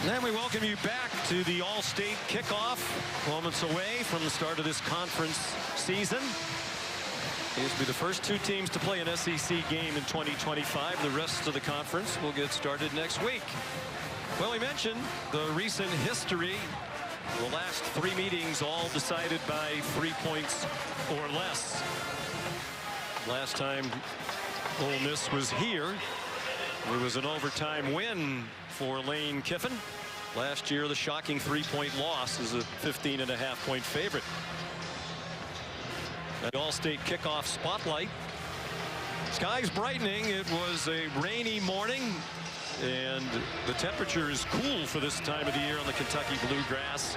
And we welcome you back to the All-State kickoff. Moments away from the start of this conference season. These will be the first two teams to play an SEC game in 2025. The rest of the conference will get started next week. Well, we mentioned the recent history. The last three meetings all decided by 3 points or less. Last time Ole Miss was here, it was an overtime win for Lane Kiffin. Last year, the shocking 3-point loss is a 15.5-point favorite. An All-State kickoff spotlight. Skies brightening. It was a rainy morning, and the temperature is cool for this time of the year on the Kentucky bluegrass,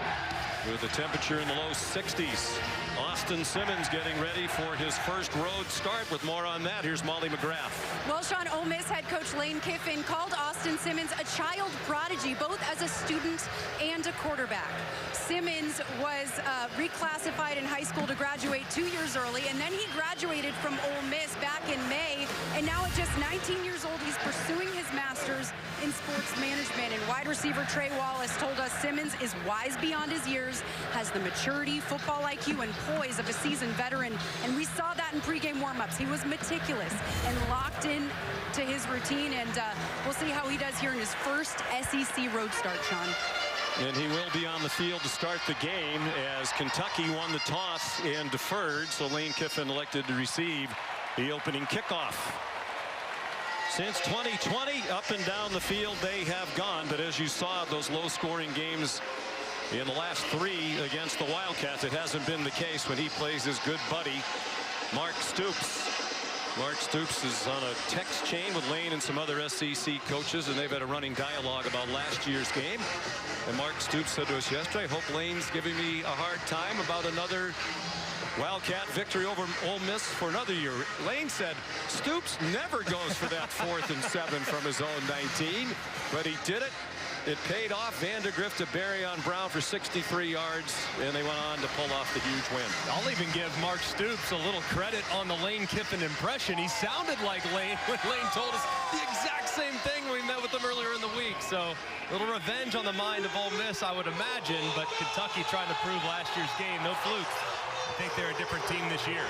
with the temperature in the low 60s. Austin Simmons getting ready for his first road start. With more on that, here's Molly McGrath. Well, Sean, Ole Miss head coach Lane Kiffin called Austin Simmons a child prodigy, both as a student and a quarterback. Simmons was reclassified in high school to graduate 2 years early, and then he graduated from Ole Miss back in May, and now at just 19 years old, he's pursuing his master's in sports management. And wide receiver Trey Wallace told us Simmons is wise beyond his years, has the maturity, football IQ, and poise of a seasoned veteran, and we saw that in pregame warmups. He was meticulous and locked in to his routine, and we'll see how he does here in his first SEC road start, Sean. And he will be on the field to start the game, as Kentucky won the toss and deferred, so Lane Kiffin elected to receive the opening kickoff. Since 2020, up and down the field they have gone, but as you saw, those low-scoring games in the last three against the Wildcats, it hasn't been the case when he plays his good buddy, Mark Stoops. Mark Stoops is on a text chain with Lane and some other SEC coaches, and they've had a running dialogue about last year's game. And Mark Stoops said to us yesterday, I hope Lane's giving me a hard time about another Wildcat victory over Ole Miss for another year. Lane said Stoops never goes for that 4th and 7 from his own 19, but he did it. It paid off. Vandegrift to Jamarion Brown for 63 yards, and they went on to pull off the huge win. I'll even give Mark Stoops a little credit on the Lane Kiffin impression. He sounded like Lane when Lane told us the exact same thing when we met with him earlier in the week. So a little revenge on the mind of Ole Miss, I would imagine, but Kentucky trying to prove last year's game. No fluke. I think they're a different team this year.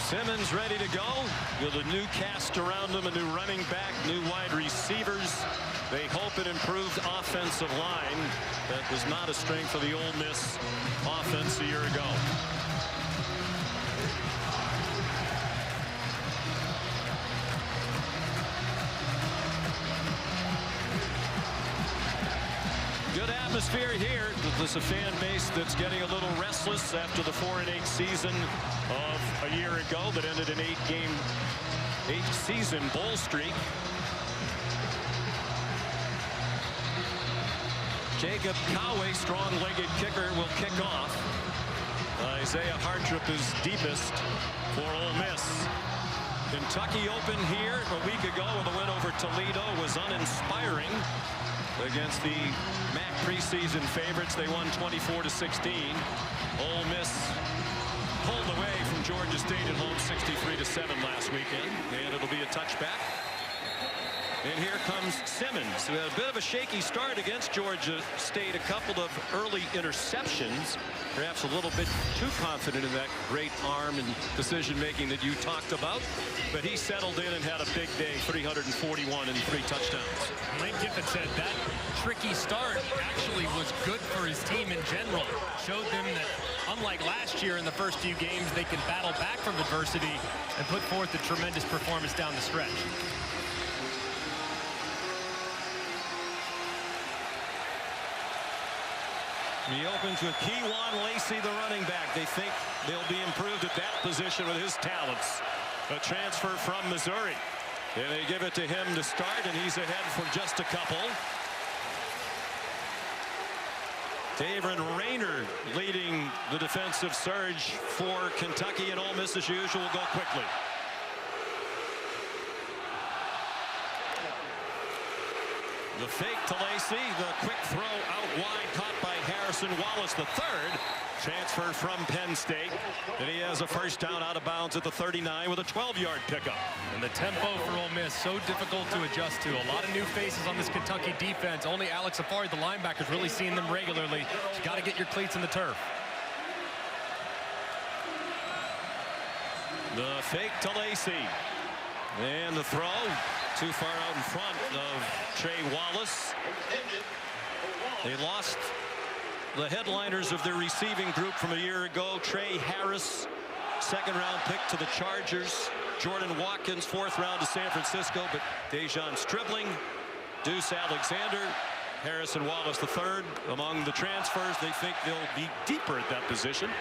Simmons ready to go with a new cast around him, a new running back, new wide receivers. They hope it improved offensive line. That was not a strength for the Ole Miss offense a year ago. Good atmosphere here. There's a fan base that's getting a little restless after the 4-8 season of a year ago that ended an 8-season bowl streak. Jacob Coway, strong-legged kicker, will kick off. Isaiah Hartrip is deepest for Ole Miss. Kentucky opened here a week ago with a win over Toledo. Was uninspiring against the MAC preseason favorites. They won 24-16. Ole Miss pulled away from Georgia State at home 63-7 last weekend, and it'll be a touchback. And here comes Simmons, who had a bit of a shaky start against Georgia State. A couple of early interceptions, perhaps a little bit too confident in that great arm and decision-making that you talked about. But he settled in and had a big day, 341 and 3 touchdowns. Lane Kiffin said that tricky start actually was good for his team in general. Showed them that, unlike last year in the first few games, they can battle back from adversity and put forth a tremendous performance down the stretch. He opens with Kewan Lacey, the running back. They think they'll be improved at that position with his talents. A transfer from Missouri. And they give it to him to start, and he's ahead for just a couple. David Rayner leading the defensive surge for Kentucky, and Ole Miss, as usual, will go quickly. The fake to Lacey, the quick throw out wide, caught by Harrison Wallace, the third. Transfer from Penn State. And he has a first down out of bounds at the 39 with a 12-yard pickup. And the tempo for Ole Miss, so difficult to adjust to. A lot of new faces on this Kentucky defense. Only Alex Safari, the linebacker's really seeing them regularly. You got to get your cleats in the turf. The fake to Lacey. And the throw too far out in front of Trey Wallace. They lost the headliners of their receiving group from a year ago. Trey Harris, second-round pick to the Chargers. Jordan Watkins, fourth round to San Francisco. But Dejon Stribling, Deuce Alexander, Harrison Wallace the third among the transfers. They think they'll be deeper at that position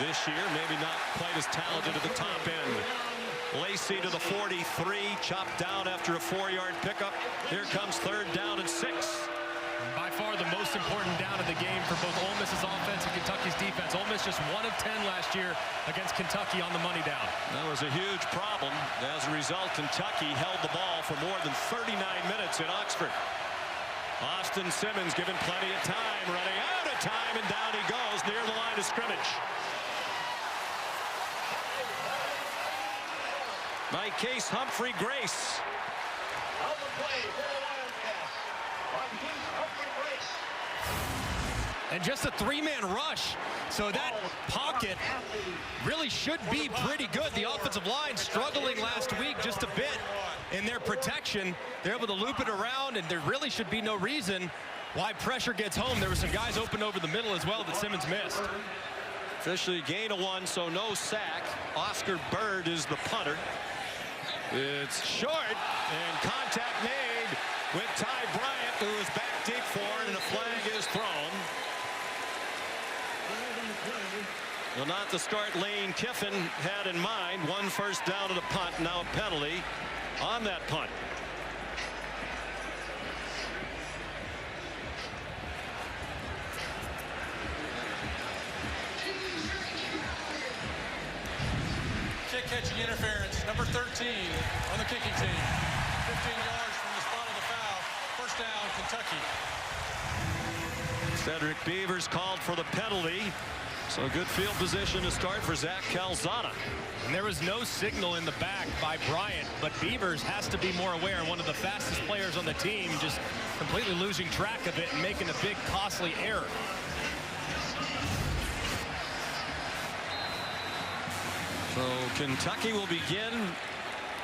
this year. Maybe not quite as talented at the top end. Lacey to the 43, chopped down after a 4-yard pickup. Here comes third down and 6. By far the most important down of the game for both Ole Miss's offense and Kentucky's defense. Ole Miss just 1 of 10 last year against Kentucky on the money down. That was a huge problem. As a result, Kentucky held the ball for more than 39 minutes in Oxford. Austin Simmons given plenty of time, running out of time, and down he goes near the line of scrimmage. By Case Humphrey Grace. And just a 3-man rush. So that pocket really should be pretty good. The offensive line struggling last week just a bit in their protection. They're able to loop it around, and there really should be no reason why pressure gets home. There were some guys open over the middle as well that Simmons missed. Officially gain of 1, so no sack. Oscar Bird is the punter. It's short, and contact made with Ty Bryant, who is back deep for it, and a flag is thrown. Well, not the start Lane Kiffin had in mind. 1 first down and a punt, now a penalty on that punt. Kick catching interference, number 13 on the kicking team. 15 yards from the spot of the foul. First down, Kentucky. Cedric Beavers called for the penalty. So good field position to start for Zach Calzada. And there was no signal in the back by Bryant, but Beavers has to be more aware. One of the fastest players on the team, just completely losing track of it and making a big, costly error. So Kentucky will begin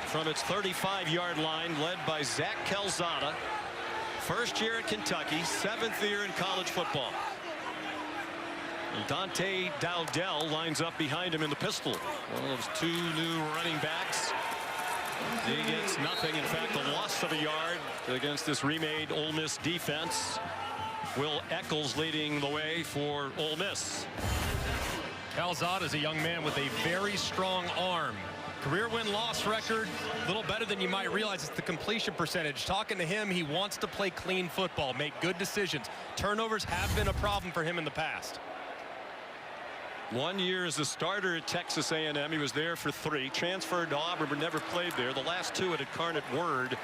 from its 35-yard line, led by Zach Calzada. First year at Kentucky, 7th year in college football. Dante Dowdell lines up behind him in the pistol. One of those 2 new running backs. He gets nothing. In fact, a loss of a yard against this remade Ole Miss defense. Will Eccles leading the way for Ole Miss. Calzada is a young man with a very strong arm. Career win-loss record, a little better than you might realize. It's the completion percentage. Talking to him, he wants to play clean football, make good decisions. Turnovers have been a problem for him in the past. 1 year as a starter at Texas A&M. He was there for 3. Transferred to Auburn, but never played there. The last 2 at Incarnate Word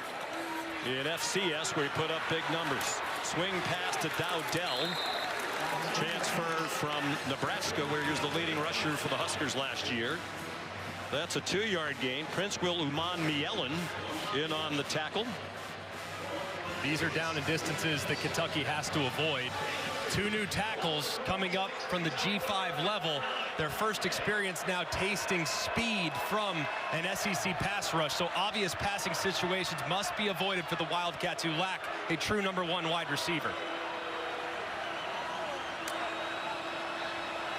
in FCS, where he put up big numbers. Swing pass to Dowdell. Transfer from Nebraska, where he was the leading rusher for the Huskers last year. That's a 2-yard gain. Prince Will Uman Mielen in on the tackle. These are down and distances that Kentucky has to avoid. 2 new tackles coming up from the G5 level. Their first experience now tasting speed from an SEC pass rush. So obvious passing situations must be avoided for the Wildcats, who lack a true number 1 wide receiver.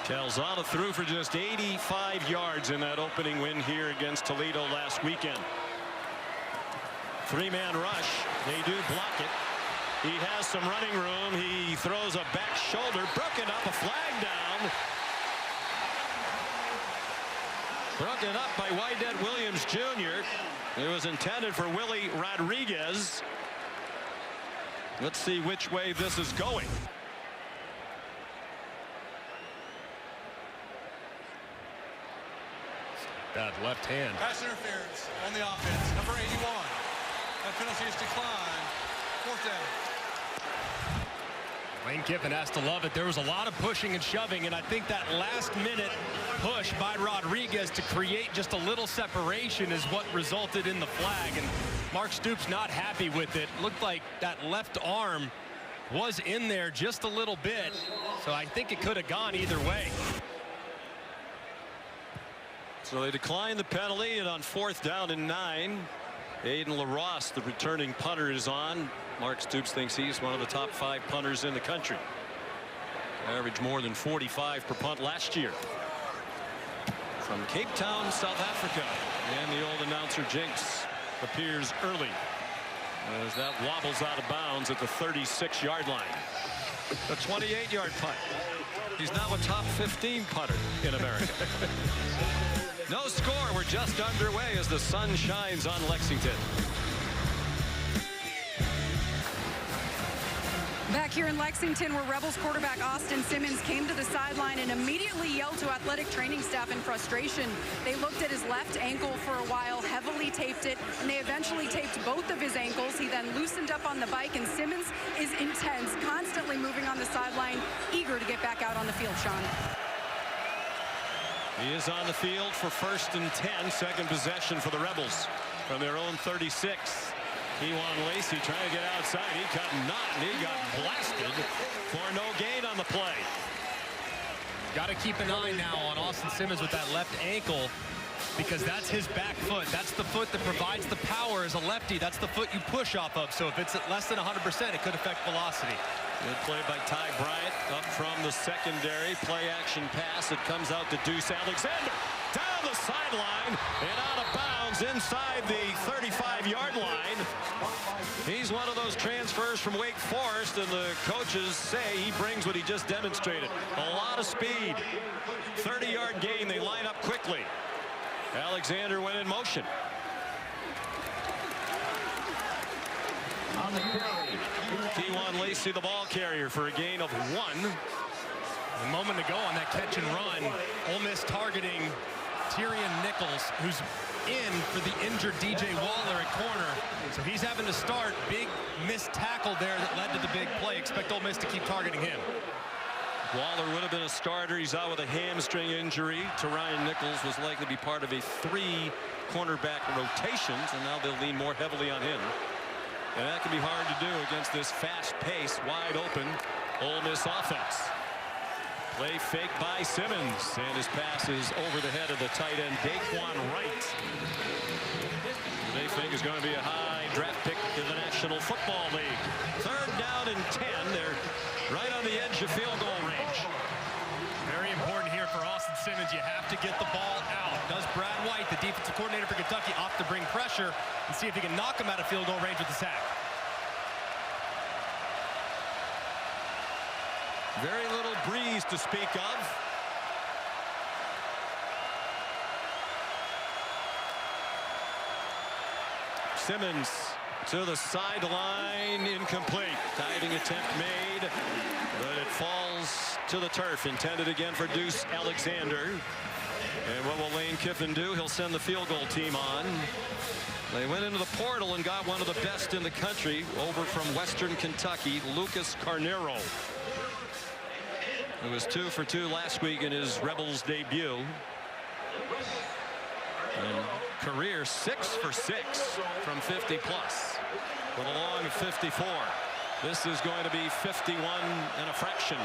Calzada threw for just 85 yards in that opening win here against Toledo last weekend. 3-man rush. They do block it. He has some running room. He throws a back shoulder. Broken up. A flag down. Broken up by Wydett Williams Jr. It was intended for Willie Rodriguez. Let's see which way this is going. That left hand. Pass interference on the offense, number 81. That penalty is declined. Fourth down. Lane Kiffin has to love it. There was a lot of pushing and shoving, and I think that last-minute push by Rodriguez to create just a little separation is what resulted in the flag. And Mark Stoops not happy with it. Looked like that left arm was in there just a little bit, so I think it could have gone either way. So they decline the penalty, and on 4th down and 9, Aiden LaRosse, the returning punter, is on. Mark Stoops thinks he's one of the top 5 punters in the country. Averaged more than 45 per punt last year. From Cape Town, South Africa. And the old announcer jinx appears early as that wobbles out of bounds at the 36-yard line. A 28-yard punt. He's now a top 15 punter in America. No score. We're just underway as the sun shines on Lexington. Back here in Lexington, where Rebels quarterback Austin Simmons came to the sideline and immediately yelled to athletic training staff in frustration. They looked at his left ankle for a while, heavily taped it, and they eventually taped both of his ankles. He then loosened up on the bike, and Simmons is intense, constantly moving on the sideline, eager to get back out on the field, Sean. He is on the field for 1st and 10, second possession for the Rebels from their own 36. Kewan Lacey trying to get outside. He got not, and he got blasted for no gain on the play. Got to keep an eye now on Austin Simmons with that left ankle, because that's his back foot. That's the foot that provides the power as a lefty. That's the foot you push off of. So if it's at less than 100%, it could affect velocity. Good play by Ty Bryant up from the secondary. Play action pass. It comes out to Deuce Alexander. Down the sideline and out of bounds inside the 35-yard line. He's one of those transfers from Wake Forest, and the coaches say he brings what he just demonstrated. A lot of speed. 30-yard gain. They line up quickly. Alexander went in motion. Kewan Lacey, the ball carrier, for a gain of 1. A moment ago on that catch and run, Ole Miss targeting Tyrion Nichols, who's in for the injured DJ Waller at corner. So he's having to start. Big missed tackle there that led to the big play. Expect Ole Miss to keep targeting him. Waller would have been a starter. He's out with a hamstring injury. Tyrion Nichols was likely to be part of a 3 cornerback rotations, and now they'll lean more heavily on him. And that can be hard to do against this fast-paced, wide-open Ole Miss offense. Play fake by Simmons, and his pass is over the head of the tight end, Daquan Wright. They think is going to be a high draft pick in the National Football League. 3rd down and 10. They're right on the edge of field goal range. Very important here for Austin Simmons. You have to get the ball out. Does Brad White, the defensive coordinator for Kentucky, opt to bring pressure and see if he can knock him out of field goal range with the sack. Very little breeze to speak of. Simmons to the sideline, incomplete. Diving attempt made, but it falls to the turf. Intended again for Deuce Alexander. And what will Lane Kiffin do? He'll send the field goal team on. They went into the portal and got one of the best in the country over from Western Kentucky, Lucas Carnero. It was 2 for 2 last week in his Rebels debut. And career 6 for 6 from 50 plus with a long of 54. This is going to be 51 and a fraction.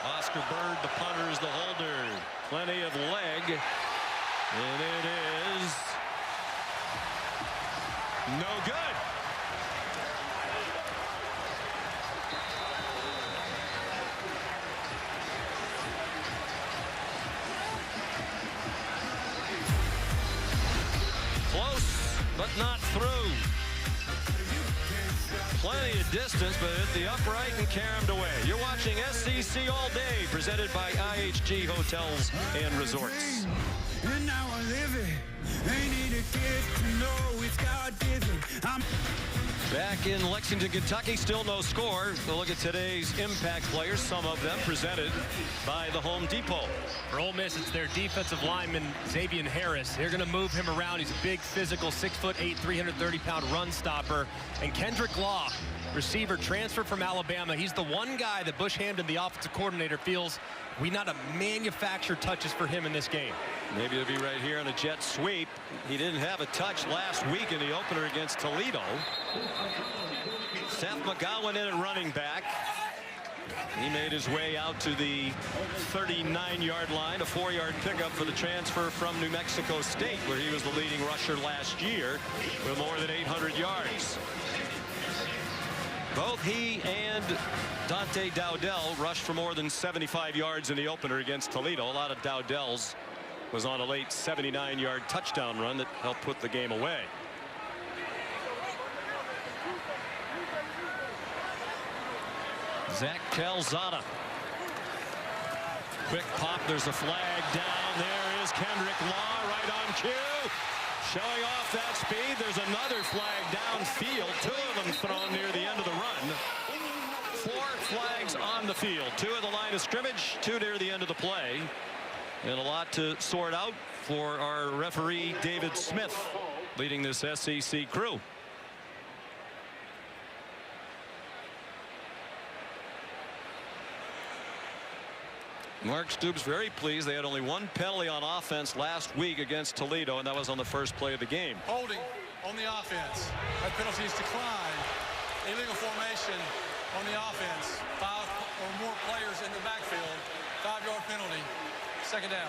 Oscar Bird, the punter, is the holder. Plenty of leg, and it is no good. But not through. Plenty of distance, but hit the upright and caromed away. You're watching SEC All Day, presented by IHG Hotels and Resorts. And now I live it. Back in Lexington, Kentucky, still no score. We'll look at today's impact players, some of them presented by the Home Depot. For Ole Miss, it's their defensive lineman, Xavier Harris. They're going to move him around. He's a big, physical, 6'8", 330-pound run stopper. And Kendrick Law, receiver, transfer from Alabama. He's the one guy that Bush Hamdan, the offensive coordinator, feels we not to manufacture touches for him in this game. Maybe it'll be right here on a jet sweep. He didn't have a touch last week in the opener against Toledo. Seth McGowan in at running back. He made his way out to the 39-yard line, a 4-yard pickup for the transfer from New Mexico State, where he was the leading rusher last year with more than 800 yards. Both he and Dante Dowdell rushed for more than 75 yards in the opener against Toledo. A lot of Dowdell's was on a late 79-yard touchdown run that helped put the game away. Zach Calzada. Quick pop. There's a flag down. There is Kendrick Law right on cue. Showing off that speed. There's another flag downfield. 2 of them thrown near the end of the run. 4 flags on the field. 2 at the line of scrimmage. 2 near the end of the play. And a lot to sort out for our referee, David Smith, leading this SEC crew. Mark Stoops very pleased. They had only 1 penalty on offense last week against Toledo, and that was on the first play of the game. Holding on the offense. That penalty is declined. Illegal formation on the offense. 5 or more players in the backfield. 5-yard penalty. Second down.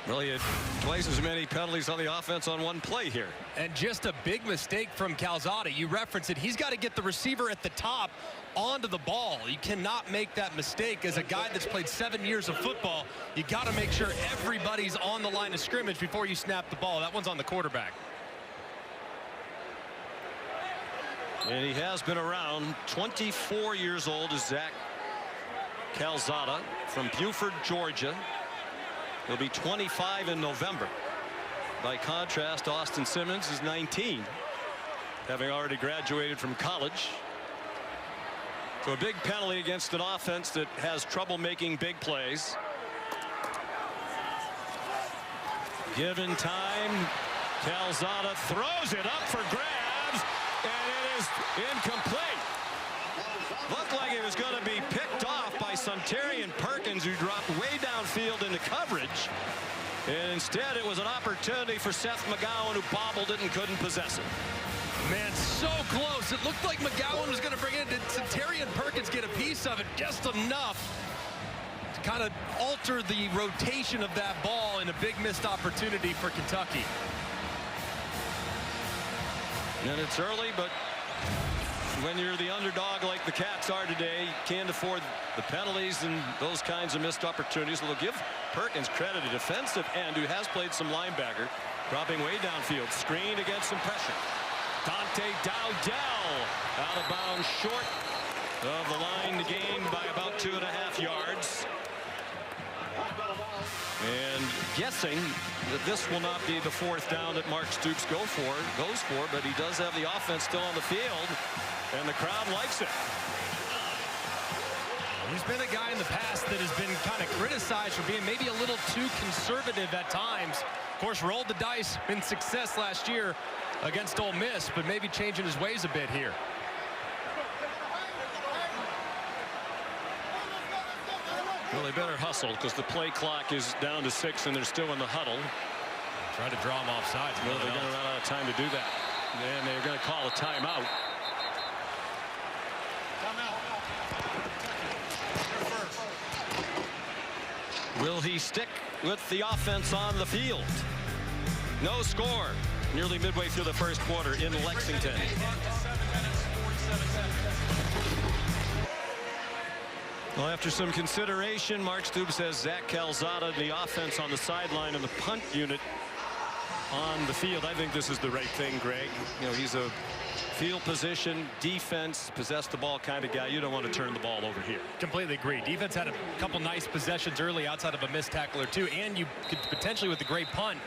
Really had twice as many penalties on the offense on 1 play here. And just a big mistake from Calzada. You reference it. He's got to get the receiver at the top onto the ball. You cannot make that mistake. As a guy that's played 7 years of football, you got to make sure everybody's on the line of scrimmage before you snap the ball. That one's on the quarterback. And he has been around. 24 years old is Zach Calzada from Buford, Georgia. He'll be 25 in November. By contrast, Austin Simmons is 19, having already graduated from college. So a big penalty against an offense that has trouble making big plays. Given time, Calzada throws it up for grabs, and it is incomplete. Looked like it was going to be picked off by Sunterian Perkins, who dropped way downfield into coverage. And instead, it was an opportunity for Seth McGowan, who bobbled it and couldn't possess it. Man, so close. It looked like McGowan was going to bring it. Did Sunterian Perkins get a piece of it just enough to kind of alter the rotation of that ball, in a big missed opportunity for Kentucky? And it's early, but when you're the underdog like the Cats are today, you can't afford the penalties and those kinds of missed opportunities. We'll give Perkins credit, a defensive end who has played some linebacker, dropping way downfield, screened against some pressure. Dante Dowdell out of bounds, short of the line to gain by about 2.5 yards. And guessing that this will not be the 4th down that Mark Stoops goes for, but he does have the offense still on the field, and the crowd likes it. He's been a guy in the past that has been kind of criticized for being maybe a little too conservative at times. Of course, rolled the dice in success last year against Ole Miss, but maybe changing his ways a bit here. Well, they better hustle, because the play clock is down to 6 and they're still in the huddle. Try to draw him off sides. Well, they're going to run out of time to do that. And they're going to call a timeout. Will he stick with the offense on the field? No score. Nearly midway through the first quarter in Lexington. Well, after some consideration, Mark Stoops says Zach Calzada, the offense on the sideline, and the punt unit on the field. I think this is the right thing, Greg. You know, he's a field position, defense, possess the ball kind of guy. You don't want to turn the ball over here. Completely agree. Defense had a couple nice possessions early outside of a missed tackle or two, and you could potentially, with the great punt,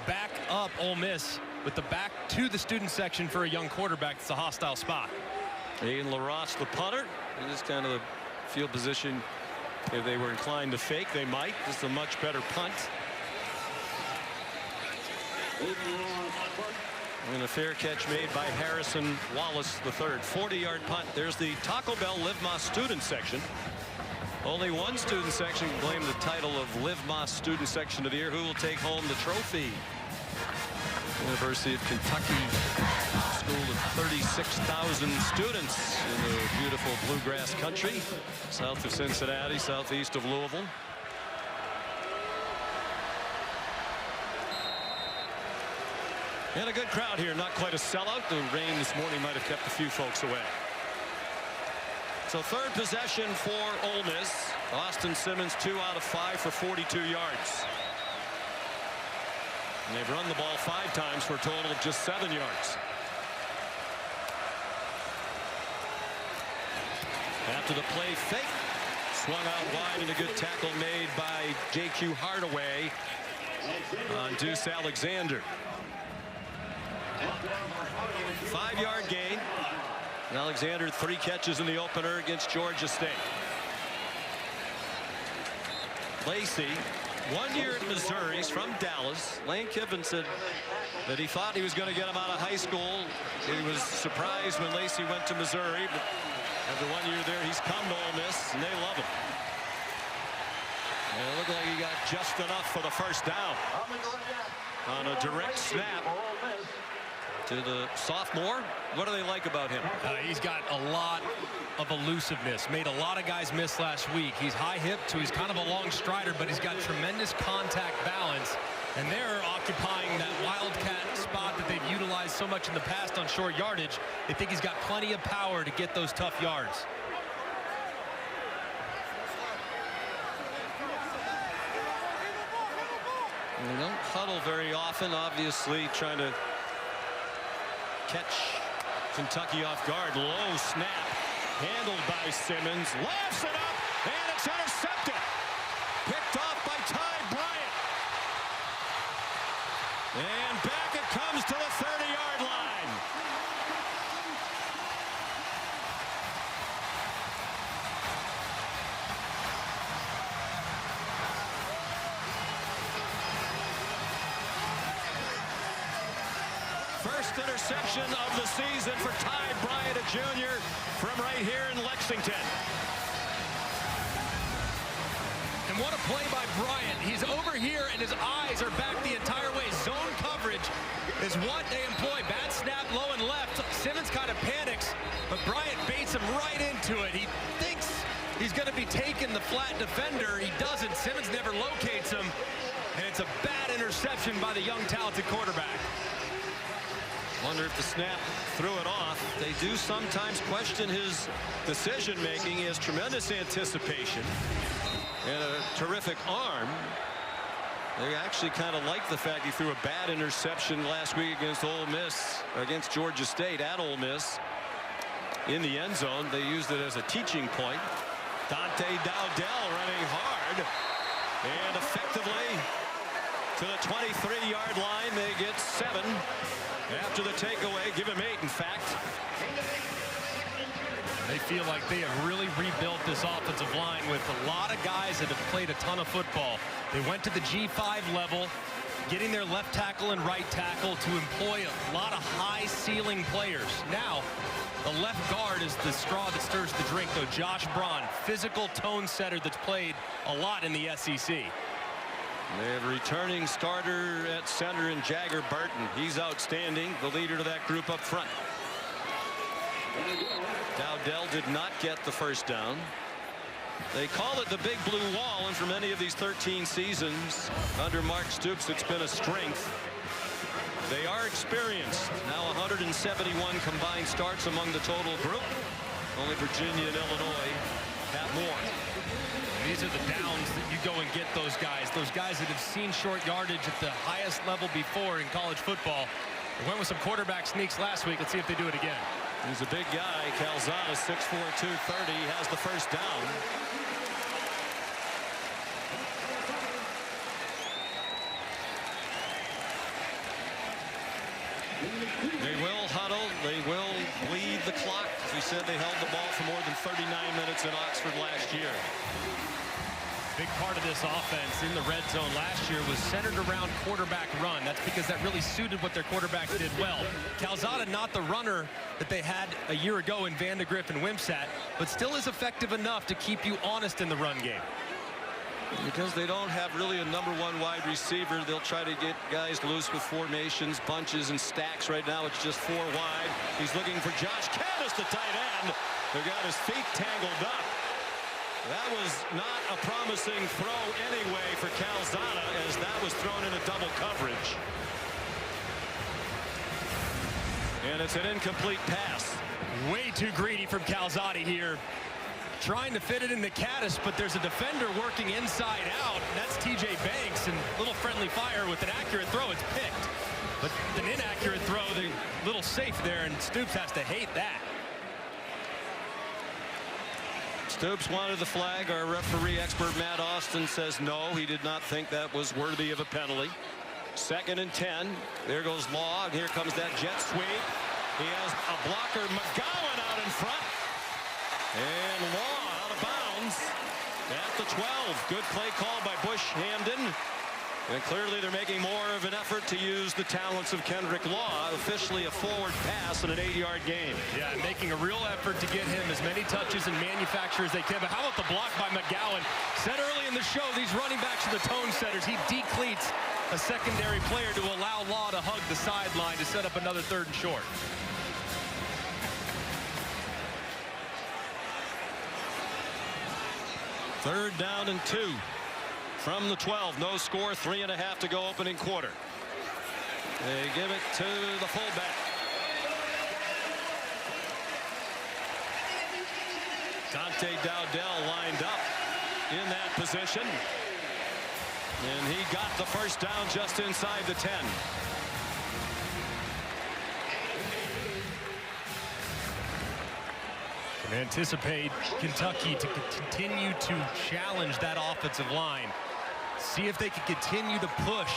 back up Ole Miss with the back to the student section for a young quarterback. It's a hostile spot. Aiden LaRosse, the punter. It is kind of the field position. If they were inclined to fake, they might. This is a much better punt. And a fair catch made by Harrison Wallace III. 40-yard punt. There's the Taco Bell Liv Moss student section. Only one student section can claim the title of Liv Moss Student Section of the Year. Who will take home the trophy? University of Kentucky school of 36,000 students in the beautiful bluegrass country, south of Cincinnati, southeast of Louisville. And a good crowd here, not quite a sellout. The rain this morning might have kept a few folks away. So third possession for Ole Miss. Austin Simmons 2 out of 5 for 42 yards. And they've run the ball 5 times for a total of just 7 yards. After the play fake, swung out wide, and a good tackle made by J.Q. Hardaway on Deuce Alexander. 5-yard gain. And Alexander 3 catches in the opener against Georgia State. Lacey, 1 year at Missouri. He's from Dallas. Lane Kiffin said that he thought he was going to get him out of high school. He was surprised when Lacey went to Missouri, but after 1 year there, he's come to Ole Miss, and they love him. And it looked like he got just enough for the first down on a direct snap to the sophomore. What do they like about him? He's got a lot of elusiveness. Made a lot of guys miss last week. He's high hipped, so he's kind of a long strider, but he's got tremendous contact balance. And they're occupying that wildcat spot that they've utilized so much in the past on short yardage. They think he's got plenty of power to get those tough yards. And they don't huddle very often, obviously trying to catch Kentucky off guard. Low snap, handled by Simmons, laughs it up, and it's intercepted. Picked off by Ty Bryant. And back it comes to the 30-yard line. First interception of the season for Ty Bryant, a junior from right here in Lexington. And what a play by Bryant. He's over here and his eyes are back the entire way. Zone coverage is what they employ. Bad snap low and left. Simmons kind of panics, but Bryant baits him right into it. He thinks he's going to be taking the flat defender. He doesn't. Simmons never locates him, and it's a bad interception by the young talented quarterback. Wonder if the snap threw it off. They do sometimes question his decision-making. He has tremendous anticipation and a terrific arm. They actually kind of like the fact he threw a bad interception last week against Ole Miss, against Georgia State at Ole Miss in the end zone. They used it as a teaching point. Dante Dowdell running hard and effectively to the 23-yard line. They get 7 after the takeaway. Give him 8, in fact. They feel like they have really rebuilt this offensive line with a lot of guys that have played a ton of football. They went to the G5 level, getting their left tackle and right tackle to employ a lot of high ceiling players. Now, the left guard is the straw that stirs the drink, though. Josh Braun, physical tone setter that's played a lot in the SEC. They have a returning starter at center in Jagger Burton. He's outstanding, the leader to that group up front. Dowdell did not get the first down. They call it the Big Blue Wall, and for many of these 13 seasons under Mark Stoops, it's been a strength. They are experienced. Now 171 combined starts among the total group. Only Virginia and Illinois have more. These are the downs that you go and get those guys that have seen short yardage at the highest level before in college football. They went with some quarterback sneaks last week. Let's see if they do it again. He's a big guy. Calzada, 6'4", 230, has the first down. They will huddle. They will bleed the clock. As we said, they held the ball for more than 39 minutes in Oxford last year. Big part of this offense in the red zone last year was centered around quarterback run. That's because that really suited what their quarterback did well. Calzada, not the runner that they had a year ago in Vandegrift and Wimsatt, but still is effective enough to keep you honest in the run game. Because they don't have really a #1 wide receiver, they'll try to get guys loose with formations, bunches, and stacks. Right now it's just 4 wide. He's looking for Josh Candace, the tight end, who got his feet tangled up. That was not a promising throw anyway for Calzada, as that was thrown into double coverage. And it's an incomplete pass. Way too greedy from Calzada here. Trying to fit it into Caddis, but there's a defender working inside out. And that's TJ Banks, and little friendly fire with an accurate throw. It's picked. But an inaccurate throw, the little safe there, and Stoops has to hate that. Stoops wanted the flag. Our referee expert Matt Austin says no, he did not think that was worthy of a penalty. 2nd and 10. There goes Law, and here comes that jet sweep. He has a blocker, McGowan, out in front. And Law out of bounds at the 12. Good play call by Bush Hamden. And clearly they're making more of an effort to use the talents of Kendrick Law. Officially a forward pass in an 8-yard game. Yeah, making a real effort to get him as many touches and manufacture as they can. But how about the block by McGowan? Said early in the show, these running backs are the tone setters. He decleats a secondary player to allow Law to hug the sideline to set up another 3rd and short. Third down and 2 from the 12. No score, 3.5 to go opening quarter. They give it to the fullback. Dante Dowdell lined up in that position. And he got the first down just inside the 10. Anticipate Kentucky to continue to challenge that offensive line. See if they can continue to push.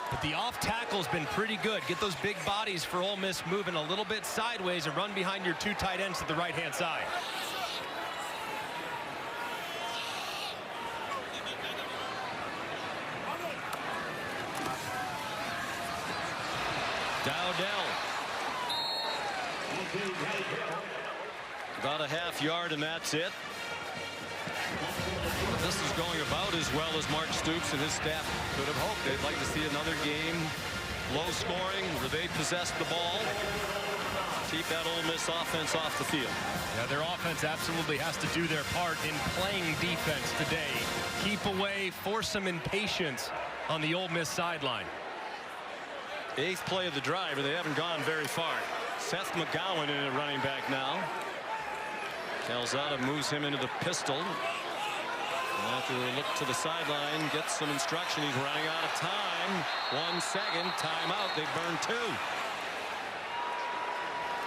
But the off tackle's been pretty good. Get those big bodies for Ole Miss moving a little bit sideways and run behind your 2 tight ends to the right-hand side. Dowdell. About a ½ yard, and that's it. But this is going about as well as Mark Stoops and his staff could have hoped. They'd like to see another game, low scoring, where they possess the ball. Keep that Ole Miss offense off the field. Yeah, their offense absolutely has to do their part in playing defense today. Keep away, force some impatience on the Ole Miss sideline. 8th play of the drive, and they haven't gone very far. Seth McGowan in at running back now. Calzada moves him into the pistol. After a look to the sideline, gets some instruction. He's running out of time. 1 second, timeout. They burn 2.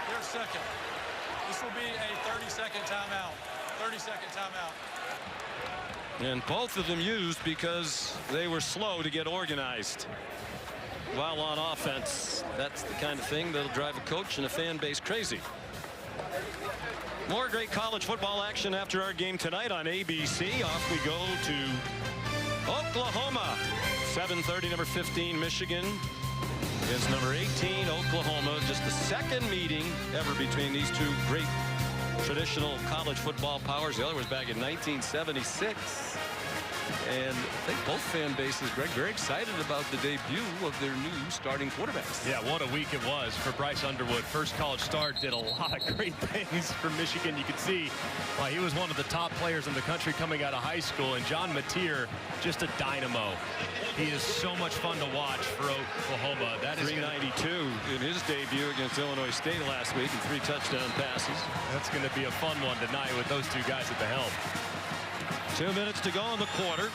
Here's 2nd. This will be a 30-second timeout. 30-second timeout. And both of them used because they were slow to get organized. While on offense, that's the kind of thing that'll drive a coach and a fan base crazy. More great college football action after our game tonight on ABC. Off we go to Oklahoma. 7:30, number 15, Michigan against number 18, Oklahoma. Just the 2nd meeting ever between these 2 great traditional college football powers. The other was back in 1976. And I think both fan bases, Greg, very excited about the debut of their new starting quarterbacks. Yeah, what a week it was for Bryce Underwood. First college start, did a lot of great things for Michigan. You could see he was one of the top players in the country coming out of high school. And John Mateer, just a dynamo. He is so much fun to watch for Oklahoma. That is 392 in his debut against Illinois State last week and 3 touchdown passes. That's going to be a fun one tonight with those 2 guys at the helm. 2 minutes to go in the quarter.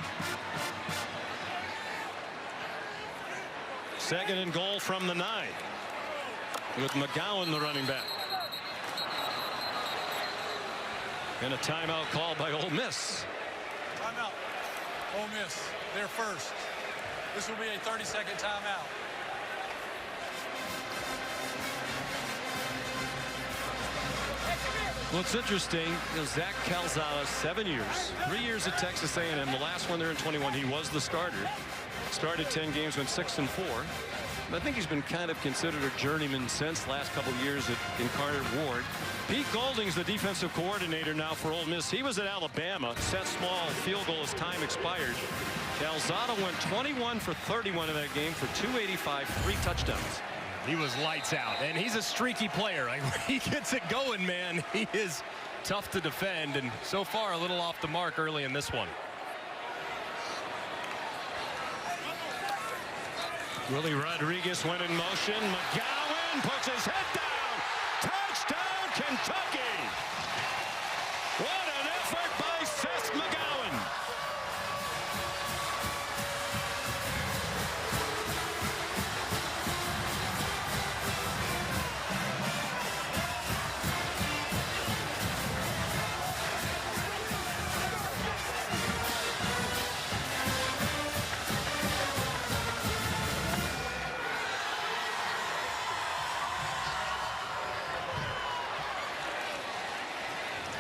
2nd and goal from the 9. With McGowan, the running back. And a timeout called by Ole Miss. Timeout. Ole Miss, they're first. This will be a 30-second timeout. What's interesting is Zach Calzada, 7 years, 3 years at Texas A&M. The last one there in 21, he was the starter. Started 10 games, went 6-4. I think he's been kind of considered a journeyman since last couple of years at Incarnate Ward. Pete Golding's the defensive coordinator now for Ole Miss. He was at Alabama. Set small field goal as time expired. Calzada went 21 for 31 in that game for 285, 3 touchdowns. He was lights out, and he's a streaky player. Like, when he gets it going, man, he is tough to defend, and so far a little off the mark early in this one. Willie Rodriguez went in motion. McGowan puts his head down. Touchdown, Kentucky. What an effort by Seth McGowan.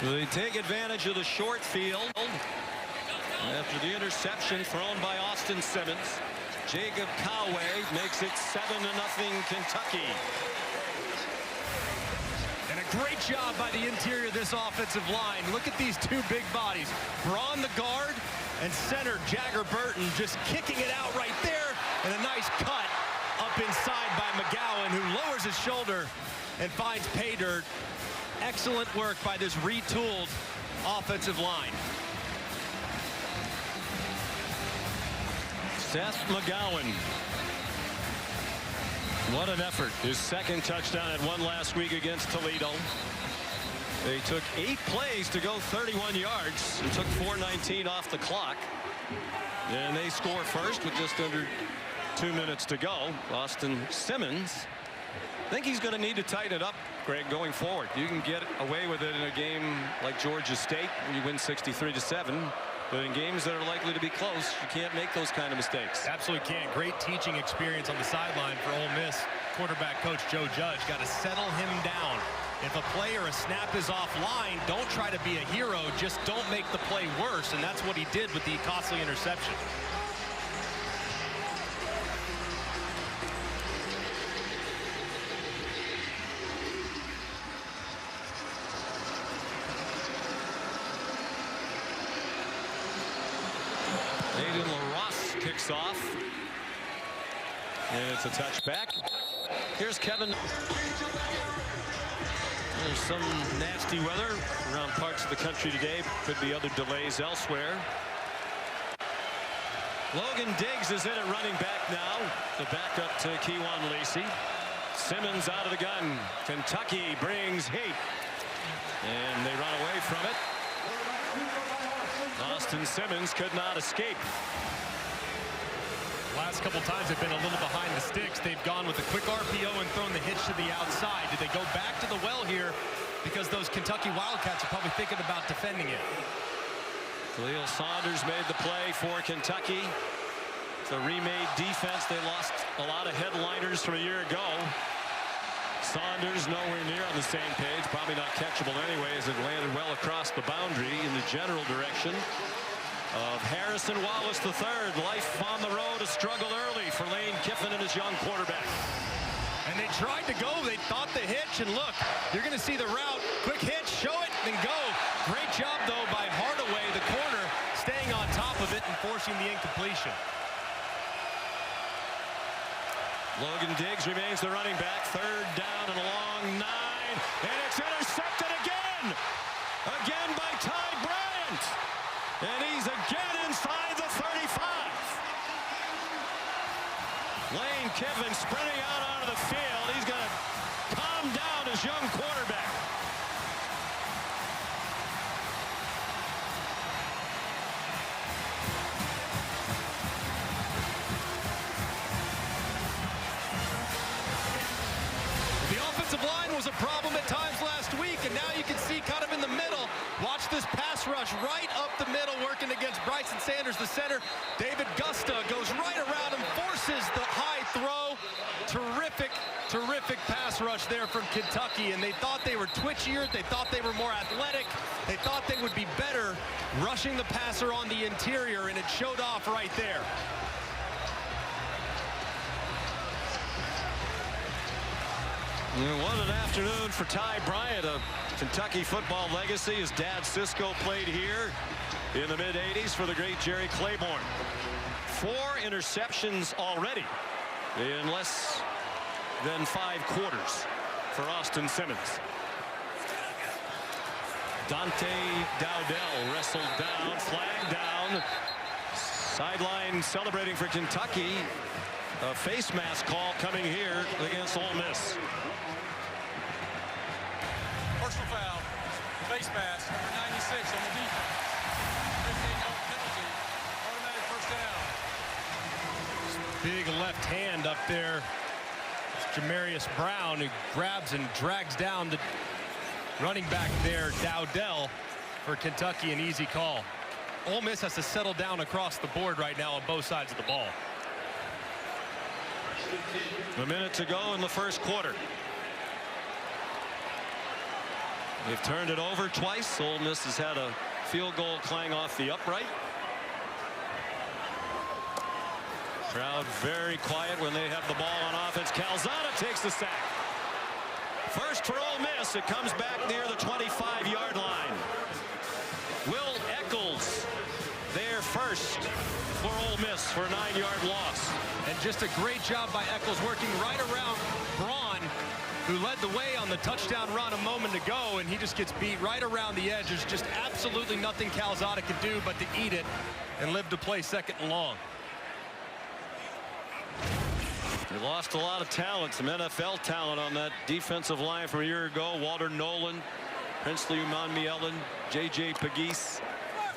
They take advantage of the short field after the interception thrown by Austin Simmons. Jacob Coway makes it 7-0 Kentucky. And a great job by the interior of this offensive line. Look at these two big bodies. Braun, the guard, and center Jagger Burton just kicking it out right there. And a nice cut up inside by McGowan, who lowers his shoulder and finds pay dirt. Excellent work by this retooled offensive line. Seth McGowan. What an effort. His second touchdown, had one last week against Toledo. They took 8 plays to go 31 yards and took 4:19 off the clock. And they score first with just under 2 minutes to go. Austin Simmons. I think he's going to need to tighten it up, Greg, going forward. You can get away with it in a game like Georgia State when you win 63-7. But in games that are likely to be close, you can't make those kind of mistakes. Absolutely can't. Great teaching experience on the sideline for Ole Miss. Quarterback coach Joe Judge got to settle him down. If a play or a snap is offline, don't try to be a hero. Just don't make the play worse. And that's what he did with the costly interception. Kicks off. And it's a touchback. Here's Kevin. There's some nasty weather around parts of the country today. Could be other delays elsewhere. Logan Diggs is in at running back now. The backup to Kewan Lacey. Simmons out of the gun. Kentucky brings heat. And they run away from it. Austin Simmons could not escape. Last couple times they've been a little behind the sticks. They've gone with a quick RPO and thrown the hitch to the outside. Did they go back to the well here? Because those Kentucky Wildcats are probably thinking about defending it. Khalil Saunders made the play for Kentucky. It's a remade defense. They lost a lot of headliners from a year ago. Saunders nowhere near on the same page. Probably not catchable anyway, as it landed well across the boundary in the general direction of Harrison Wallace III. Life on the road, a struggle early for Lane Kiffin and his young quarterback. And they tried to go. They thought the hitch, and look, you're going to see the route. Quick hitch, show it, and go. Great job, though, by Hardaway, the corner, staying on top of it and forcing the incompletion. Logan Diggs remains the running back. 3rd down and a long 9. And it's intercepted again. Again by Ty Bryant. And he's again inside the 35. Lane Kiffin sprinting out onto the field. He's going to calm down his young quarterback. The offensive line was a problem at times last week, and now you can see kind of in the middle. Watch this rush right up the middle, working against Bryson Sanders, the center. David Gusta goes right around and forces the high throw. Terrific, terrific pass rush there from Kentucky, and they thought they were twitchier. They thought they were more athletic. They thought they would be better rushing the passer on the interior, and it showed off right there. What an afternoon for Ty Bryant, a Kentucky football legacy. His dad Cisco played here in the mid-'80s for the great Jerry Claiborne. 4 interceptions already in less than 5 quarters for Austin Simmons. Dante Dowdell wrestled down, flag down. Sideline celebrating for Kentucky. A face mask call coming here against Ole Miss. Personal foul, face mask, number 96 on the defense. 15-yard penalty, automatic first down. Big left hand up there. It's Jamarius Brown, who grabs and drags down the running back there, Dowdell, for Kentucky. An easy call. Ole Miss has to settle down across the board right now on both sides of the ball. A minute to go in the first quarter. They've turned it over twice. Ole Miss has had a field goal clang off the upright. Crowd very quiet when they have the ball on offense. Calzada takes the sack. First for Ole Miss. It comes back near the 25-yard line. Will Eccles there first for Ole Miss for a 9-yard loss. And just a great job by Eccles working right around Braun, who led the way on the touchdown run a moment ago, and he just gets beat right around the edge. There's just absolutely nothing Calzada could do but to eat it and live to play second and long. They lost a lot of talent, some NFL talent on that defensive line from a year ago. Walter Nolan, Princely Umanmielen, J.J. Pegues,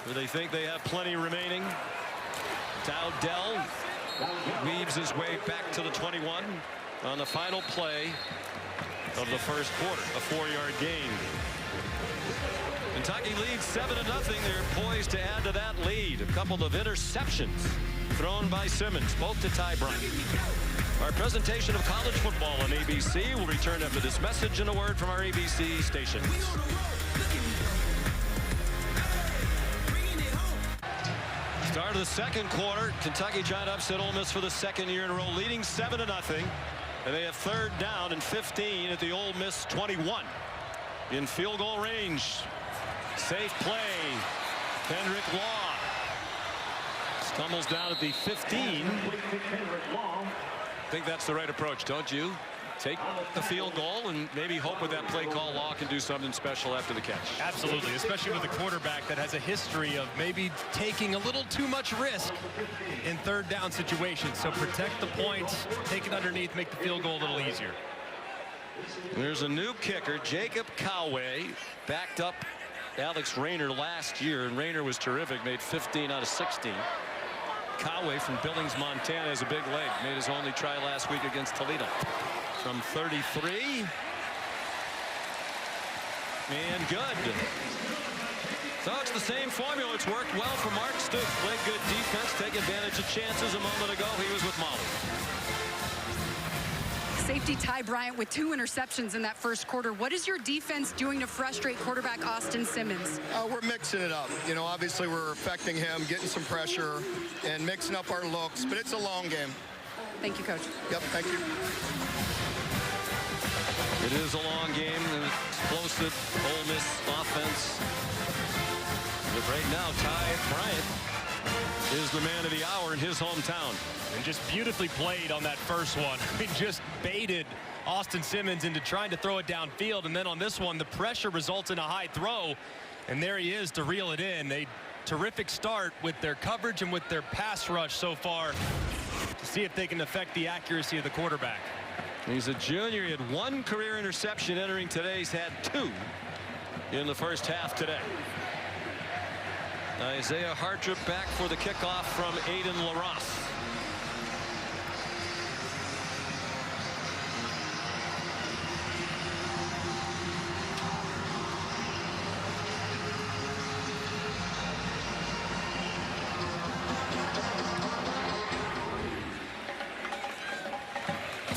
where they think they have plenty remaining. Dowdell weaves his way back to the 21 on the final play of the first quarter, a 4-yard gain. Kentucky leads 7-0. They're poised to add to that lead. A couple of interceptions thrown by Simmons, both to Ty Bryant. Our presentation of college football on ABC will return after this message and a word from our ABC stations. Start of the second quarter. Kentucky trying to upset Ole Miss for the second year in a row, leading 7-0. And they have third down and 15 at the Ole Miss 21. In field goal range. Safe play. Kendrick Law stumbles down at the 15. I think that's the right approach, don't you? Take the field goal and maybe hope with that play call Law can do something special after the catch. Absolutely, especially with a quarterback that has a history of maybe taking a little too much risk in third down situations. So protect the points, take it underneath, make the field goal a little easier. There's a new kicker, Jacob Coway, backed up Alex Rayner last year, and Rayner was terrific, made 15 out of 16. Coway from Billings, Montana, has a big leg, made his only try last week against Toledo. From 33. And good. So it's the same formula. It's worked well for Mark Stoops. Played good defense, take advantage of chances. A moment ago, he was with Molly. Safety Ty Bryant with 2 interceptions in that first quarter. What is your defense doing to frustrate quarterback Austin Simmons? We're mixing it up. You know, obviously we're affecting him, getting some pressure, and mixing up our looks. But it's a long game. Thank you, Coach. Yep, thank you. It is a long game, an explosive Ole Miss offense. But right now, Ty Bryant is the man of the hour in his hometown. And just beautifully played on that first one. He just baited Austin Simmons into trying to throw it downfield. And then on this one, the pressure results in a high throw. And there he is to reel it in. A terrific start with their coverage and with their pass rush so far to see if they can affect the accuracy of the quarterback. He's a junior. He had 1 career interception entering today. He's had 2 in the first half today. Isaiah Hartrip back for the kickoff from Aiden LaRosse.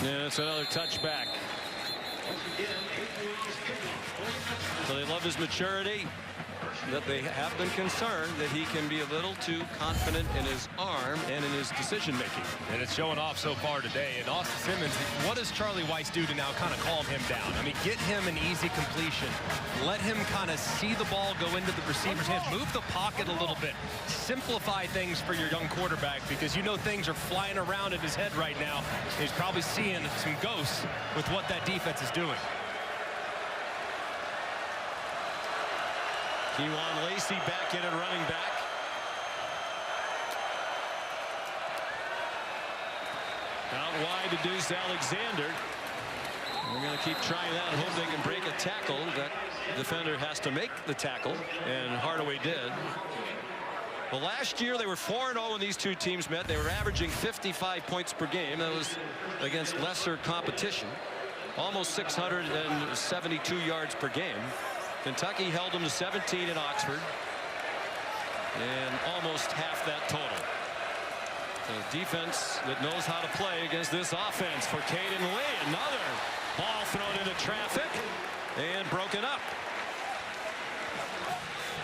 Yeah, it's another touchback. So they love his maturity, that they have been concerned that he can be a little too confident in his arm and in his decision making. And it's showing off so far today. And Austin Simmons, what does Charlie Weiss do to now kind of calm him down? I mean, get him an easy completion. Let him kind of see the ball go into the receiver's hands. Move the pocket a little bit. Simplify things for your young quarterback, because you know things are flying around in his head right now. He's probably seeing some ghosts with what that defense is doing. Kewan Lacey back in at running back. Out wide to Deuce Alexander. We're going to keep trying that and hope they can break a tackle. That defender has to make the tackle, and Hardaway did. Well, last year they were 4-0 when these two teams met. They were averaging 55 points per game. That was against lesser competition. Almost 672 yards per game. Kentucky held them to 17 in Oxford, and almost half that total. A defense that knows how to play against this offense for Caden Lee. Another ball thrown into traffic and broken up.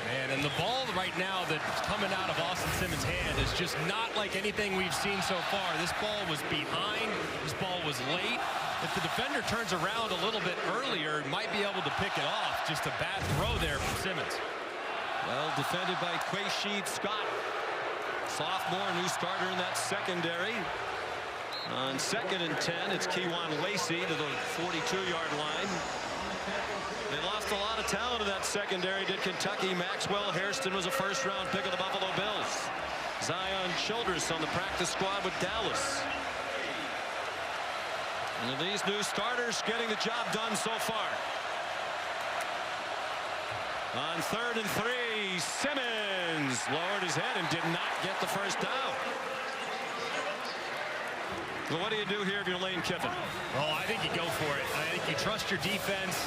Man, and the ball right now that's coming out of Austin Simmons' hand is just not like anything we've seen so far. This ball was behind. This ball was late. If the defender turns around a little bit earlier, might be able to pick it off. Just a bad throw there from Simmons. Well defended by Quaysheed Scott. Sophomore, new starter in that secondary. On 2nd and 10, it's Kewan Lacey to the 42-yard line. They lost a lot of talent in that secondary, did Kentucky. Maxwell Hairston was a first-round pick of the Buffalo Bills. Zion Childress on the practice squad with Dallas. And these new starters getting the job done so far. On 3rd and 3, Simmons lowered his head and did not get the first down. Well, what do you do here if you're Lane Kiffin? Well, I think you go for it. I think you trust your defense.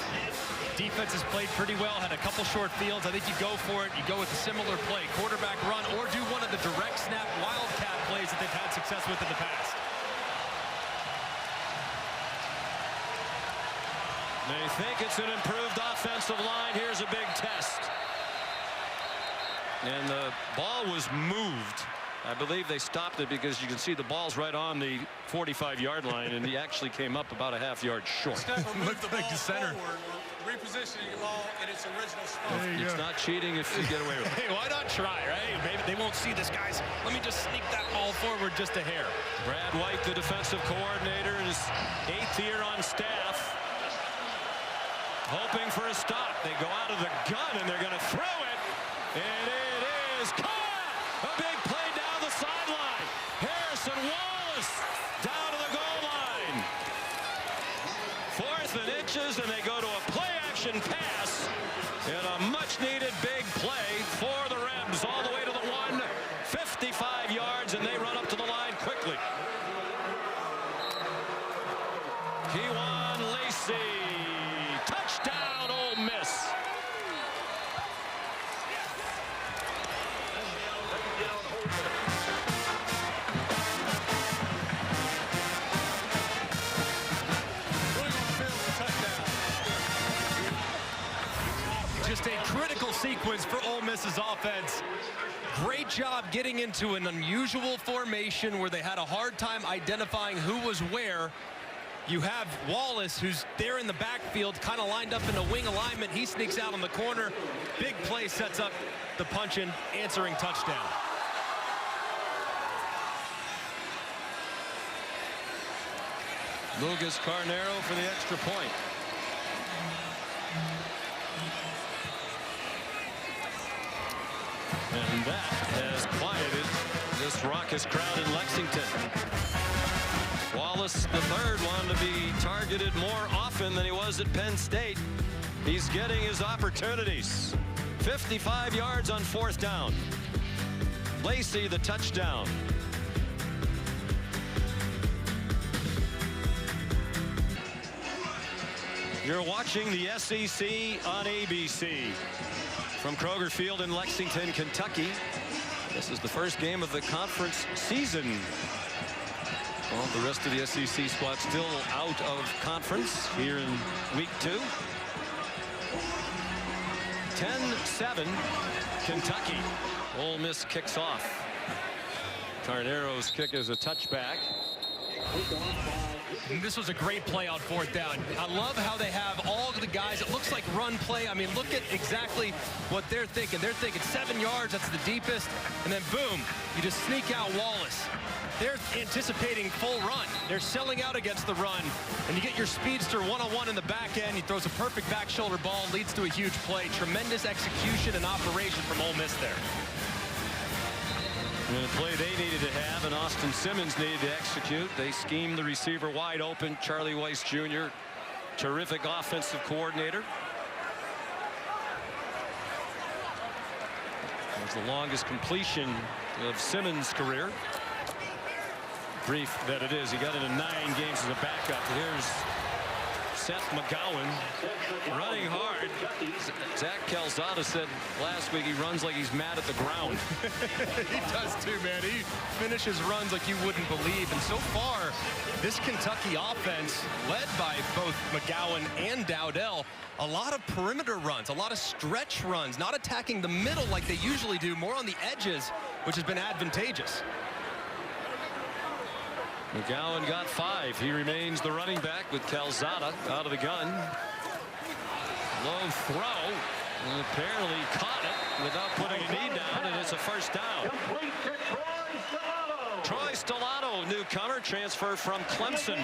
Defense has played pretty well, had a couple short fields. I think you go for it. You go with a similar play, quarterback run, or do one of the direct snap wildcat plays that they've had success with in the past. They think it's an improved offensive line. Here's a big test. And the ball was moved. I believe they stopped it because you can see the ball's right on the 45-yard line, and he actually came up about a half-yard short. Looked like the center. Forward, repositioning the ball in its original spot. It's not cheating if you get away with it. Hey, why not try, right? Maybe they won't see this, guys. Let me just sneak that ball forward just a hair. Brad White, the defensive coordinator, in his 8th year on staff, hoping for a stop. They go out of the gun, and they're going to throw it. And it is caught! A big play down the sideline. Harrison Wallace down to the goal line. 4th and inches, and they go to a play-action pass. And a much-needed big play for the Rebs all the way to the 1. 55 yards, and they run up to the line quickly. Kewan Lacey. Touchdown, Ole Miss. Just a critical sequence for Ole Miss's offense. Great job getting into an unusual formation where they had a hard time identifying who was where. You have Wallace, who's there in the backfield, kind of lined up in a wing alignment. He sneaks out on the corner. Big play sets up the punch-in, answering touchdown. Lucas Carnero for the extra point. And that has quieted this raucous crowd in Lexington. Wallace, the third, wanted to be targeted more often than he was at Penn State. He's getting his opportunities. 55 yards on 4th down. Lacey, the touchdown. You're watching the SEC on ABC. From Kroger Field in Lexington, Kentucky. This is the first game of the conference season. Well, the rest of the SEC squad still out of conference here in week 2. 10-7 Kentucky. Ole Miss kicks off. Carnero's kick is a touchback. This was a great play on 4th down. I love how they have all of the guys. It looks like run play. I mean, look at exactly what they're thinking. They're thinking 7 yards, that's the deepest. And then boom, you just sneak out Wallace. They're anticipating full run. They're selling out against the run. And you get your speedster one-on-one in the back end. He throws a perfect back shoulder ball, leads to a huge play. Tremendous execution and operation from Ole Miss there. And a play they needed to have, and Austin Simmons needed to execute. They schemed the receiver wide open. Charlie Weiss Jr., terrific offensive coordinator. It was the longest completion of Simmons' career. Brief that it is. He got into 9 games as a backup. Here's Seth McGowan running hard. Zach Calzada said last week he runs like he's mad at the ground. He does too, man. He finishes runs like you wouldn't believe. And so far, this Kentucky offense, led by both McGowan and Dowdell, a lot of perimeter runs, a lot of stretch runs, not attacking the middle like they usually do, more on the edges, which has been advantageous. McGowan got 5. He remains the running back with Calzada out of the gun. Low throw. And apparently caught it without putting a knee down, and it's a first down. Troy Stellato, newcomer, transfer from Clemson.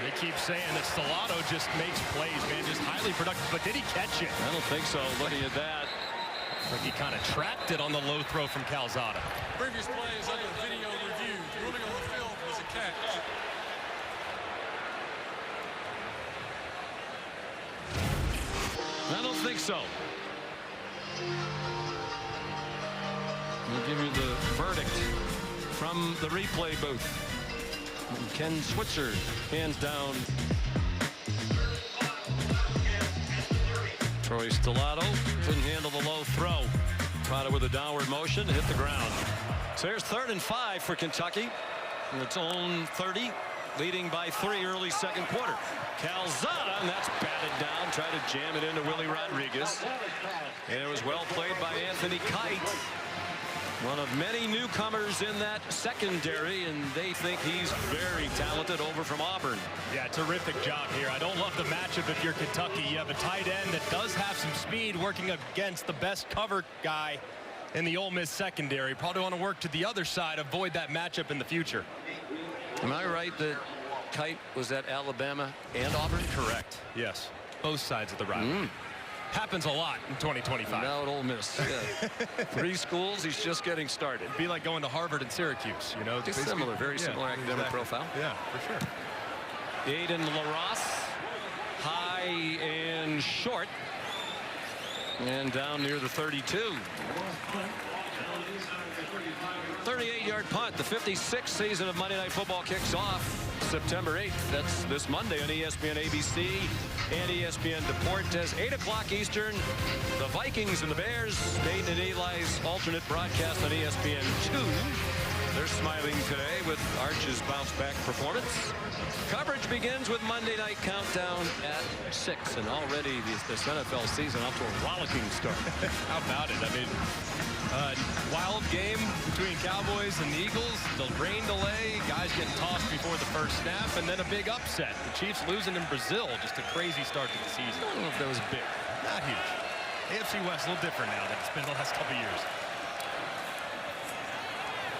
They keep saying that Stellato just makes plays, man, just highly productive. But did he catch it? I don't think so, looking at that. Like he kind of trapped it on the low throw from Calzada. Previous play is under video review. The ruling on the field was a catch. I don't think so. We'll give you the verdict from the replay booth. And Ken Switzer hands down Troy Stellato. Couldn't handle the low throw. Caught it with a downward motion to hit the ground. So here's 3rd and 5 for Kentucky. In its own 30, leading by 3 early second quarter. Calzada, and that's batted down. Tried to jam it into Willie Rodriguez. And it was well played by Anthony Kite. One of many newcomers in that secondary, and they think he's very talented over from Auburn. Yeah, terrific job here. I don't love the matchup if you're Kentucky. You have a tight end that does have some speed working against the best cover guy in the Ole Miss secondary. Probably want to work to the other side, avoid that matchup in the future. Am I right that Kite was at Alabama and Auburn? Correct. Yes. Both sides of the rivalry. Happens a lot in 2025. Now at Ole Miss. Yeah. 3 schools, he's just getting started. It'd be like going to Harvard and Syracuse, you know. Just similar, very similar academic profile. Yeah, for sure. Aiden LaRosse, high and short. And down near the 32. 38-yard punt. The 56th season of Monday Night Football kicks off September 8th. That's this Monday on ESPN ABC and ESPN Deportes. 8 o'clock Eastern. The Vikings and the Bears. Dayton and Eli's alternate broadcast on ESPN 2. They're smiling today with Arch's bounce-back performance. Coverage begins with Monday Night Countdown at 6. And already this NFL season off to a rollicking start. How about it? I mean, wild game between Cowboys and the Eagles. The rain delay, guys getting tossed before the first snap, and then a big upset. The Chiefs losing in Brazil. Just a crazy start to the season. I don't know if that was big. Not huge. AFC West a little different now than it's been the last couple of years.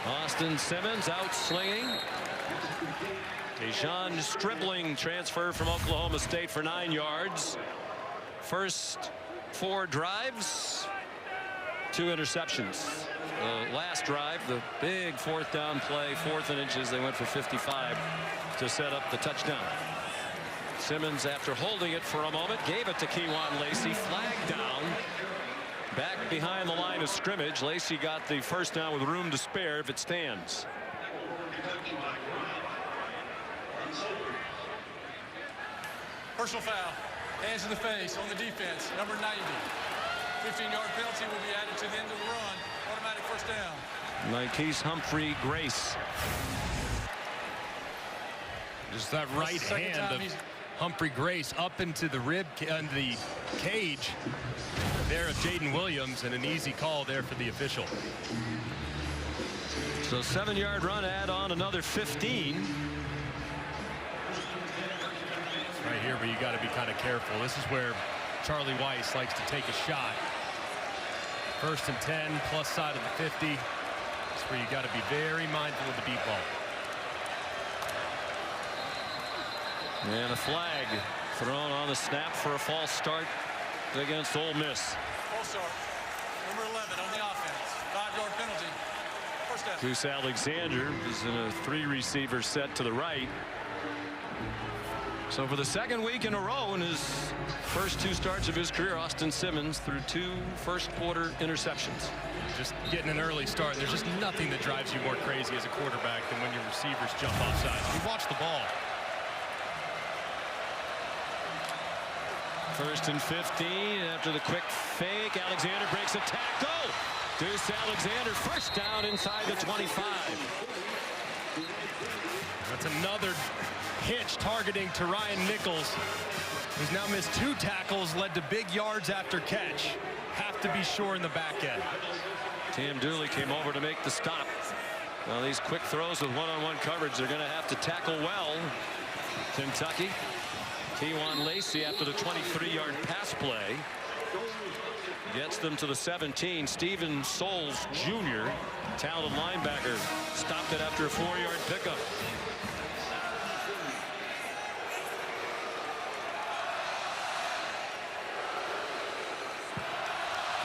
Austin Simmons out slinging. Dejon Stribling transfer from Oklahoma State for 9 yards. First 4 drives, 2 interceptions. The last drive, the big 4th down play, 4th and inches, they went for 55 to set up the touchdown. Simmons, after holding it for a moment, gave it to Kejuan Lacey. Flag down. Back behind the line of scrimmage. Lacey got the first down with room to spare if it stands. Personal foul. Hands in the face on the defense. Number 90. 15-yard penalty will be added to the end of the run. automatic first down. Marquise Humphrey Grace. Just that right hand of Humphrey Grace up into the the cage there of Jaden Williams, and an easy call there for the official. So 7-yard run, add on another 15. Right here where you got to be kind of careful. This is where Charlie Weiss likes to take a shot. 1st and 10, plus side of the 50. That's where you got to be very mindful of the deep ball. And a flag thrown on the snap for a false start against Ole Miss. False start. Number 11 on the offense. 5-yard penalty. First down. Goose Alexander is in a 3-receiver set to the right. So for the 2nd week in a row in his first 2 starts of his career, Austin Simmons threw 2 first-quarter interceptions. Just getting an early start. There's just nothing that drives you more crazy as a quarterback than when your receivers jump offside. You watch the ball. 1st and 15 after the quick fake. Alexander breaks a tackle. Deuce Alexander, first down inside the 25. That's another hitch targeting to Ryan Nichols, who's now missed 2 tackles, led to big yards after catch. Have to be sure in the back end. Tam Dooley came over to make the stop. Now these quick throws with one-on-one coverage, they're going to have to tackle well. Kentucky. T1 Lacey, after the 23-yard pass play, gets them to the 17. Steven Souls Jr., talented linebacker, stopped it after a 4-yard pickup.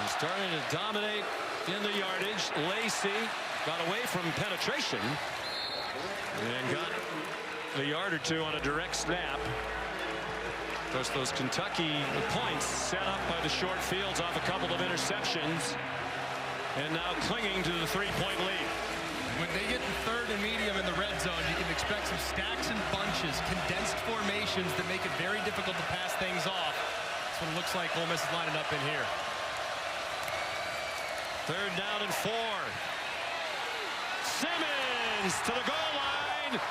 He's starting to dominate in the yardage. Lacey got away from penetration and got a yard or 2 on a direct snap. Of course, those Kentucky points set up by the short fields off a couple of interceptions, and now clinging to the 3-point lead. When they get in 3rd and medium in the red zone, you can expect some stacks and bunches, condensed formations that make it very difficult to pass things off. That's what it looks like Ole Miss is lining up in here. 3rd down and 4. Simmons to the goal line.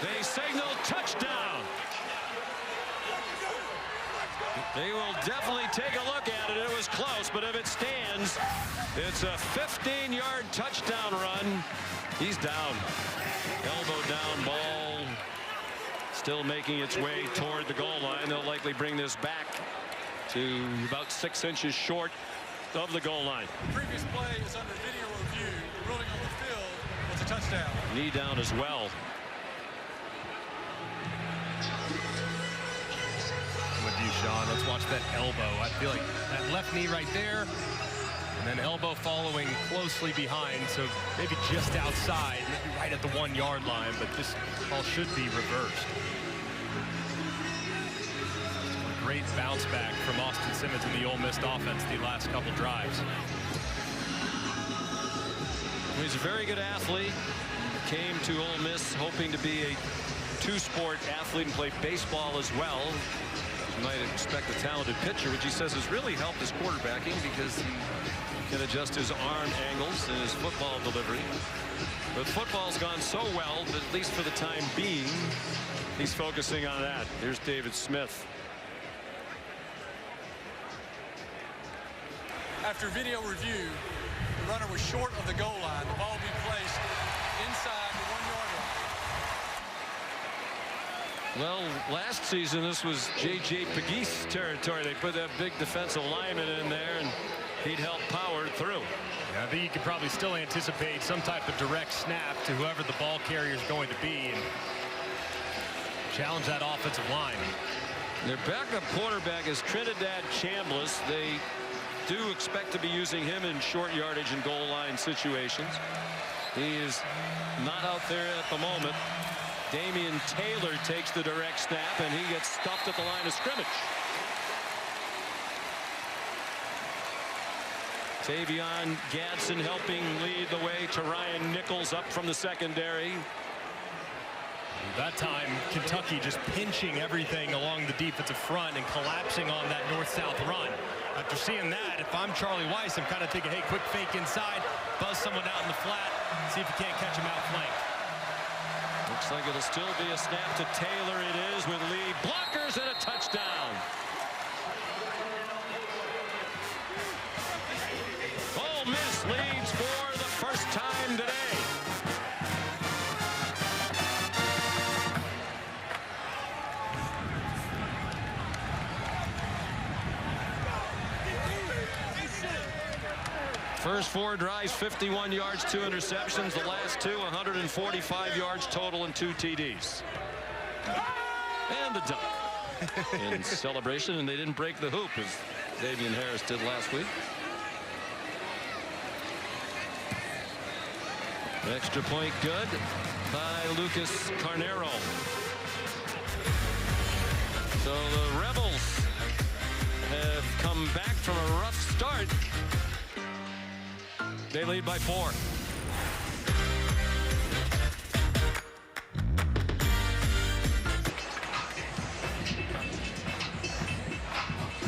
They signal touchdown. They will definitely take a look at it. It was close, but if it stands, it's a 15-yard touchdown run. He's down. Elbow down ball. Still making its way toward the goal line. They'll likely bring this back to about 6 inches short of the goal line. The previous play is under video review. The ruling on the field was a touchdown. Knee down as well. With you, Sean, let's watch that elbow. I feel like that left knee right there, and then elbow following closely behind, so maybe just outside, maybe right at the 1-yard line, but this ball should be reversed. A great bounce back from Austin Simmons in the Ole Miss offense the last couple drives. He's a very good athlete. Came to Ole Miss hoping to be a 2-sport athlete and play baseball as well. You might expect a talented pitcher, which he says has really helped his quarterbacking because he can adjust his arm angles and his football delivery. But football's gone so well that at least for the time being, he's focusing on that. Here's David Smith. After video review, the runner was short of the goal line. The ball will be placed inside the 1-yard line. Well, last season, this was J.J. Pegues territory. They put that big defensive lineman in there, and he'd help power through. Yeah, I think you could probably still anticipate some type of direct snap to whoever the ball carrier is going to be and challenge that offensive line. Their backup quarterback is Trinidad Chambliss. They do expect to be using him in short yardage and goal line situations. He is not out there at the moment. Damian Taylor takes the direct snap, and he gets stuffed at the line of scrimmage. Tavion Gadsden helping lead the way to Ryan Nichols up from the secondary. That time, Kentucky just pinching everything along the defensive front and collapsing on that north-south run. After seeing that, if I'm Charlie Weiss, I'm kind of thinking, hey, quick fake inside, buzz someone out in the flat, see if you can't catch him out flank. Looks like it'll still be a snap to Taylor. It is with lead blockers and a touchdown. Ole Miss leads for the first time today. First 4 drives, 51 yards, 2 interceptions. The last 2, 145 yards total and 2 TDs. And the dunk in celebration, and they didn't break the hoop as Davian Harris did last week. Extra point good by Lucas Carnero. So the Rebels have come back from a rough start. They lead by 4.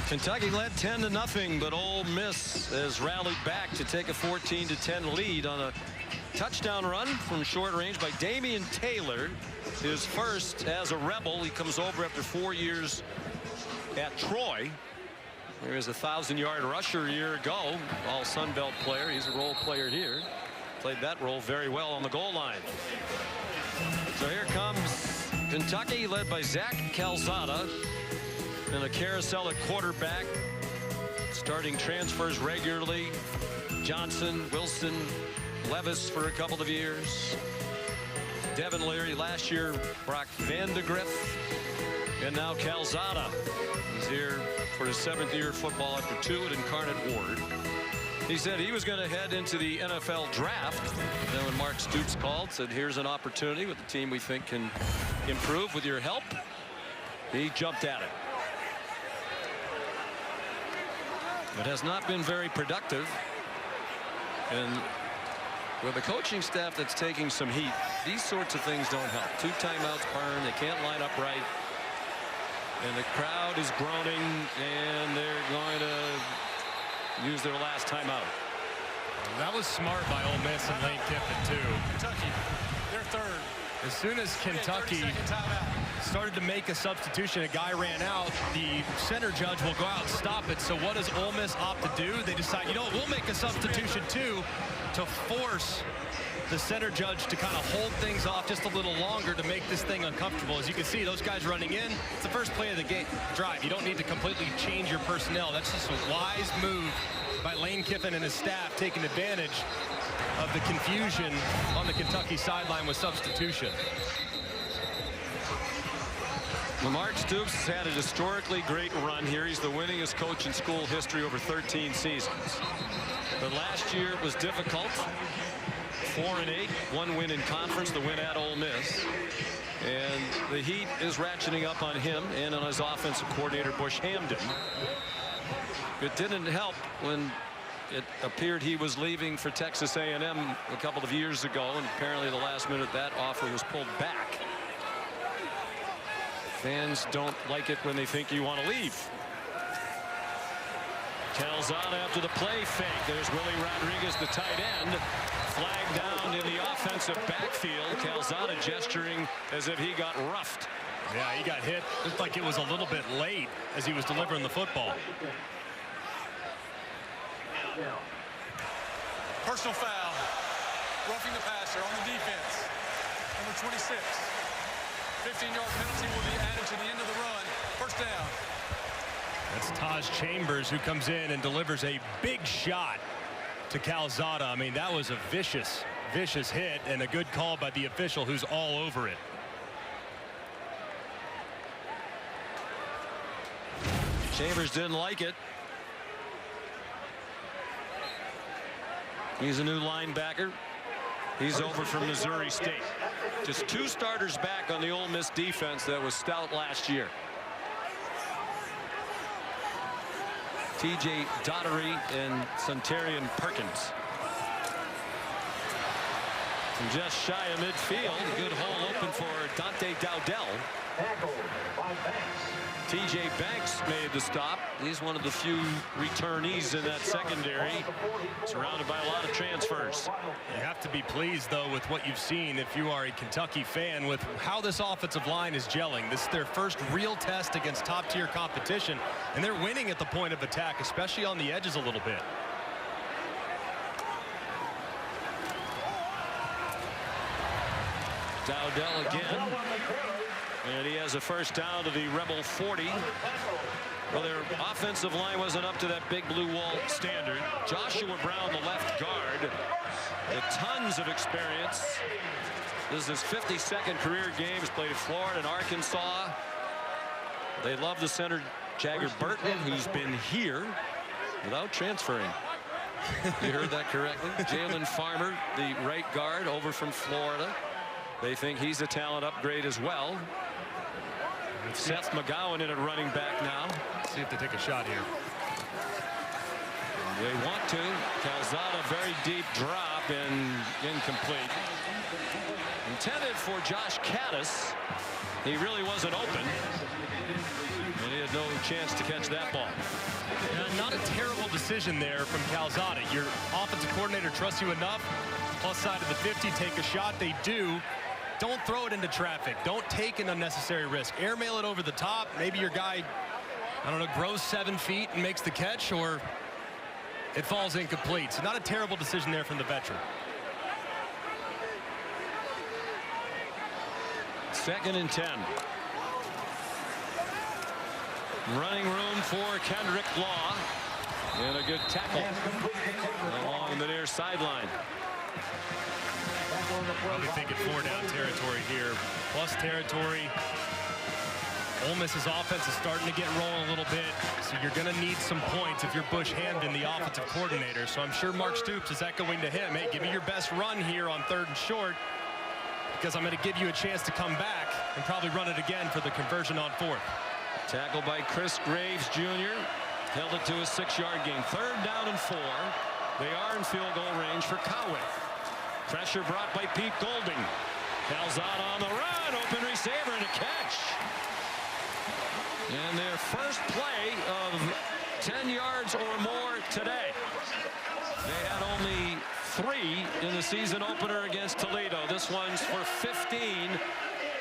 Kentucky led 10-0, but Ole Miss has rallied back to take a 14-10 lead on a touchdown run from short range by Damian Taylor. His first as a Rebel. He comes over after 4 years at Troy. He was a 1,000-yard rusher a year ago, all Sun Belt player. He's a role player here. Played that role very well on the goal line. So here comes Kentucky, led by Zach Calzada, and a carousel at quarterback. Starting transfers regularly. Johnson, Wilson, Levis for a couple of years. Devin Leary last year, Brock Vandegrift, and now Calzada. He's here for his 7th year of football after 2 at Incarnate Ward. He said he was going to head into the NFL draft. Then when Mark Stoops called, said here's an opportunity with the team we think can improve with your help. He jumped at it. It has not been very productive. And with a coaching staff that's taking some heat, these sorts of things don't help. 2 timeouts burned. They can't line up right. And the crowd is groaning, and they're going to use their last timeout. That was smart by Ole Miss and Lane Kiffin, too. Kentucky, they're 3rd. As soon as Kentucky started to make a substitution, a guy ran out, the center judge will go out and stop it. So what does Ole Miss opt to do? They decide, you know what, we'll make a substitution, too, to force the center judge to kind of hold things off just a little longer to make this thing uncomfortable. As you can see, those guys running in, it's the first play of the game drive. You don't need to completely change your personnel. That's just a wise move by Lane Kiffin and his staff, taking advantage of the confusion on the Kentucky sideline with substitution. Mark Stoops has had a historically great run here. He's the winningest coach in school history over 13 seasons. But last year it was difficult. 4-8, 1 win in conference, the win at Ole Miss. And the heat is ratcheting up on him and on his offensive coordinator, Bush Hamden. It didn't help when it appeared he was leaving for Texas A&M a couple of years ago, and apparently the last minute that offer was pulled back. Fans don't like it when they think you want to leave. Calzada after the play fake. There's Willie Rodriguez, the tight end. Flag down in the offensive backfield. Calzada gesturing as if he got roughed. Yeah, he got hit. Looked like it was a little bit late as he was delivering the football. Personal foul. Roughing the passer on the defense. Number 26. 15-yard penalty will be added to the end of the run. First down. That's Taj Chambers who comes in and delivers a big shot to Calzada. I mean, that was a vicious hit and a good call by the official who's all over it. Chambers didn't like it. He's a new linebacker. He's over from Missouri State. Just 2 starters back on the Ole Miss defense that was stout last year. TJ Daugherty and Suntarian Perkins. From just shy of midfield, a good hole open for Dante Dowdell. TJ Banks made the stop. He's one of the few returnees in that secondary, surrounded by a lot of transfers. You have to be pleased, though, with what you've seen if you are a Kentucky fan, with how this offensive line is gelling. This is their first real test against top-tier competition, and they're winning at the point of attack, especially on the edges a little bit. Dowdell again, and he has a first down to the Rebel 40. Well, their offensive line wasn't up to that big blue wall standard. Joshua Brown, the left guard, with tons of experience. This is his 52nd career game. He's played at Florida and Arkansas. They love the center, Jagger Burton, who's been here without transferring. You heard that correctly. Jalen Farmer, the right guard, over from Florida. They think he's a talent upgrade as well. Seth McGowan in at running back now. See if they take a shot here. They want to. Calzada, very deep drop and incomplete. Intended for Josh Caddis. He really wasn't open, and he had no chance to catch that ball. Not a terrible decision there from Calzada. Your offensive coordinator trusts you enough. Plus side of the 50, take a shot. They do. Don't throw it into traffic. Don't take an unnecessary risk. Airmail it over the top. Maybe your guy, I don't know, grows 7 feet and makes the catch, or it falls incomplete. So not a terrible decision there from the veteran. Second and 10. Running room for Kendrick Law. And a good tackle along the near sideline. Probably thinking 4-down territory here. Plus territory. Ole Miss's offense is starting to get rolling a little bit, so you're going to need some points if you're Bush Hamden, the offensive coordinator. So I'm sure Mark Stoops is echoing to him, hey, give me your best run here on 3rd and short, because I'm going to give you a chance to come back and probably run it again for the conversion on 4th. Tackle by Chris Graves Jr. Held it to a 6-yard gain. 3rd down and 4. They are in field goal range for Cowith. Pressure brought by Pete Golding. Calzada on the run. Open receiver and a catch. And their first play of 10 yards or more today. They had only 3 in the season opener against Toledo. This one's for 15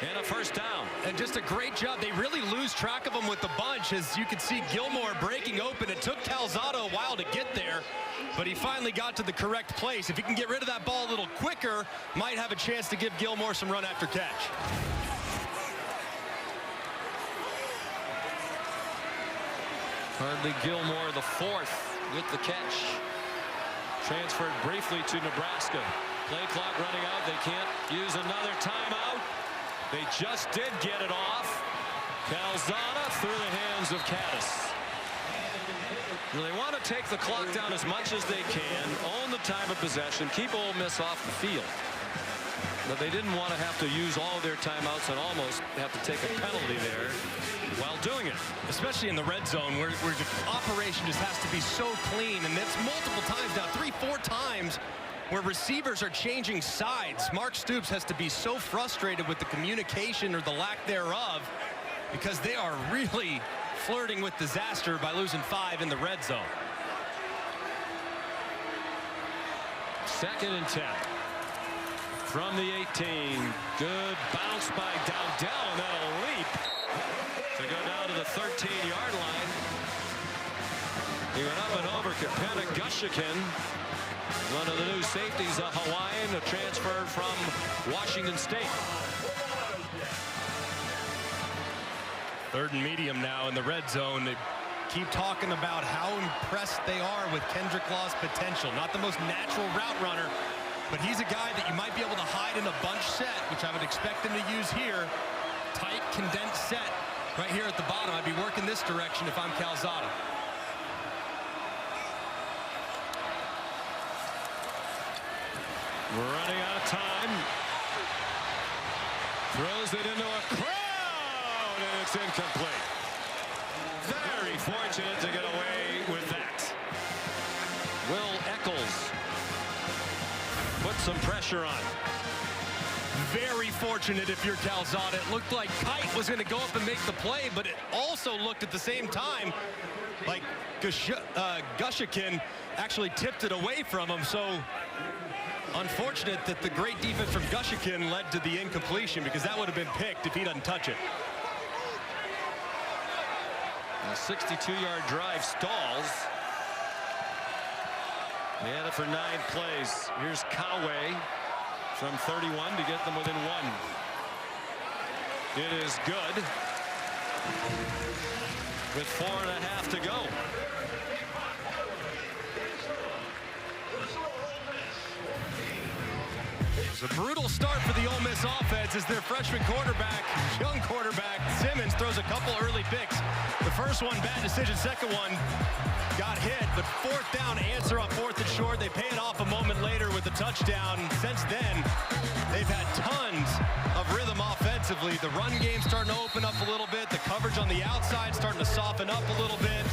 and a first down. And just a great job. They really lose track of them with the bunch. As you can see, Gilmore breaking open. It took Calzada a while to get there, but he finally got to the correct place. If he can get rid of that ball a little quicker, might have a chance to give Gilmore some run after catch. Hardley Gilmore, the 4th, with the catch. Transferred briefly to Nebraska. Play clock running out. They can't use another timeout. They just did get it off. Calzada through the hands of Caddis. They want to take the clock down as much as they can, own the time of possession, keep Ole Miss off the field. But they didn't want to have to use all of their timeouts and almost have to take a penalty there while doing it. Especially in the red zone where the operation just has to be so clean. And it's multiple times now, 3-4 times, where receivers are changing sides. Mark Stoops has to be so frustrated with the communication or the lack thereof, because they are really flirting with disaster by losing 5 in the red zone. 2nd and 10. From the 18. Good bounce by Dowdell, and then a leap to go down to the 13-yard line. He went up and over Kapena Gushikin, one of the new safeties, a Hawaiian, a transfer from Washington State. 3rd and medium now in the red zone. They keep talking about how impressed they are with Kendrick Law's potential. Not the most natural route runner, but he's a guy that you might be able to hide in a bunch set, which I would expect them to use here. Tight, condensed set right here at the bottom. I'd be working this direction if I'm Calzada. We're running out of time. Throws it into a crowd, and it's incomplete. Very fortunate to get away with that. Will Eccles put some pressure on. very fortunate if you're Calzada. It looked like Kite was going to go up and make the play, but it also looked at the same time like Gushikin actually tipped it away from him. So unfortunate that the great defense from Gushikin led to the incompletion, because that would have been picked if he doesn't touch it. A 62-yard drive stalls. They had it for 9 plays. Here's Coway from 31 to get them within 1. It is good with 4.5 to go. It's a brutal start for the Ole Miss offense as their freshman quarterback, young quarterback, Simmons, throws a couple early picks. The first one, bad decision. Second one, got hit. But 4th down answer on 4th and short. They pay it off a moment later with a touchdown. Since then, they've had tons of rhythm offensively. The run game starting to open up a little bit. The coverage on the outside starting to soften up a little bit.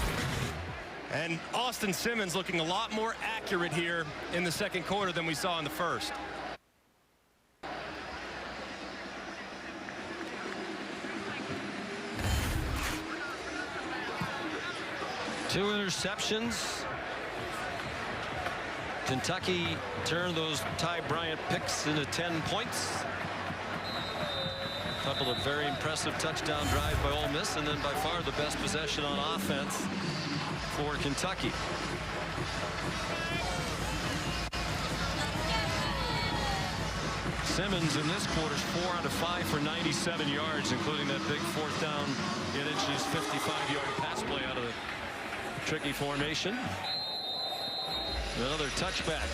And Austin Simmons looking a lot more accurate here in the second quarter than we saw in the first. 2 interceptions. Kentucky turned those Ty Bryant picks into 10 points. A couple of very impressive touchdown drives by Ole Miss, and then by far the best possession on offense for Kentucky. Simmons in this quarter is 4 out of 5 for 97 yards, including that big 4th down in Itchy's 55-yard pass play out of the tricky formation. Another touchback.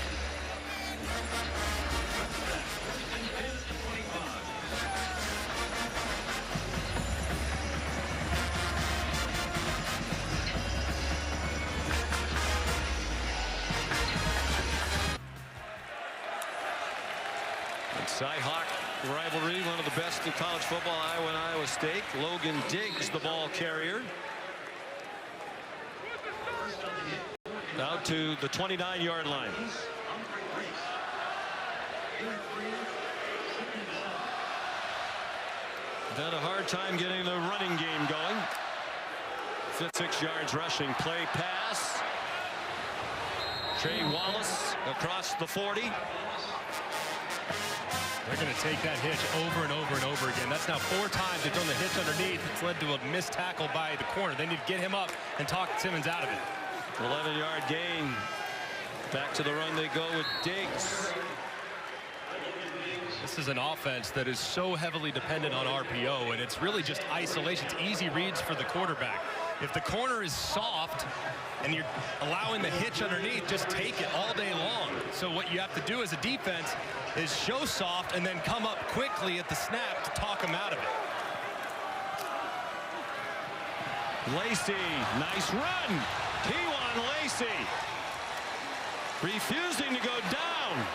Cy-Hawk rivalry, one of the best in college football, Iowa and Iowa State. Logan Diggs, the ball carrier. Out to the 29-yard line. Had a hard time getting the running game going. 6 yards rushing. Play pass. Trey Wallace across the 40. They're going to take that hitch over and over and over again. That's now 4 times they've thrown the hitch underneath. It's led to a missed tackle by the corner. They need to get him up and talk Simmons out of it. 11-yard gain. Back to the run they go with Diggs. This is an offense that is so heavily dependent on RPO, and it's really just isolation. It's easy reads for the quarterback. If the corner is soft and you're allowing the hitch underneath, just take it all day long. So what you have to do as a defense is show soft and then come up quickly at the snap to talk him out of it. Lacey, nice run. T1 Lacey refusing to go down.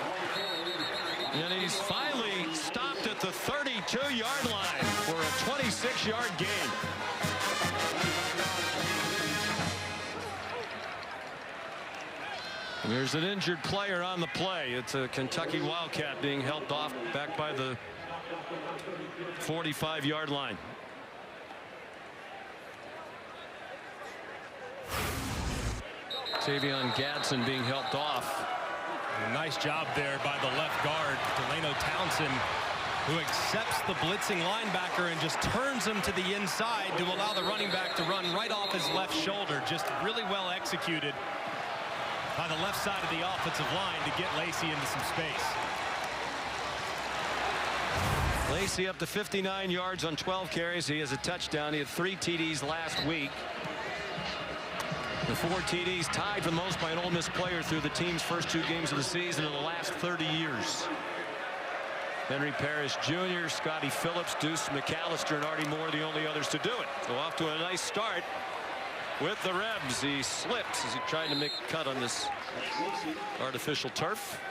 And he's finally stopped at the 32-yard line for a 26-yard gain. There's an injured player on the play. It's a Kentucky Wildcat being helped off back by the 45-yard line. Tavion Gadsden being helped off. A nice job there by the left guard, Delano Townsend, who accepts the blitzing linebacker and just turns him to the inside to allow the running back to run right off his left shoulder. Just really well executed by the left side of the offensive line to get Lacey into some space. Lacey up to 59 yards on 12 carries. He has a touchdown. He had 3 TDs last week. The 4 TDs tied for the most by an Ole Miss player through the team's first 2 games of the season in the last 30 years. Henry Parrish Jr., Scotty Phillips, Deuce McAllister, and Artie Moore, the only others to do it. So off to a nice start with the Rebs. He slips as he tried to make a cut on this artificial turf.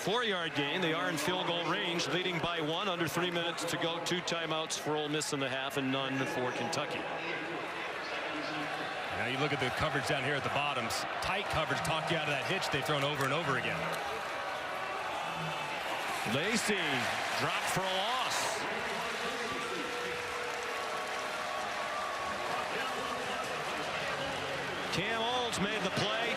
4-yard gain. They are in field goal range, leading by 1, under 3 minutes to go. 2 timeouts for Ole Miss in the half and none for Kentucky. Now you look at the coverage down here at the bottom. Tight coverage, talk you out of that hitch they've thrown over and over again. Lacey dropped for a loss. Cam Olds made the play.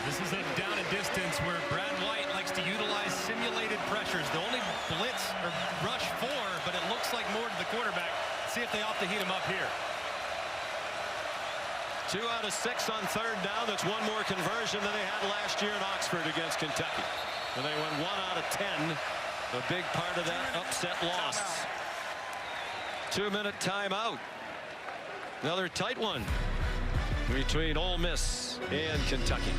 This is a down and distance where Brad White likes to utilize simulated pressures. The only blitz or rush 4, but it looks like more to the quarterback. See if they opt to heat him up here. 2 out of 6 on 3rd down. That's one more conversion than they had last year in Oxford against Kentucky. And they went 1 out of 10. A big part of that upset loss. 2-minute timeout. Another tight one between Ole Miss and Kentucky.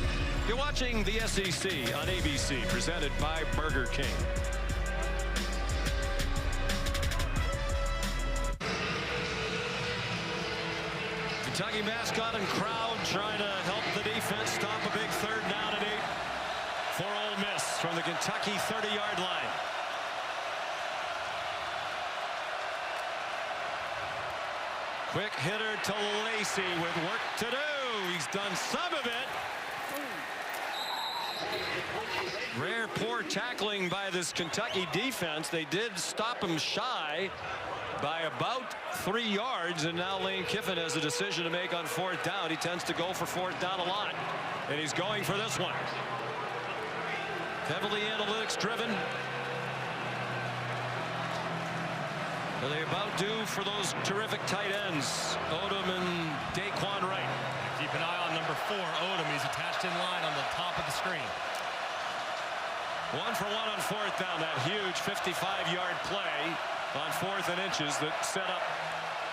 You're watching the SEC on ABC, presented by Burger King. Kentucky mascot and crowd trying to help the defense stop a big 3rd down and 8 for Ole Miss from the Kentucky 30-yard line. Quick hitter to Lacey with work to do. He's done some of it. Rare poor tackling by this Kentucky defense. They did stop him shy by about 3 yards, and now Lane Kiffin has a decision to make on 4th down. He tends to go for 4th down a lot, and he's going for this one. Heavily analytics driven. Are they about due for those terrific tight ends, Odom and Daquan Wright? Keep an eye on number 4, Odom. He's attached in line on the top of the screen. 1 for 1 on 4th down. That huge 55-yard play on 4th and inches that set up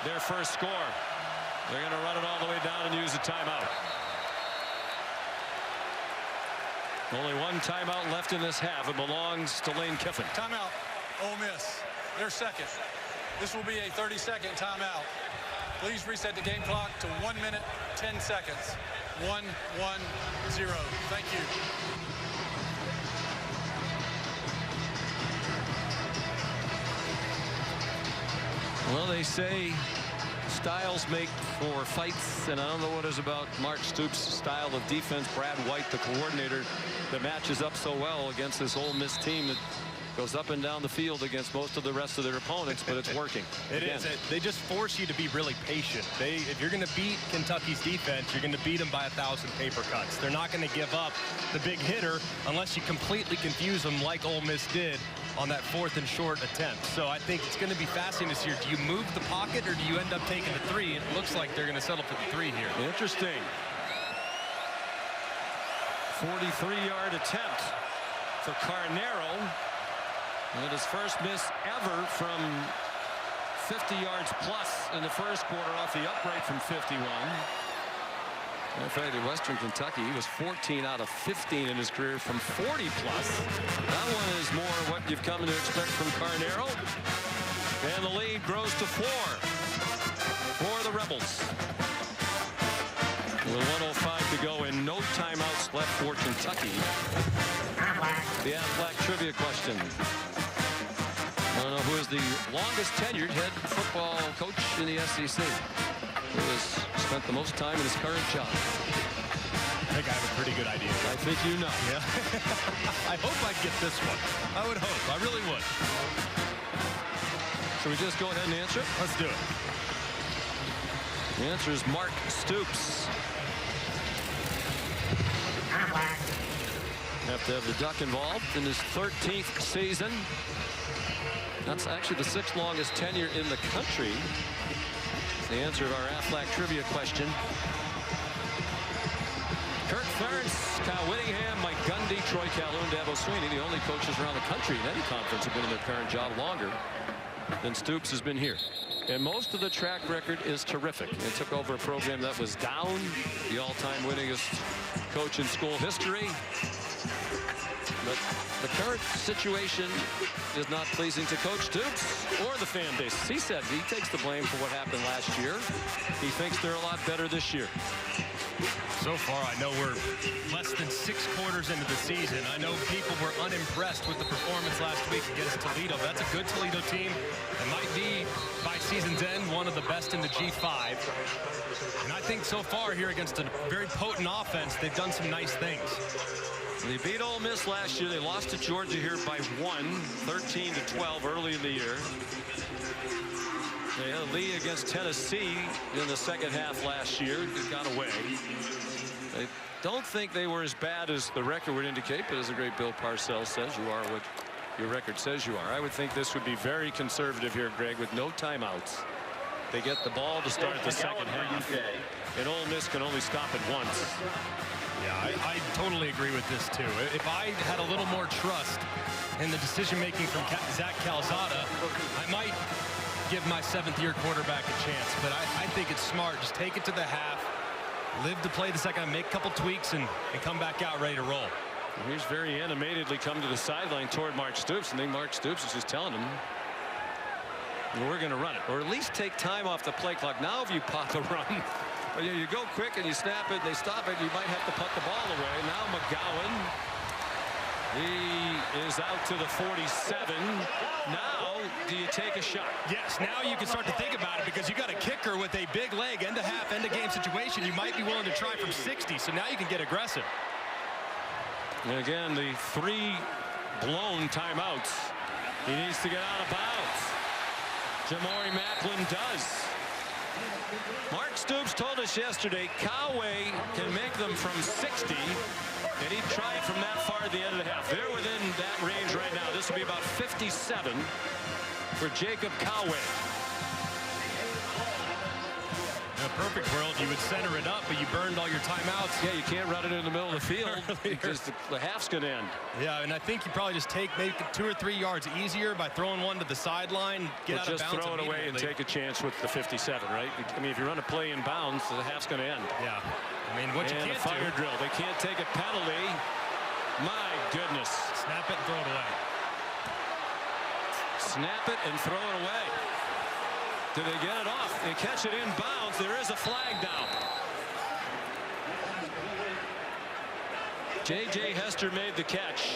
their first score. They're going to run it all the way down and use a timeout. Only one timeout left in this half. It belongs to Lane Kiffin. Timeout, Ole Miss. They're second. This will be a 30-second timeout. Please reset the game clock to 1 minute, 10 seconds. 1-1-0. Thank you. Well, they say styles make for fights, and I don't know what it is about Mark Stoops' style of defense. Brad White, the coordinator, that matches up so well against this Ole Miss team that goes up and down the field against most of the rest of their opponents, but it's working. It is. They just force you to be really patient. If you're going to beat Kentucky's defense, you're going to beat them by 1,000 paper cuts. They're not going to give up the big hitter unless you completely confuse them like Ole Miss did on that 4th and short attempt. So I think it's going to be fascinating this year. Do you move the pocket or do you end up taking the 3? It looks like they're going to settle for the 3 here. Interesting. 43-yard attempt for Carnero. And his first miss ever from 50 yards plus in the first quarter off the upright from 51. In fact, at Western Kentucky, he was 14 out of 15 in his career from 40 plus. That one is more what you've come to expect from Carnero. And the lead grows to 4 for the Rebels. With 1:05 to go and no timeouts left for Kentucky. The Aflac trivia question. I don't know who is the longest tenured head football coach in the SEC. Who has spent the most time in his current job? I think I have a pretty good idea. I think you know. Yeah. I hope I get this one. I would hope. I really would. Should we just go ahead and answer it? Let's do it. The answer is Mark Stoops. Have to have the Duck involved in his 13th season. That's actually the 6th longest tenure in the country. The answer to our Aflac trivia question. Kirk Ferentz, Kyle Whittingham, Mike Gundy, Troy Calhoun, Dabo Swinney, the only coaches around the country in any conference have been in their current job longer than Stoops has been here. And most of the track record is terrific. They took over a program that was down, the all-time winningest coach in school history. But the current situation is not pleasing to Coach Stoops or the fan base. He said he takes the blame for what happened last year. He thinks they're a lot better this year. So far, I know we're less than 6 quarters into the season. I know people were unimpressed with the performance last week against Toledo. That's a good Toledo team. It might be, by season's end, one of the best in the G5. And I think so far here against a very potent offense, they've done some nice things. They beat Ole Miss last year. They lost to Georgia here by 1, 13-12 early in the year. They had a lead against Tennessee in the second half last year. It got away. I don't think they were as bad as the record would indicate, but as the great Bill Parcells says, you are what your record says you are. I would think this would be very conservative here, Greg, with no timeouts. They get the ball to start the second half, and Ole Miss can only stop it once. Yeah, I totally agree with this, too. If I had a little more trust in the decision-making from Zach Calzada, I might give my 7th-year quarterback a chance. But I think it's smart. Just take it to the half, live to play the second, make a couple tweaks, and come back out ready to roll. And here's very animatedly come to the sideline toward Mark Stoops. I think Mark Stoops is just telling him, we're going to run it, or at least take time off the play clock. Now if you pop a run, you go quick and you snap it, they stop it, you might have to punt the ball away. Now McGowan, he is out to the 47. Now do you take a shot? Yes, now you can start to think about it, because you got a kicker with a big leg, end of half, end of game situation. You might be willing to try from 60, so now you can get aggressive. And again, the 3 blown timeouts. He needs to get out of bounds. Jamarion Maclin does. Mark Stoops told us yesterday Coway can make them from 60, and he'd try it from that far at the end of the half. They're within that range right now. This will be about 57 for Jacob Coway. In a perfect world, you would center it up, but you burned all your timeouts. Yeah, you can't run it in the middle of the field because the half's going to end. Yeah, and I think you probably just make it 2 or 3 yards easier by throwing one to the sideline, get out of bounds. Just throw it away and take a chance with the 57, right? I mean, if you run a play in bounds, the half's going to end. Yeah. I mean, what you can't do. Fire drill. They can't take a penalty. My goodness. Snap it and throw it away. Snap it and throw it away. Do they get it off? They catch it in bounds. There is a flag down. J.J. Hester made the catch.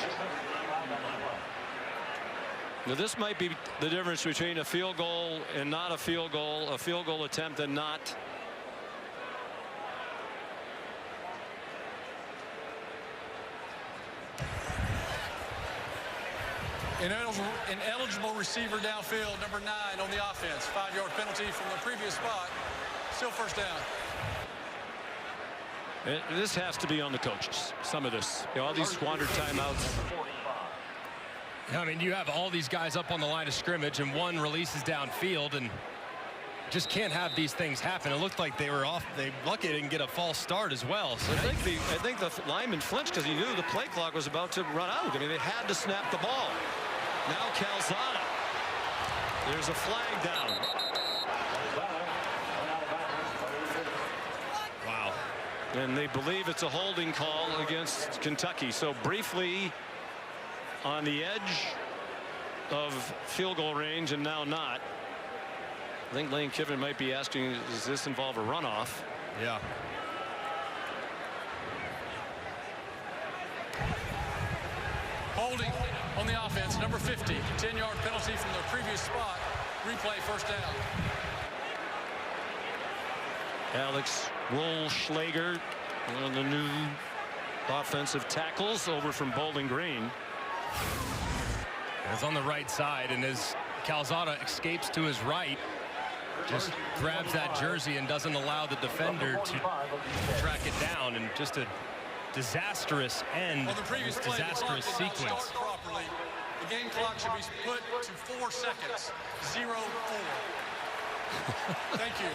Now this might be the difference between a field goal and not a field goal attempt and not. Ineligible receiver downfield, number 9 on the offense. 5-yard penalty from the previous spot. Still first down. This has to be on the coaches. Some of this. All these squandered timeouts. I mean, you have all these guys up on the line of scrimmage, and one releases downfield, and just can't have these things happen. It looked like they were off. They lucky they didn't get a false start as well. So I think the lineman flinched because he knew the play clock was about to run out. I mean, they had to snap the ball. Now Calzada. There's a flag down. Wow. And they believe it's a holding call against Kentucky. So briefly on the edge of field goal range and now not. I think Lane Kiffin might be asking, does this involve a runoff? Yeah. Holding on the offense, number 50. 10-yard penalty from the previous spot. Replay, first down. Alex Rollschlager, one of the new offensive tackles over from Bowling Green. It's on the right side, and as Calzada escapes to his right, just grabs that jersey and doesn't allow the defender to track it down, and just a disastrous end, disastrous sequence. The game clock should be put to 4 seconds. 0-4. Thank you.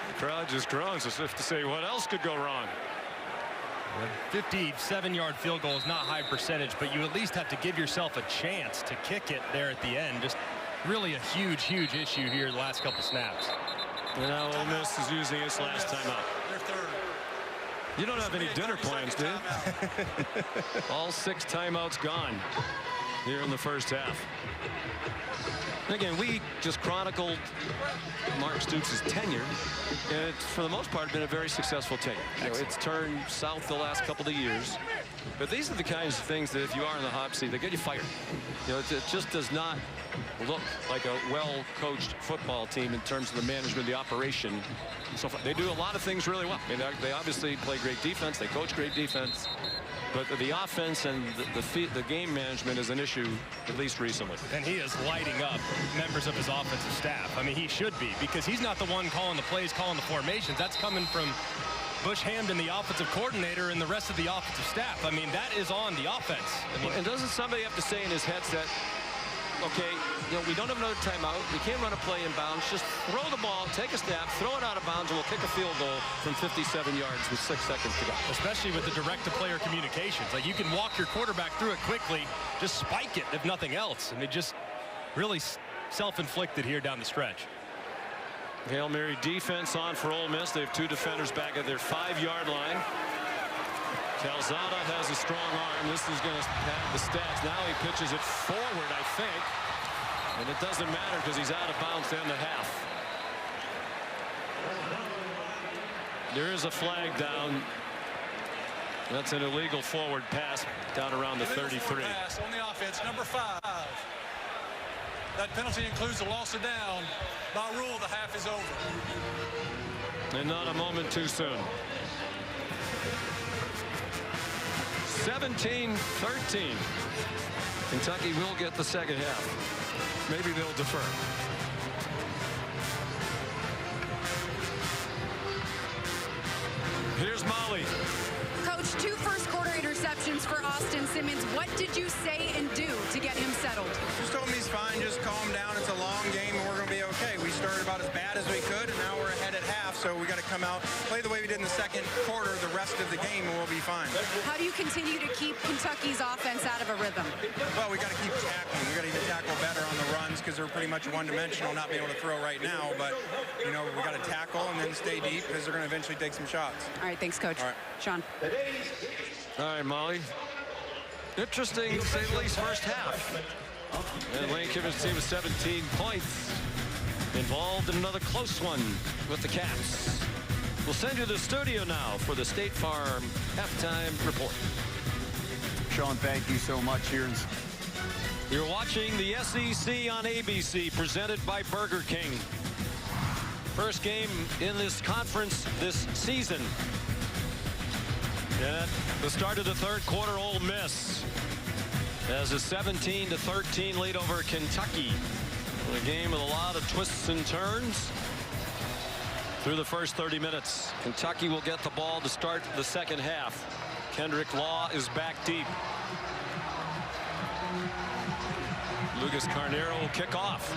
The crowd just groans as if to say, what else could go wrong? A 57-yard field goal is not high percentage, but you at least have to give yourself a chance to kick it there at the end. Just really a huge, huge issue here the last couple snaps. And now Ole Miss is using its last timeout. Their third. You don't have any dinner plans, do you? All 6 timeouts gone. here in the first half. Again, we just chronicled Mark Stoops' tenure, and it's for the most part been a very successful tenure. You know, it's turned south the last couple of years, but these are the kinds of things that if you are in the hot seat, they get you fired. You know, it just does not look like a well-coached football team in terms of the management, the operation. So they do a lot of things really well. I mean, they obviously play great defense. They coach great defense. But the offense and the game management is an issue, at least recently. And he is lighting up members of his offensive staff. I mean, he should be, because he's not the one calling the plays, calling the formations. That's coming from Bush Hamden, the offensive coordinator, and the rest of the offensive staff. I mean, that is on the offense. I mean, and doesn't somebody have to say in his headset, okay, you know, we don't have another timeout. We can't run a play in bounds. Just throw the ball, take a snap, throw it out of bounds, and we'll kick a field goal from 57 yards with 6 seconds to go. Especially with the direct-to-player communications. Like, you can walk your quarterback through it quickly, just spike it, if nothing else. I mean, just really self-inflicted here down the stretch. Hail Mary defense on for Ole Miss. They have 2 defenders back at their 5-yard line. Calzada has a strong arm. This is going to pad the stats. Now he pitches it forward, I think. And it doesn't matter because he's out of bounds to end the half. There is a flag down. That's an illegal forward pass down around the 33. Pass on the offense, number 5. That penalty includes a loss of down. By rule, the half is over. And not a moment too soon. 17-13. Kentucky will get the second half. Maybe they'll defer. Here's Molly. Coach, 2 first-quarter interceptions for Austin Simmons. What did you say and do to get him settled? Just told me he's fine. Just calm down. It's a long game, and we're going to be okay. We started about as bad as we could, and now we're ahead at half, so we got to come out, play the way we did in the second quarter the rest of the game, and we'll be fine. How do you continue to keep Kentucky's offense out of a rhythm? Well, we got to keep tackling. We got to even tackle better on the runs because they're pretty much one-dimensional, not being able to throw right now. But, you know, we got to tackle and then stay deep because they're going to eventually take some shots. All right, thanks, Coach. All right. Sean. All right, Molly. Interesting, to say the least, first half. And Lane Kiffin's team with 17 points. Involved in another close one with the Cats. We'll send you to the studio now for the State Farm halftime report. Sean, thank you so much. You're watching the SEC on ABC, presented by Burger King. First game in this conference this season. At the start of the third quarter, Ole Miss has a 17-13 lead over Kentucky. A game with a lot of twists and turns through the first 30 minutes. Kentucky will get the ball to start the second half. Kendrick Law is back deep. Lucas Carnero will kick off.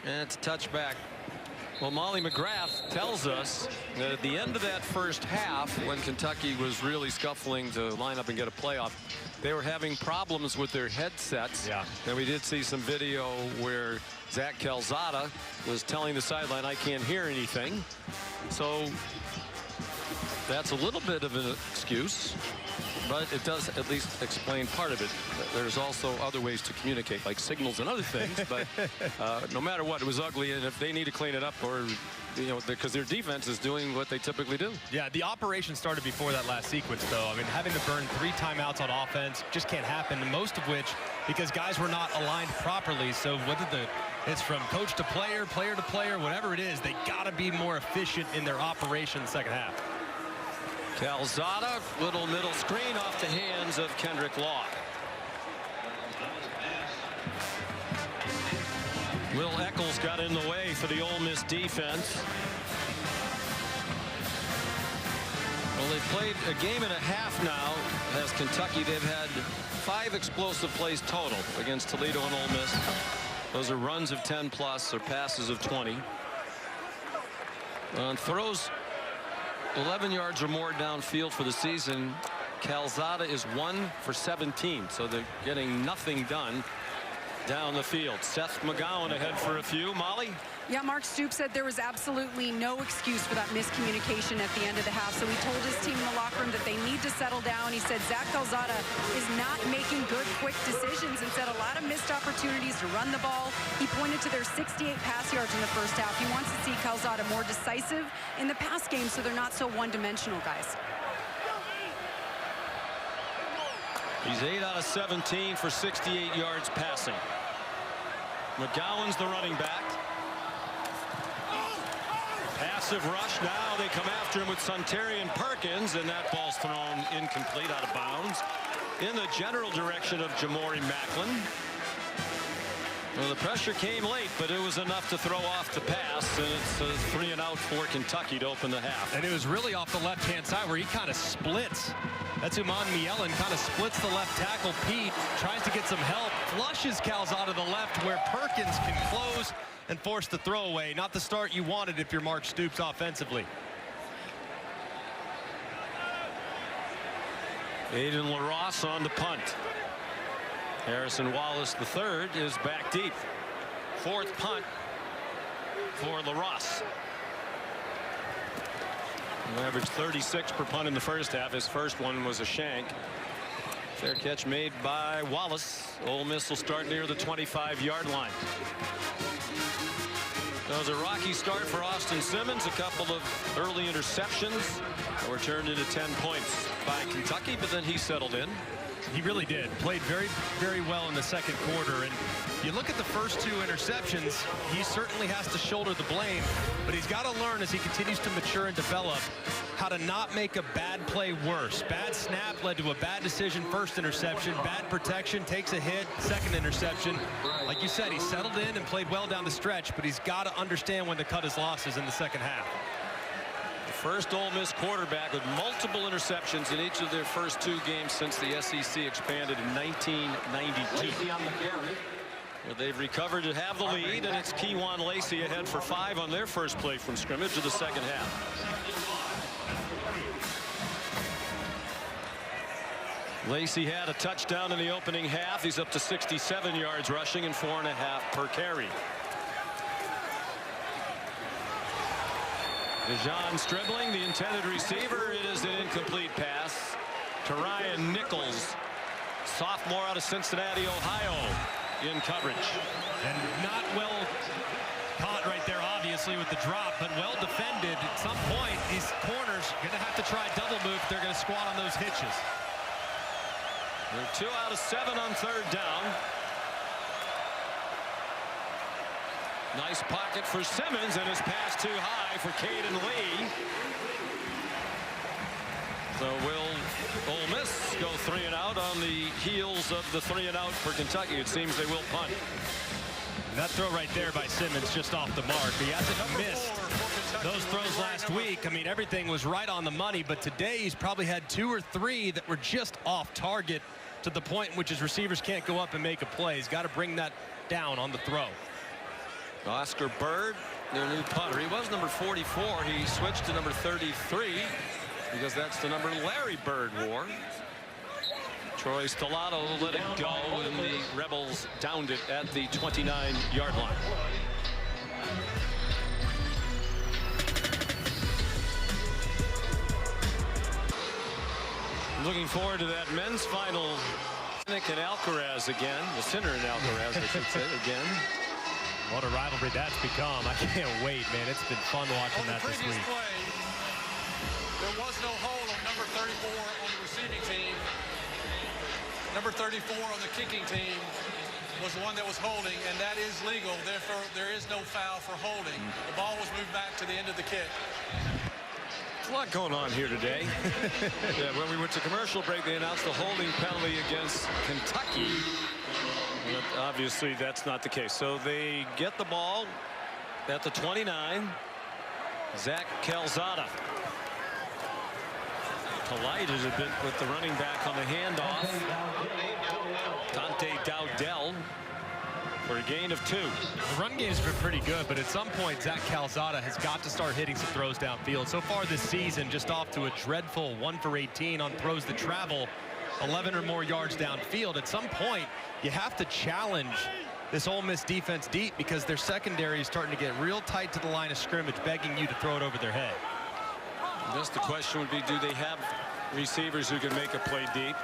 And it's a touchback. Well, Molly McGrath tells us that at the end of that first half, when Kentucky was really scuffling to line up and get a playoff, they were having problems with their headsets. Yeah. And we did see some video where Zach Calzada was telling the sideline, I can't hear anything. So that's a little bit of an excuse, but it does at least explain part of it. There's also other ways to communicate, like signals and other things. But no matter what, it was ugly, and if they need to clean it up, or because their defense is doing what they typically do. Yeah, the operation started before that last sequence, though. I mean, having to burn 3 timeouts on offense just can't happen, and most of which because guys were not aligned properly. So whether it's from coach to player, player to player, whatever it is, they got to be more efficient in their operation in the second half. Calzada, little middle screen off the hands of Kendrick Law. Will Eccles got in the way for the Ole Miss defense. Well, they've played a game and a half now as Kentucky. They've had 5 explosive plays total against Toledo and Ole Miss. Those are runs of 10 plus or passes of 20. On throws 11 yards or more downfield for the season, Calzada is 1 for 17, so they're getting nothing done down the field. Seth McGowan ahead for a few. Molly? Yeah, Mark Stoops said there was absolutely no excuse for that miscommunication at the end of the half. So he told his team in the locker room that they need to settle down. He said Zach Calzada is not making good, quick decisions, and said a lot of missed opportunities to run the ball. He pointed to their 68 pass yards in the first half. He wants to see Calzada more decisive in the pass game so they're not so one-dimensional, guys. He's 8 out of 17 for 68 yards passing. McGowan's the running back. Passive rush. Now they come after him with Sunterian Perkins, and that ball's thrown incomplete, out of bounds, in the general direction of Jamarion Maclin. Well, the pressure came late, but it was enough to throw off the pass, and it's a 3 and out for Kentucky to open the half. And it was really off the left-hand side where he kind of splits. That's Uman Mielen, kind of splits the left tackle. Pete tries to get some help, flushes Calzada to the left where Perkins can close and force the throwaway. Not the start you wanted if you're Mark Stoops offensively. Aiden LaRosse on the punt. Harrison Wallace III is back deep. 4th punt for LaRosse. He averaged 36 per punt in the first half. His first one was a shank. Fair catch made by Wallace. Ole Miss will start near the 25-yard line. That was a rocky start for Austin Simmons. A couple of early interceptions that were turned into 10 points by Kentucky, but then he settled in. He really did. Played very, very well in the second quarter. And you look at the first 2 interceptions, he certainly has to shoulder the blame, but he's got to learn as he continues to mature and develop how to not make a bad play worse. Bad snap led to a bad decision, first interception. Bad protection, takes a hit, second interception. Like you said, he settled in and played well down the stretch, but he's got to understand when to cut his losses in the second half. First Ole Miss quarterback with multiple interceptions in each of their first 2 games since the SEC expanded in 1992. Well, they've recovered to have the lead, and it's Kewan Lacey ahead for 5 on their first play from scrimmage of the second half. Lacey had a touchdown in the opening half. He's up to 67 yards rushing and 4.5 per carry. DeJean Stribling, the intended receiver. It is an incomplete pass to Ryan Nichols, sophomore out of Cincinnati, Ohio, in coverage. And not well caught right there, obviously, with the drop, but well defended. At some point, these corners are going to have to try double move. They're going to squat on those hitches. They're 2 out of 7 on 3rd down. Nice pocket for Simmons, and his pass too high for Caden Lee. So will Ole Miss go 3 and out on the heels of the 3 and out for Kentucky? It seems they will punt. And that throw right there by Simmons just off the mark. He hasn't missed those throws last week. I mean, everything was right on the money, but today he's probably had 2 or 3 that were just off target to the point in which his receivers can't go up and make a play. He's got to bring that down on the throw. Oscar Bird, their new punter. He was number 44. He switched to number 33 because that's the number Larry Bird wore. Troy Stellato let it go, and the Rebels downed it at the 29-yard line. Looking forward to that men's final. Nick and Alcaraz again. The Sinner and Alcaraz, I should say, again. What a rivalry that's become. I can't wait, man. It's been fun watching that this week. Play, there was no hold on number 34 on the receiving team. Number 34 on the kicking team was the one that was holding, and that is legal. Therefore, there is no foul for holding. The ball was moved back to the end of the kick. There's a lot going on here today. Yeah, when we went to commercial break, they announced the holding penalty against Kentucky. But obviously, that's not the case. So they get the ball at the 29. Zach Calzada collided a bit with the running back on the handoff. Dante Dowdell for a gain of 2. The run game's been pretty good, but at some point, Zach Calzada has got to start hitting some throws downfield. So far this season, just off to a dreadful 1 for 18 on throws that travel 11 or more yards downfield. At some point, you have to challenge this Ole Miss defense deep because their secondary is starting to get real tight to the line of scrimmage, begging you to throw it over their head. I guess the question would be, do they have receivers who can make a play deep?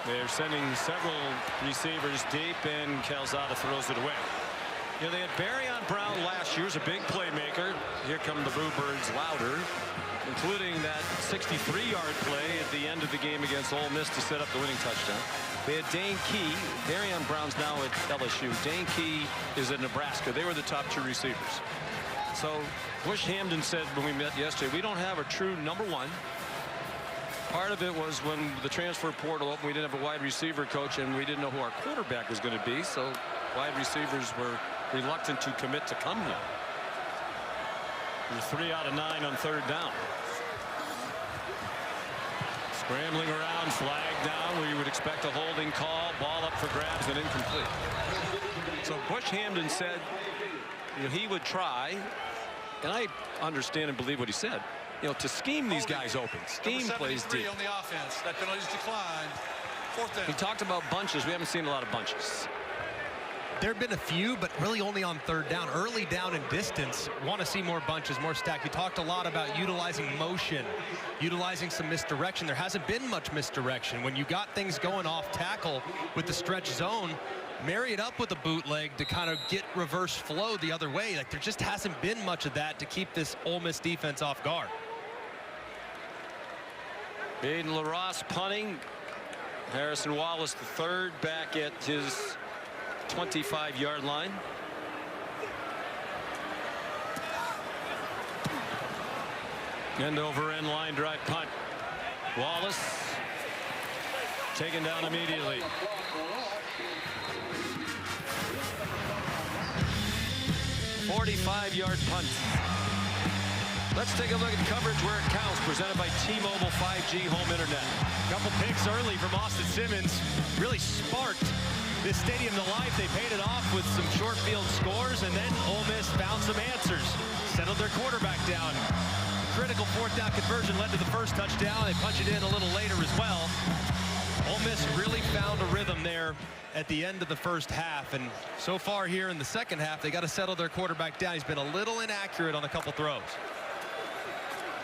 They're sending several receivers deep, and Calzada throws it away. You know, they had Jamarion Brown last year as a big playmaker. Here come the Boo Birds louder, including that 63-yard play at the end of the game against Ole Miss to set up the winning touchdown. They had Dane Key. Jamarion Brown's now at LSU. Dane Key is at Nebraska. They were the top 2 receivers. So Bush Hamden said when we met yesterday, we don't have a true number 1. Part of it was when the transfer portal opened, we didn't have a wide receiver coach, and we didn't know who our quarterback was going to be, so wide receivers were reluctant to commit to come here. 3 out of 9 on 3rd down. Scrambling around, flag down where you would expect a holding call, ball up for grabs and incomplete. So Bush Hamden said, you know, he would try, and I understand and believe what he said, you know, to scheme these guys open. Scheme plays deep. On the offense. That penalty's declined. 4th down. He talked about bunches. We haven't seen a lot of bunches. There have been a few, but really only on 3rd down. Early down and distance, want to see more bunches, more stack. We talked a lot about utilizing motion, utilizing some misdirection. There hasn't been much misdirection. When you got things going off tackle with the stretch zone, marry it up with a bootleg to kind of get reverse flow the other way. Like, there just hasn't been much of that to keep this Ole Miss defense off guard. Aiden LaRosse punting. Harrison Wallace, the 3rd, back at his 25-yard line. End over end line drive punt. Wallace taken down immediately. .45-yard punt. Let's take a look at coverage where it counts, presented by T-Mobile 5G home internet. Couple picks early from Austin Simmons really sparked this stadium to life. They paid it off with some short field scores, and then Ole Miss found some answers. Settled their quarterback down. Critical 4th down conversion led to the first touchdown. They punch it in a little later as well. Ole Miss really found a rhythm there at the end of the first half, and so far here in the second half, they got to settle their quarterback down. He's been a little inaccurate on a couple throws.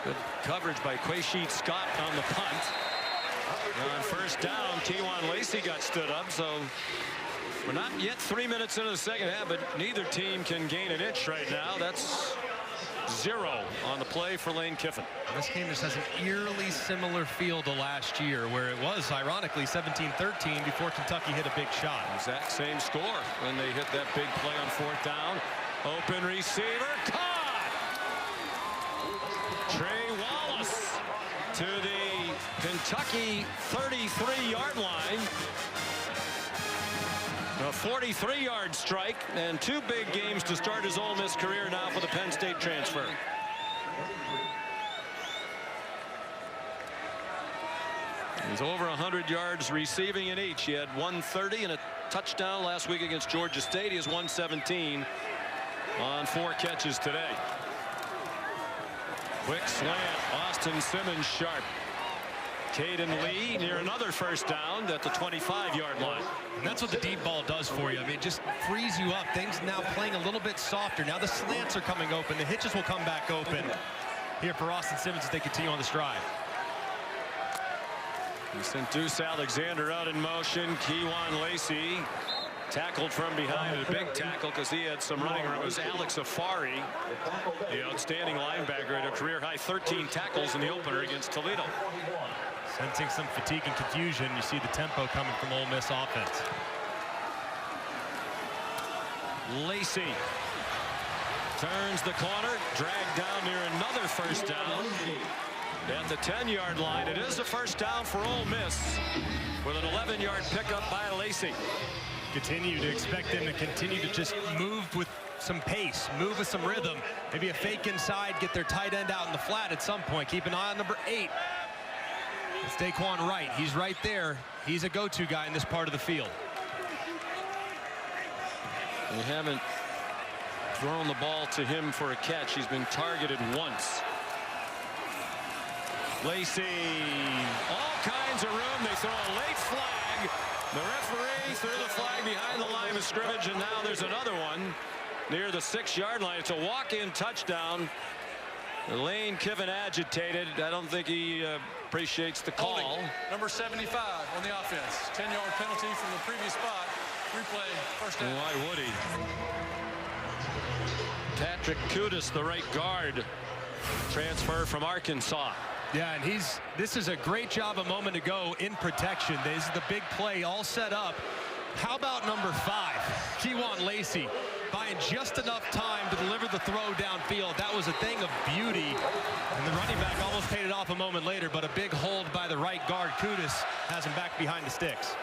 Good coverage by Quashid Scott on the punt. On 1st down, T1 Lacey got stood up, so we're not yet 3 minutes into the second half, but neither team can gain an inch right now. That's 0 on the play for Lane Kiffin. This game just has an eerily similar feel to last year, where it was ironically 17-13 before Kentucky hit a big shot. Exact same score when they hit that big play on 4th down. Open receiver, caught! Trey Wallace to the Kentucky 33-yard line. A 43-yard strike, and 2 big games to start his Ole Miss career now for the Penn State transfer. He's over 100 yards receiving in each. He had 130 and a touchdown last week against Georgia State. He has 117 on 4 catches today. Quick slant, Austin Simmons sharp. Caden Lee near another 1st down at the 25-yard line. And that's what the deep ball does for you. I mean, it just frees you up. Things now playing a little bit softer. Now the slants are coming open. The hitches will come back open here for Austin Simmons as they continue on this drive. He sent Deuce Alexander out in motion. Kewan Lacey tackled from behind, a big tackle because he had some running room. It was Alex Afari, the outstanding linebacker, at a career-high 13 tackles in the opener against Toledo. Sensing some fatigue and confusion, you see the tempo coming from Ole Miss offense. Lacey turns the corner, dragged down near another 1st down. At the 10-yard line, it is a 1st down for Ole Miss with an 11-yard pickup by Lacey. Continue to expect them to continue to just move with some pace, move with some rhythm. Maybe a fake inside, get their tight end out in the flat at some point. Keep an eye on number 8. It's Daquan Wright. He's right there. He's a go-to guy in this part of the field. They haven't thrown the ball to him for a catch. He's been targeted once. Lacey, all kinds of room. They throw a late flag. The referee threw the flag behind the line of scrimmage, and now there's another one near the 6-yard line. It's a walk-in touchdown. Lane Kiffin agitated. I don't think he appreciates the call. Holding. Number 75 on the offense. 10-yard penalty from the previous spot. Replay, first down. Why would he? Patrick Kudus, the right guard, transfer from Arkansas. Yeah, and this is a great job a moment ago in protection. This is the big play all set up. How about number 5, Kewan Lacey, buying just enough time to deliver the throw downfield. That was a thing of beauty, and the running back almost paid it off a moment later, but a big hold by the right guard. Kudus has him back behind the sticks.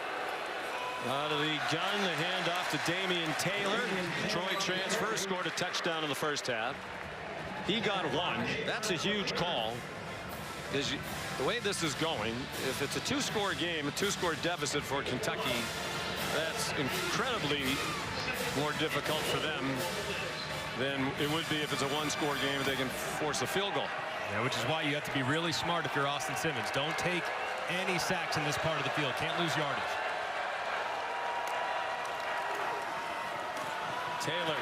Out of the gun, the handoff to Damian Taylor. Troy transfer, scored a touchdown in the first half. He got 1. That's a huge call. The way this is going, if it's a 2-score game, a 2-score deficit for Kentucky, that's incredibly more difficult for them than it would be if it's a 1-score game and they can force a field goal. Yeah, which is why you have to be really smart if you're Austin Simmons. Don't take any sacks in this part of the field. Can't lose yardage. Taylor,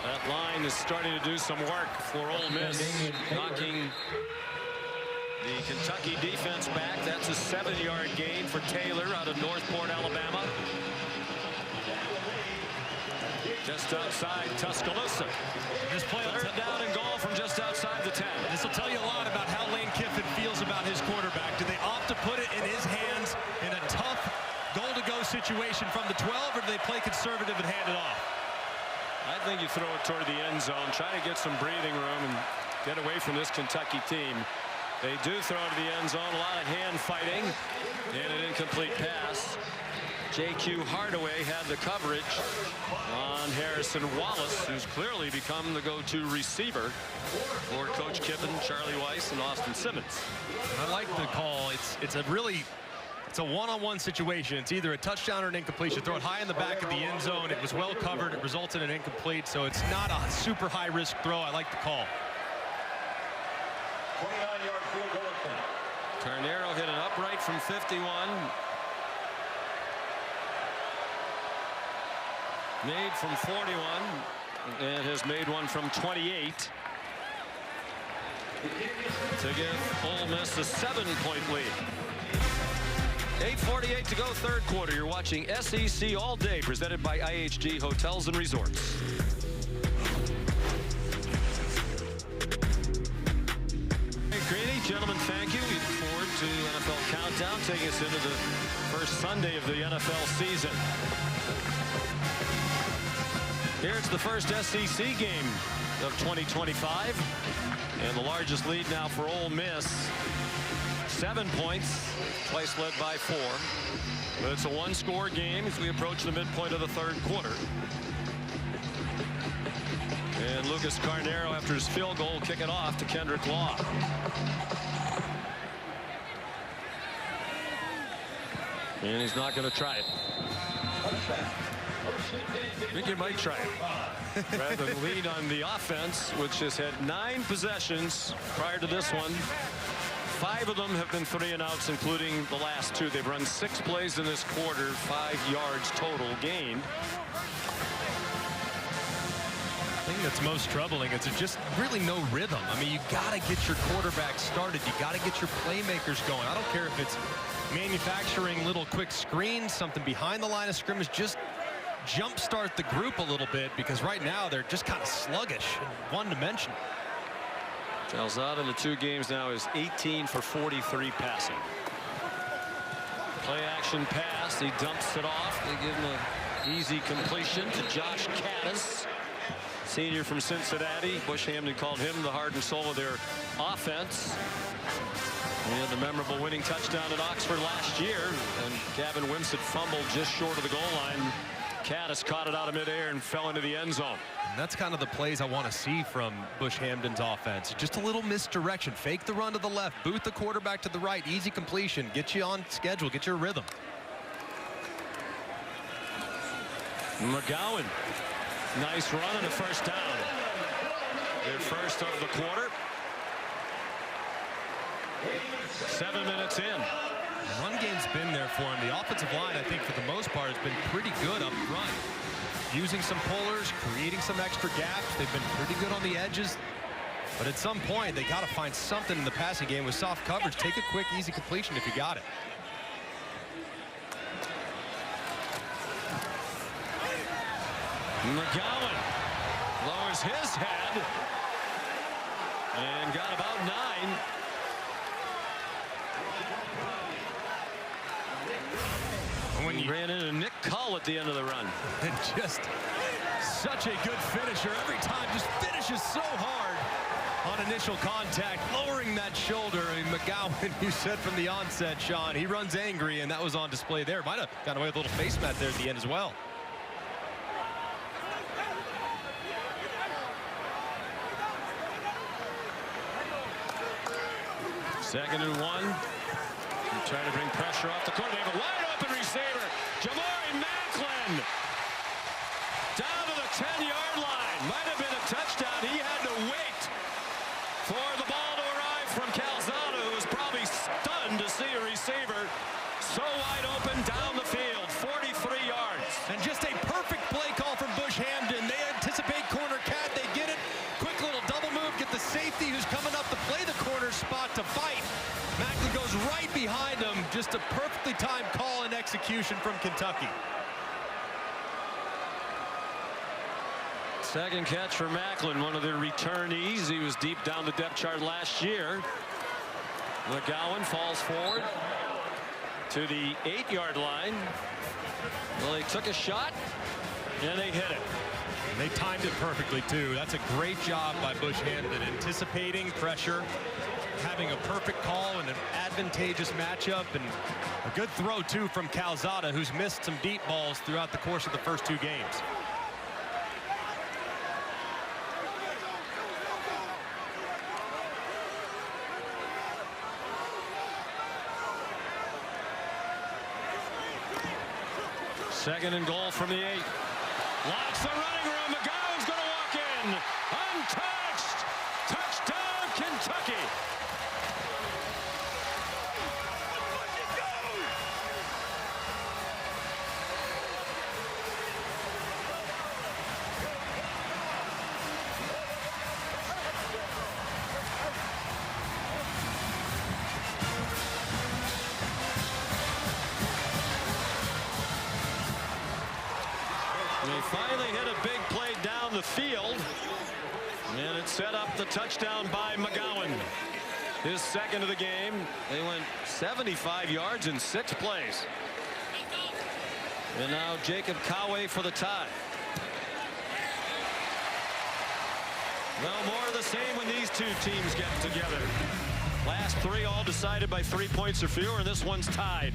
that line is starting to do some work for Ole Miss, knocking the Kentucky defense back. That's a 7-yard gain for Taylor out of Northport, Alabama. Just outside Tuscaloosa. This play, third down and goal from just outside the 10. This will tell you a lot about how Lane Kiffin feels about his quarterback. Do they opt to put it in his hands in a tough goal-to-go situation from the 12, or do they play conservative and hand it off? I think you throw it toward the end zone, try to get some breathing room and get away from this Kentucky team. They do throw to the end zone, a lot of hand fighting, and an incomplete pass. J.Q. Hardaway had the coverage on Harrison Wallace, who's clearly become the go-to receiver for Coach Kiffin, Charlie Weiss, and Austin Simmons. I like the call. It's a one-on-one situation. It's either a touchdown or an incompletion. Throw it high in the back of the end zone. It was well covered. It resulted in an incomplete, so it's not a super high-risk throw. I like the call. 29-yard field goal attempt. Carnero hit an upright from 51. Made from 41 and has made one from 28 to give Ole Miss a 7-point lead. 8:48 to go, third quarter. You're watching SEC All Day, presented by IHG Hotels and Resorts. Hey, Greeny, gentlemen, thank you. We look forward to NFL Countdown, taking us into the first Sunday of the NFL season. Here's the first SEC game of 2025, and the largest lead now for Ole Miss. 7 points, twice led by 4. But it's a 1-score game as we approach the midpoint of the third quarter. And Lucas Carnero, after his field goal, kick it off to Kendrick Law. And he's not going to try it. I think you might try it. Rather than lead on the offense, which has had 9 possessions prior to this one. 5 of them have been 3-and-outs, including the last 2. They've run 6 plays in this quarter, 5 yards total gained. The thing that's most troubling is there's just really no rhythm. I mean, you got to get your quarterback started. You got to get your playmakers going. I don't care if it's manufacturing little quick screens, something behind the line of scrimmage. Just jumpstart the group a little bit, because right now they're just kind of sluggish and one-dimensional. Calzada in the 2 games now is 18 for 43 passing. Play action pass. He dumps it off. They give him an easy completion to Josh Caddis, senior from Cincinnati. Bush Hamdan called him the heart and soul of their offense. And the memorable winning touchdown at Oxford last year. And Gavin Wimsatt fumbled just short of the goal line. Caddis caught it out of midair and fell into the end zone. And that's kind of the plays I want to see from Bush Hamdan's offense. Just a little misdirection. Fake the run to the left. Boot the quarterback to the right. Easy completion. Get you on schedule. Get your rhythm. McGowan Nice run and a first down. Their first of the quarter. 7 minutes in. The run game's been there for him. The offensive line, I think, for the most part, has been pretty good up front. Using some pullers, creating some extra gaps. They've been pretty good on the edges. But at some point, they got to find something in the passing game with soft coverage. Take a quick, easy completion if you got it. McGowan lowers his head and got about 9. When he ran into Nick Cull at the end of the run. And just such a good finisher every time. Just finishes so hard on initial contact, lowering that shoulder. I mean, McGowan, you said from the onset, Sean, he runs angry, and that was on display there. Might have got away with a little face mat there at the end as well. Second and 1. Trying to bring pressure off the corner. They have a wide open receiver. Jamarion Maclin down to the 10-yard line. Might have been a touchdown. He had to wait for the ball to arrive from Calzada, who was probably stunned to see a receiver so wide open down the field. 43 yards. And just a perfect play call from Bush Hamden. They anticipate corner cat. They get it. Quick little double move. Get the safety who's coming up to play the corner spot to fight. Maclin goes right behind him. Just a perfectly timed call and execution from Kentucky. Second catch for Maclin, one of their returnees. He was deep down the depth chart last year. McGowan falls forward to the 8-yard line. Well, they took a shot and they hit it. And they timed it perfectly too. That's a great job by Bush Hamden, anticipating pressure, having a perfect call and an advantageous matchup, and a good throw too from Calzada, who's missed some deep balls throughout the course of the first 2 games. Second and goal from the 8. Lots of running room. McGowan's going to walk in. Untouched. Touchdown, Kentucky. They finally hit a big play down the field, and it set up the touchdown by McGowan. His second of the game. They went 75 yards in 6 plays. And now Jacob Coway for the tie. Well, more of the same when these two teams get together. Last 3 all decided by 3 points or fewer, and this one's tied.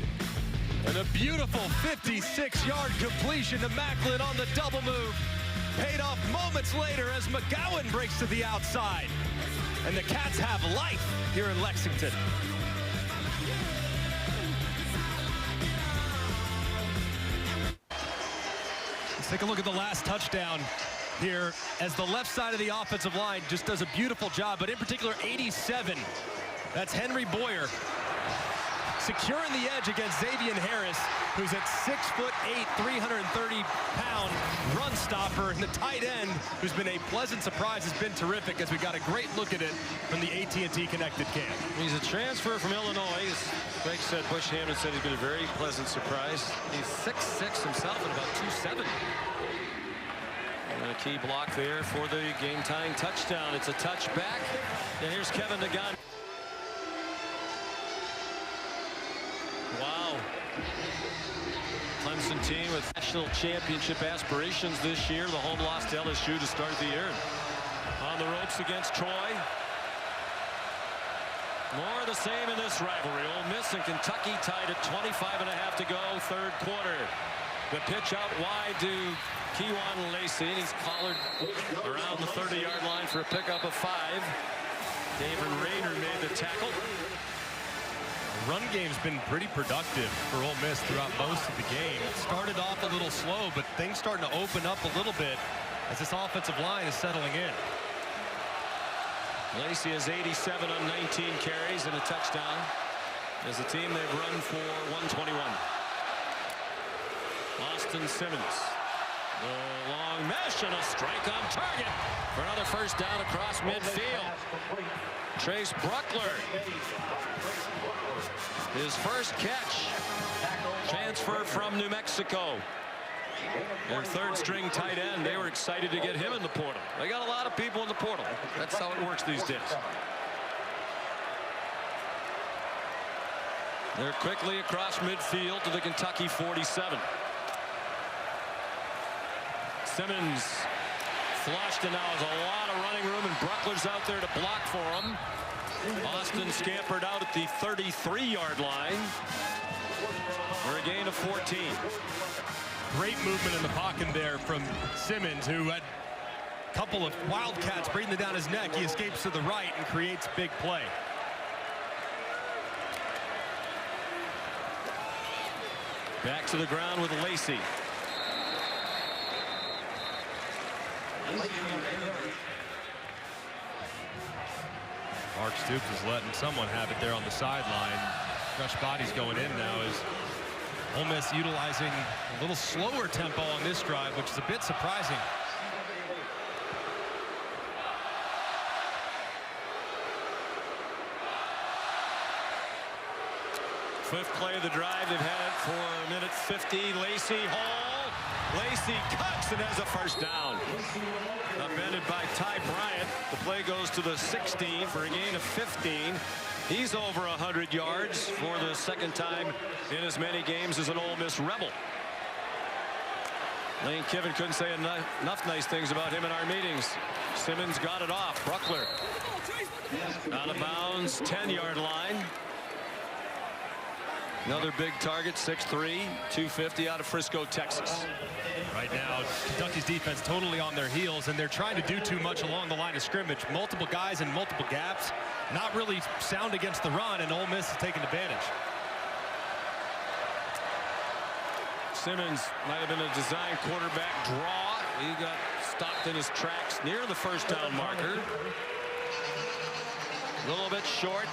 And a beautiful 56-yard completion to Maclin on the double move. Paid off moments later as McGowan breaks to the outside. And the Cats have life here in Lexington. Let's take a look at the last touchdown here as the left side of the offensive line just does a beautiful job, but in particular 87. That's Henry Boyer securing the edge against Xavier Harris, who's at 6'8", 330-pound run stopper, and the tight end, who's been a pleasant surprise, has been terrific as we got a great look at it from the AT&T Connected Cam. He's a transfer from Illinois. As Greg said, Bush Hamden said he's been a very pleasant surprise. He's 6'6" himself and about 2'7". And a key block there for the game-tying touchdown. It's a touchback, and here's Kevin DeGan. Wow. Clemson team with national championship aspirations this year. The home loss to LSU to start the year. On the ropes against Troy. More of the same in this rivalry. Ole Miss and Kentucky tied at 25.5 to go, 3rd quarter. The pitch out wide to Kewan Lacey, and he's collared around the 30-yard line for a pickup of 5. David Rayner made the tackle. Run game's been pretty productive for Ole Miss throughout most of the game. It started off a little slow, but things starting to open up a little bit as this offensive line is settling in. Lacey has 87 on 19 carries and a touchdown. As a team, they've run for 121. Austin Simmons. The long mesh and a strike on target for another first down across midfield. Trace Bruckler. His first catch. Transfer from New Mexico. Their third string tight end. They were excited to get him in the portal. They got a lot of people in the portal. That's how it works these days. They're quickly across midfield to the Kentucky 47. Simmons flushed, and now has a lot of running room, and Bruckler's out there to block for him. Austin scampered out at the 33-yard line for a gain of 14. Great movement in the pocket there from Simmons, who had a couple of Wildcats breathing down his neck. He escapes to the right and creates big play. Back to the ground with Lacey. Mark Stoops is letting someone have it there on the sideline. Fresh bodies going in now as Ole Miss utilizing a little slower tempo on this drive, which is a bit surprising. Fifth play of the drive. They've had it for a minute 50. Lacey Hall. Lacey cuts and has a first down. Upended by Ty Bryant. The play goes to the 16 for a gain of 15. He's over 100 yards for the second time in as many games as an Ole Miss Rebel. Lane Kiffin couldn't say enough nice things about him in our meetings. Simmons got it off. Bruckler out of bounds, 10-yard line. Another big target, 6'3", 250 out of Frisco, Texas. Right now, Kentucky's defense totally on their heels, and they're trying to do too much along the line of scrimmage. Multiple guys in multiple gaps. Not really sound against the run, and Ole Miss is taking advantage. Simmons might have been a design quarterback draw. He got stopped in his tracks near the first down marker. A little bit short.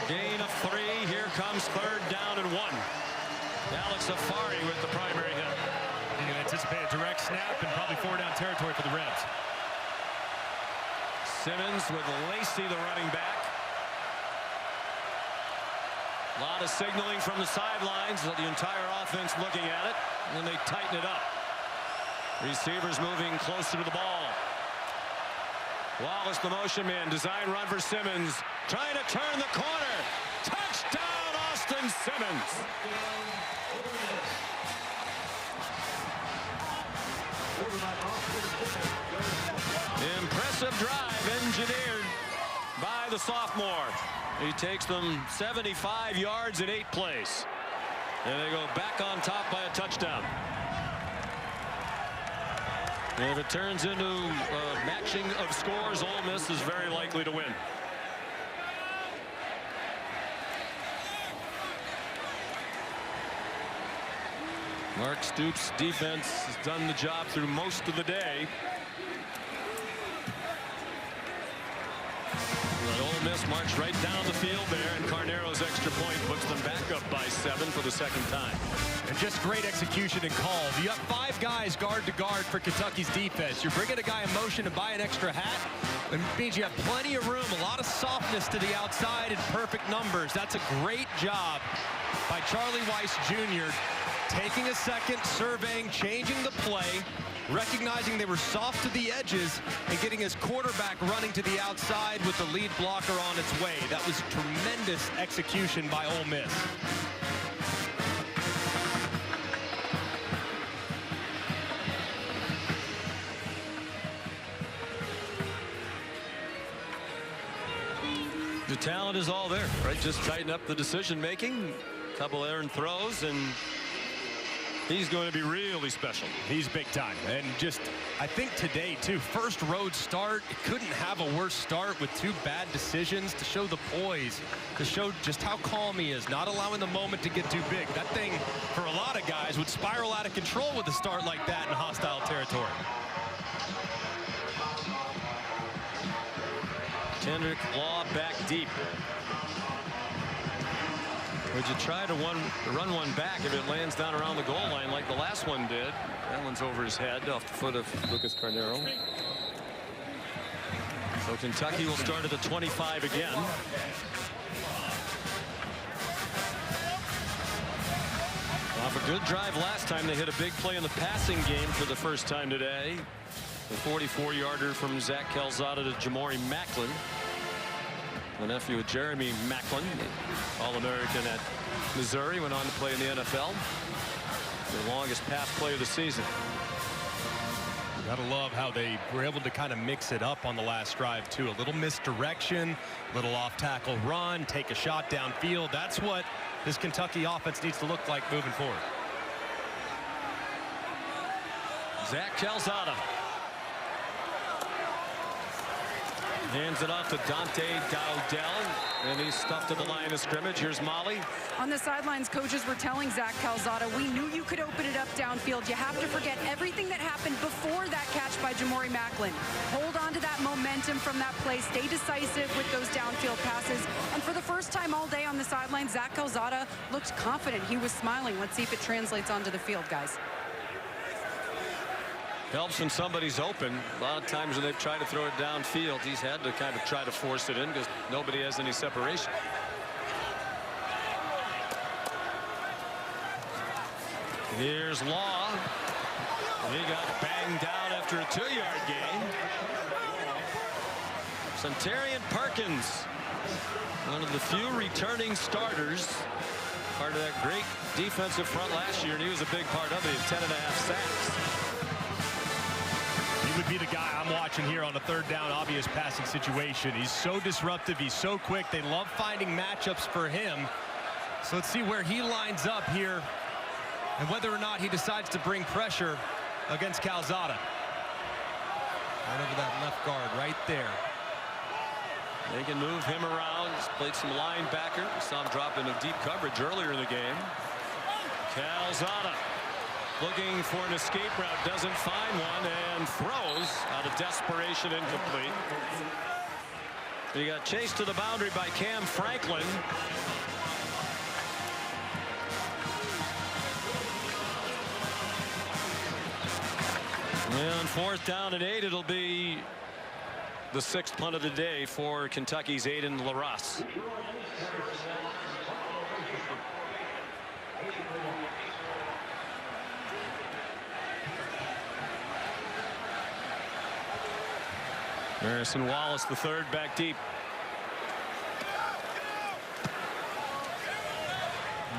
Gain of 3. Here comes third down and 1. Alex Afari with the primary hit. You anticipate a direct snap and probably 4-down territory for the Rebs. Simmons with Lacey, the running back. A lot of signaling from the sidelines. The entire offense looking at it. And then they tighten it up. Receivers moving closer to the ball. Wallace, the motion man. Design run for Simmons. Trying to turn the corner. Touchdown, Austin Simmons. Impressive drive engineered by the sophomore. He takes them 75 yards in 8 plays. And they go back on top by a touchdown. And if it turns into a matching of scores, Ole Miss is very likely to win. Mark Stoops' defense has done the job through most of the day. But Ole Miss marched right down the field there, and Carnero's extra point puts them back up by 7 for the second time. And just great execution and calls. You have 5 guys guard to guard for Kentucky's defense. You're bringing a guy in motion to buy an extra hat. It means you have plenty of room, a lot of softness to the outside and perfect numbers. That's a great job by Charlie Weiss Jr. Taking a second, surveying, changing the play, recognizing they were soft to the edges, and getting his quarterback running to the outside with the lead blocker on its way. That was tremendous execution by Ole Miss. The talent is all there, right? Just tighten up the decision making. A couple errant throws, and He's going to be really special. He's big time. And just, I think today, too, first road start. Couldn't have a worse start with 2 bad decisions to show the poise, to show just how calm he is, not allowing the moment to get too big. That thing, for a lot of guys, would spiral out of control with a start like that in hostile territory. Kendrick Law back deep. Would you try to run one back if it lands down around the goal line like the last one did? That one's over his head off the foot of Lucas Carnero. So Kentucky will start at the 25 again. Off a good drive last time. They hit a big play in the passing game for the first time today. The 44-yarder from Zach Calzada to Jamarion Maclin. The nephew of Jeremy Maclin, All-American at Missouri, went on to play in the NFL. The longest pass play of the season. You gotta love how they were able to kind of mix it up on the last drive too. A little misdirection, little off-tackle run, take a shot downfield. That's what this Kentucky offense needs to look like moving forward. Zach Calzada hands it off to Dante Dowdell, and he's stuffed to the line of scrimmage. Here's Molly. On the sidelines, coaches were telling Zach Calzada, we knew you could open it up downfield. You have to forget everything that happened before that catch by Jamarion Maclin. Hold on to that momentum from that play. Stay decisive with those downfield passes. And for the first time all day on the sidelines, Zach Calzada looked confident. He was smiling. Let's see if it translates onto the field, guys. Helps when somebody's open. A lot of times when they've tried to throw it downfield, he's had to kind of try to force it in because nobody has any separation. Here's Law. He got banged down after a 2-yard gain. Centurion Perkins, one of the few returning starters, part of that great defensive front last year, and he was a big part of it. 10.5 sacks. He would be the guy I'm watching here on a third down obvious passing situation. He's so disruptive. He's so quick. They love finding matchups for him. So let's see where he lines up here and whether or not he decides to bring pressure against Calzada. Right over that left guard right there. They can move him around. He's played some linebacker. We saw him drop into deep coverage earlier in the game. Calzada looking for an escape route, doesn't find one, and throws out of desperation, incomplete. He got chased to the boundary by Cam Franklin. And on 4th down and 8, it'll be the 6th punt of the day for Kentucky's Aiden LaRosse. Harrison Wallace, the third, back deep.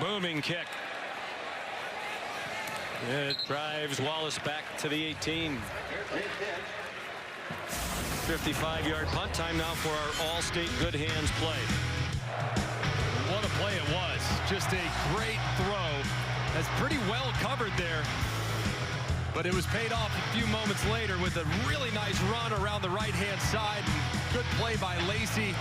Booming kick. It drives Wallace back to the 18. 55-yard punt time now for our All-State Good Hands play. What a play it was. Just a great throw. That's pretty well covered there. But it was paid off a few moments later with a really nice run around the right-hand side. Good play by Lacey.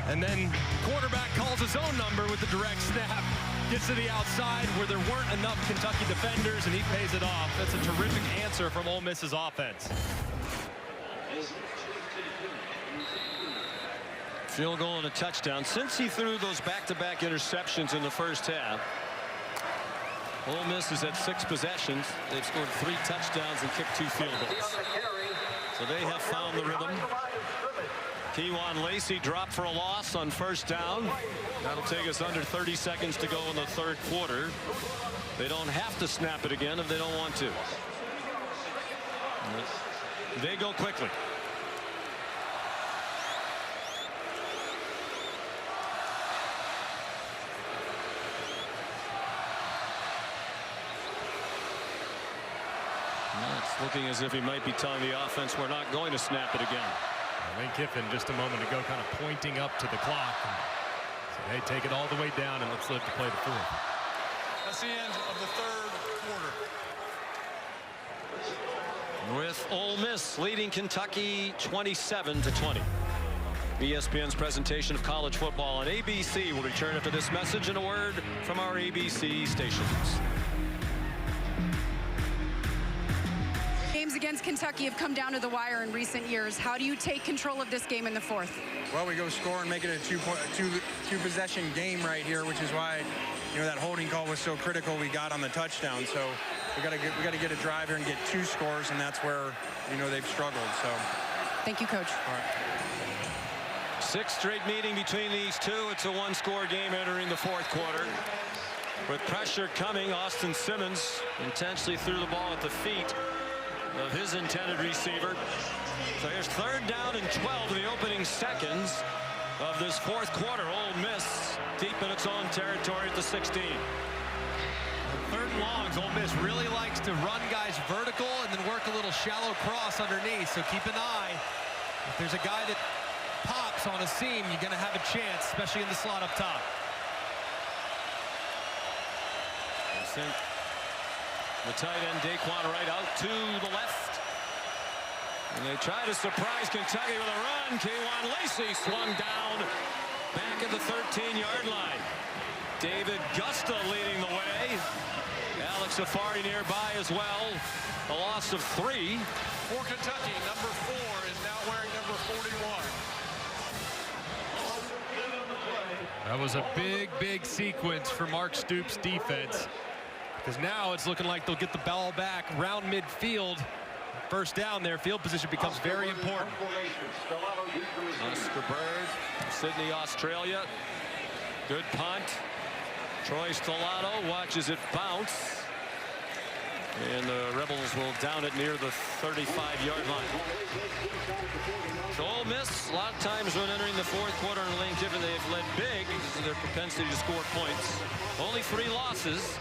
And then quarterback calls his own number with the direct snap. Gets to the outside where there weren't enough Kentucky defenders, and he pays it off. That's a terrific answer from Ole Miss's offense. Field goal and a touchdown. Since he threw those back-to-back interceptions in the first half, Ole Miss is at 6 possessions. They've scored 3 touchdowns and kicked 2 field goals. So they have found the rhythm. Kewan Lacey dropped for a loss on 1st down. That'll take us under 30 seconds to go in the 3rd quarter. They don't have to snap it again if they don't want to. They go quickly. It's looking as if he might be telling the offense we're not going to snap it again. Lane Kiffin just a moment ago kind of pointing up to the clock. And said, hey, take it all the way down and let's live to play the 4th. That's the end of the third quarter. With Ole Miss leading Kentucky 27-20. ESPN's presentation of college football on ABC will return after this message and a word from our ABC stations. Games against Kentucky have come down to the wire in recent years. How do you take control of this game in the fourth? Well, we go score and make it a two possession game right here, which is why, you know, that holding call was so critical we got on the touchdown. So we got to get a drive here and get 2 scores, and that's where, you know, they've struggled. So thank you, Coach. all right. 6th straight meeting between these two. It's a 1-score game entering the fourth quarter. With pressure coming, Austin Simmons intentionally threw the ball at the feet of his intended receiver. So here's 3rd down and 12 in the opening seconds of this fourth quarter. Ole Miss deep in its own territory at the 16. 3rd and longs. Ole Miss really likes to run guys vertical and then work a little shallow cross underneath. So keep an eye. If there's a guy that pops on a seam, you're going to have a chance, especially in the slot up top. The tight end Daquan Wright out to the left. And they try to surprise Kentucky with a run. K'Wan Lacey swung down back at the 13-yard line. David Gusta leading the way. Alex Safari nearby as well. A loss of 3. For Kentucky, number 4 is now wearing number 41. That was a big sequence for Mark Stoops' defense. Because now it's looking like they'll get the ball back around midfield. First down there, field position becomes very important. Oscar Bird, Sydney, Australia. Good punt. Troy Stellato watches it bounce. And the Rebels will down it near the 35-yard line. So Ole Miss, a lot of times when entering the fourth quarter in Lane Kiffin, they've led big because of their propensity to score points. Only 3 losses.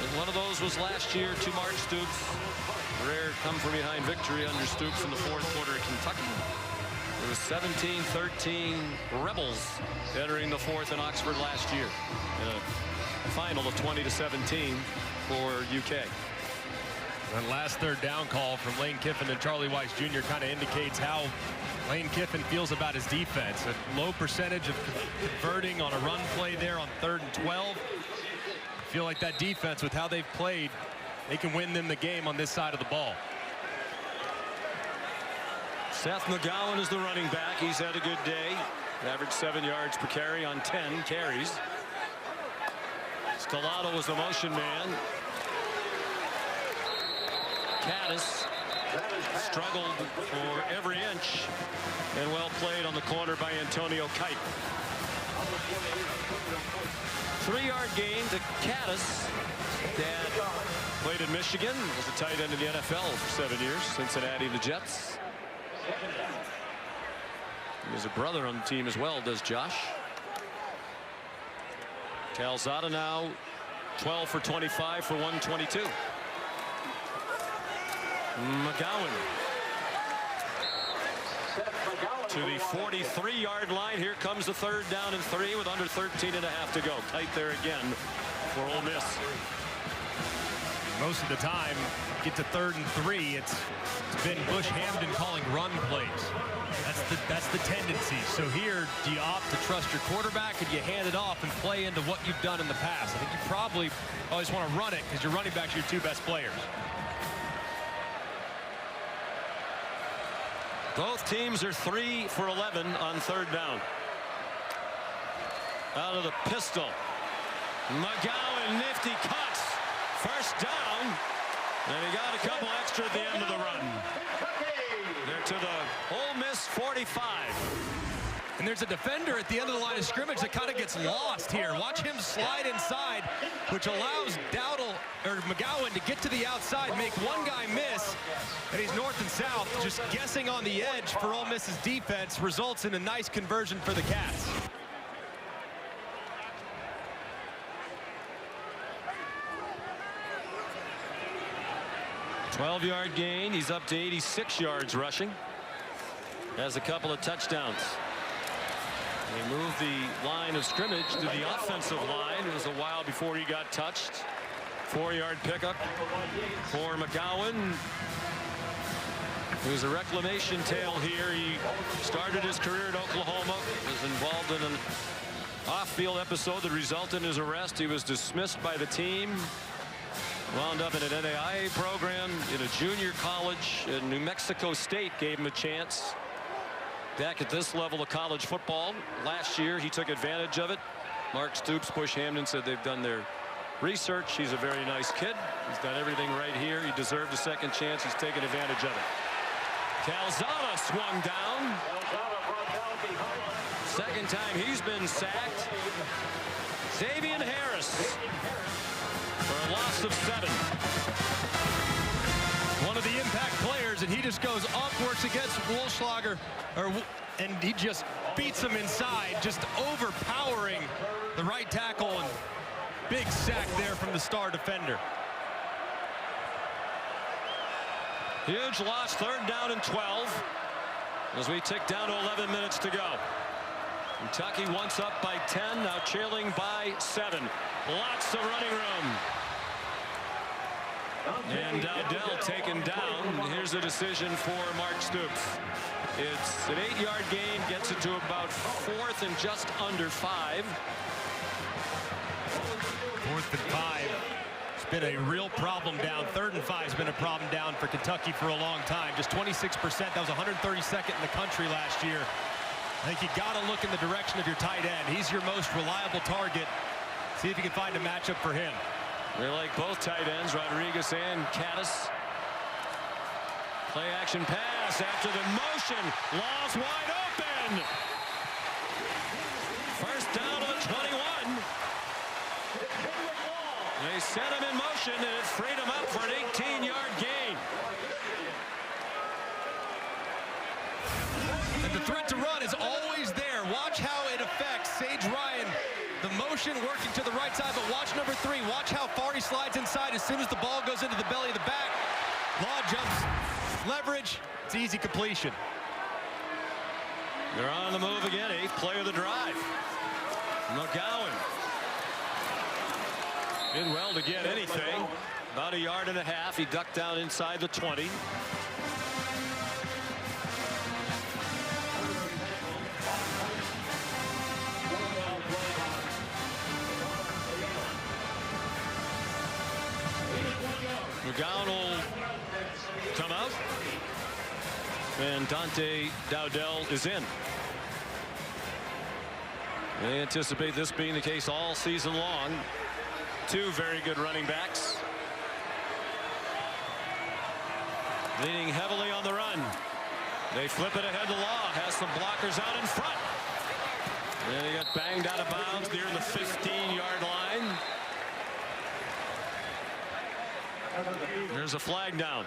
And one of those was last year to Mark Stoops. Rare come-from-behind victory under Stoops in the fourth quarter at Kentucky. It was 17-13 Rebels entering the fourth in Oxford last year. In a final of 20-17 for UK. That last 3rd down call from Lane Kiffin and Charlie Weiss Jr. kind of indicates how Lane Kiffin feels about his defense. A low percentage of converting on a run play there on 3rd and 12. I feel like that defense, with how they've played, they can win them the game on this side of the ball. Seth McGowan is the running back. He's had a good day. Averaged 7 yards per carry on 10 carries. Stellato was the motion man. Caddis struggled for every inch and well played on the corner by Antonio Kite. 3-yard gain to Caddis. Dad played in Michigan, was a tight end in the NFL for 7 years. Cincinnati, the Jets. He has a brother on the team as well, does Josh. Calzada now 12 for 25 for 122. McGowan to the 43-yard line. Here comes the 3rd down and 3 with under 13 and a half to go. Tight there again for Ole Miss. Most of the time, get to 3rd and 3, it's been Bush Hamden calling run plays. That's the tendency. So here, do you opt to trust your quarterback, or do you hand it off and play into what you've done in the past? I think you probably always want to run it because your running backs are your 2 best players. Both teams are 3 for 11 on 3rd down. Out of the pistol. McGowan, nifty cuts. First down. And he got a couple extra at the end of the run. They're to the Ole Miss 45. And there's a defender at the end of the line of scrimmage that kind of gets lost here. Watch him slide inside, which allows McGowan to get to the outside, make one guy miss, and he's north and south. Just guessing on the edge for Ole Miss's defense results in a nice conversion for the Cats. A 12-yard gain. He's up to 86 yards rushing. Has a couple of touchdowns. He moved the line of scrimmage to the offensive line. It was a while before he got touched. 4-yard pickup for McGowan, who's a reclamation tale here. He started his career at Oklahoma, was involved in an off-field episode that resulted in his arrest. He was dismissed by the team, wound up in an NAIA program in a junior college, and New Mexico State gave him a chance back at this level of college football. Last year he took advantage of it. Mark Stoops, Bush Hamden said they've done their research. He's a very nice kid. He's done everything right here. He deserved a second chance. He's taken advantage of it. Calzada swung down. Second time he's been sacked. Xavier Harris for a loss of 7. One of the impact players, and he just goes up, works against Wolfschlager, and he just beats him inside, just overpowering the right tackle, and big sack there from the star defender. Huge loss, 3rd down and 12 as we tick down to 11 minutes to go. Kentucky once up by 10, now trailing by 7. Lots of running room. And Dowdell taken down. Here's a decision for Mark Stoops. It's an 8-yard gain, gets it to about 4th and just under 5. 4th and 5. It's been a real problem down. 3rd and 5 has been a problem down for Kentucky for a long time. Just 26%. That was 132nd in the country last year. I think you got to look in the direction of your tight end. He's your most reliable target. See if you can find a matchup for him. They like both tight ends, Rodriguez and Caddis. Play action pass after the motion. Law's wide open. First down to the 21. They set him in motion, and it freed him up for an 18-yard gain. And the threat to run is always there. Watch how it affects Sage Ryan. The motion working to the right side, but watch number 3. Watch how far he slides inside as soon as the ball goes into the belly of the back. Law jumps, leverage, it's easy completion. They're on the move again, 8th play of the drive. McGowan did well to get anything. About 1.5 yards. He ducked down inside the 20. McGowan will come out, and Dante Dowdell is in. They anticipate this being the case all season long. 2 very good running backs. Leaning heavily on the run. They flip it ahead to Law. Has some blockers out in front. And he got banged out of bounds near the 15-yard line. There's a flag down.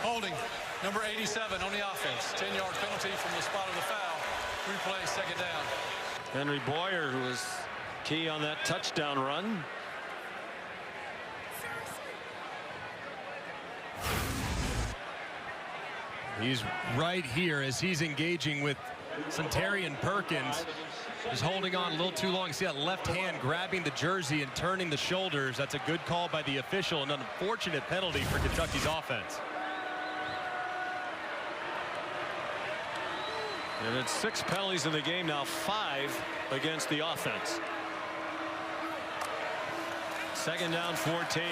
Holding, number 87 on the offense. 10-yard penalty from the spot of the foul. Replay, 2nd down. Henry Boyer, who was key on that touchdown run. He's right here as he's engaging with Centarian Perkins. Is holding on a little too long. See that left hand grabbing the jersey and turning the shoulders. That's a good call by the official, and an unfortunate penalty for Kentucky's offense. And it's 6 penalties in the game now, 5 against the offense. 2nd down, 14.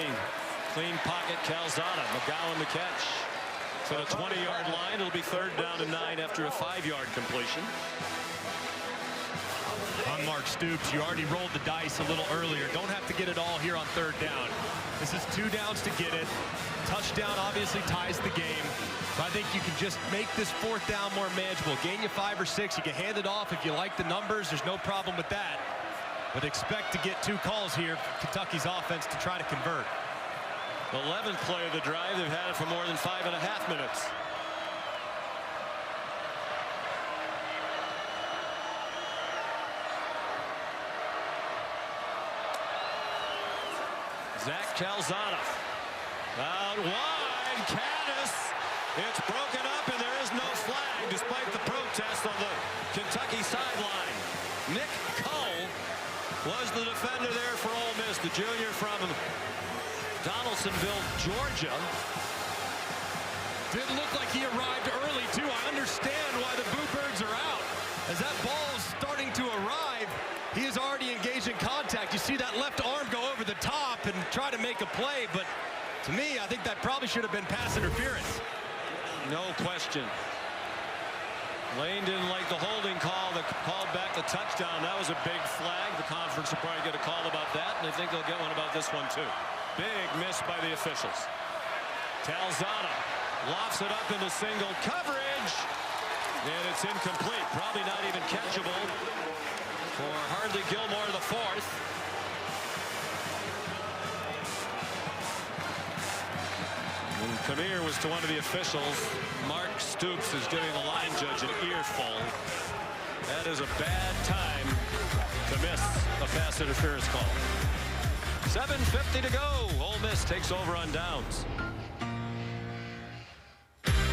Clean pocket, Calzada. McGowan the catch. So the 20-yard line, it'll be 3rd down and 9 after a 5-yard completion. On Mark Stoops, you already rolled the dice a little earlier. Don't have to get it all here on 3rd down. This is 2 downs to get it. Touchdown obviously ties the game. So I think you can just make this 4th down more manageable. Gain you 5 or 6. You can hand it off if you like the numbers. There's no problem with that. But expect to get 2 calls here for Kentucky's offense to try to convert. 11th play of the drive. They've had it for more than 5.5 minutes. Zach Calzada Out wide, Caddis. It's broken up, and there is no flag, despite the protest on the Kentucky sideline. Nick Cull was the defender there for Ole Miss, the junior from Donaldsonville, Georgia. Didn't look like he arrived early, too. I understand why the Boo Birds are out. As that ball is starting to arrive, he is already engaged in contact. You see that left arm go over the top and try to make a play, but to me, I think that probably should have been pass interference. No question. Lane didn't like the holding call that called back the touchdown. That was a big flag. The conference will probably get a call about that, and I think they'll get one about this one, too. Big miss by the officials. Calzada lofts it up into single coverage, and it's incomplete. Probably not even catchable for Hardley Gilmore, the fourth. And Kamir was to one of the officials. Mark Stoops is giving the line judge an earful. That is a bad time to miss a pass interference call. 7:50 to go. Ole Miss takes over on downs. The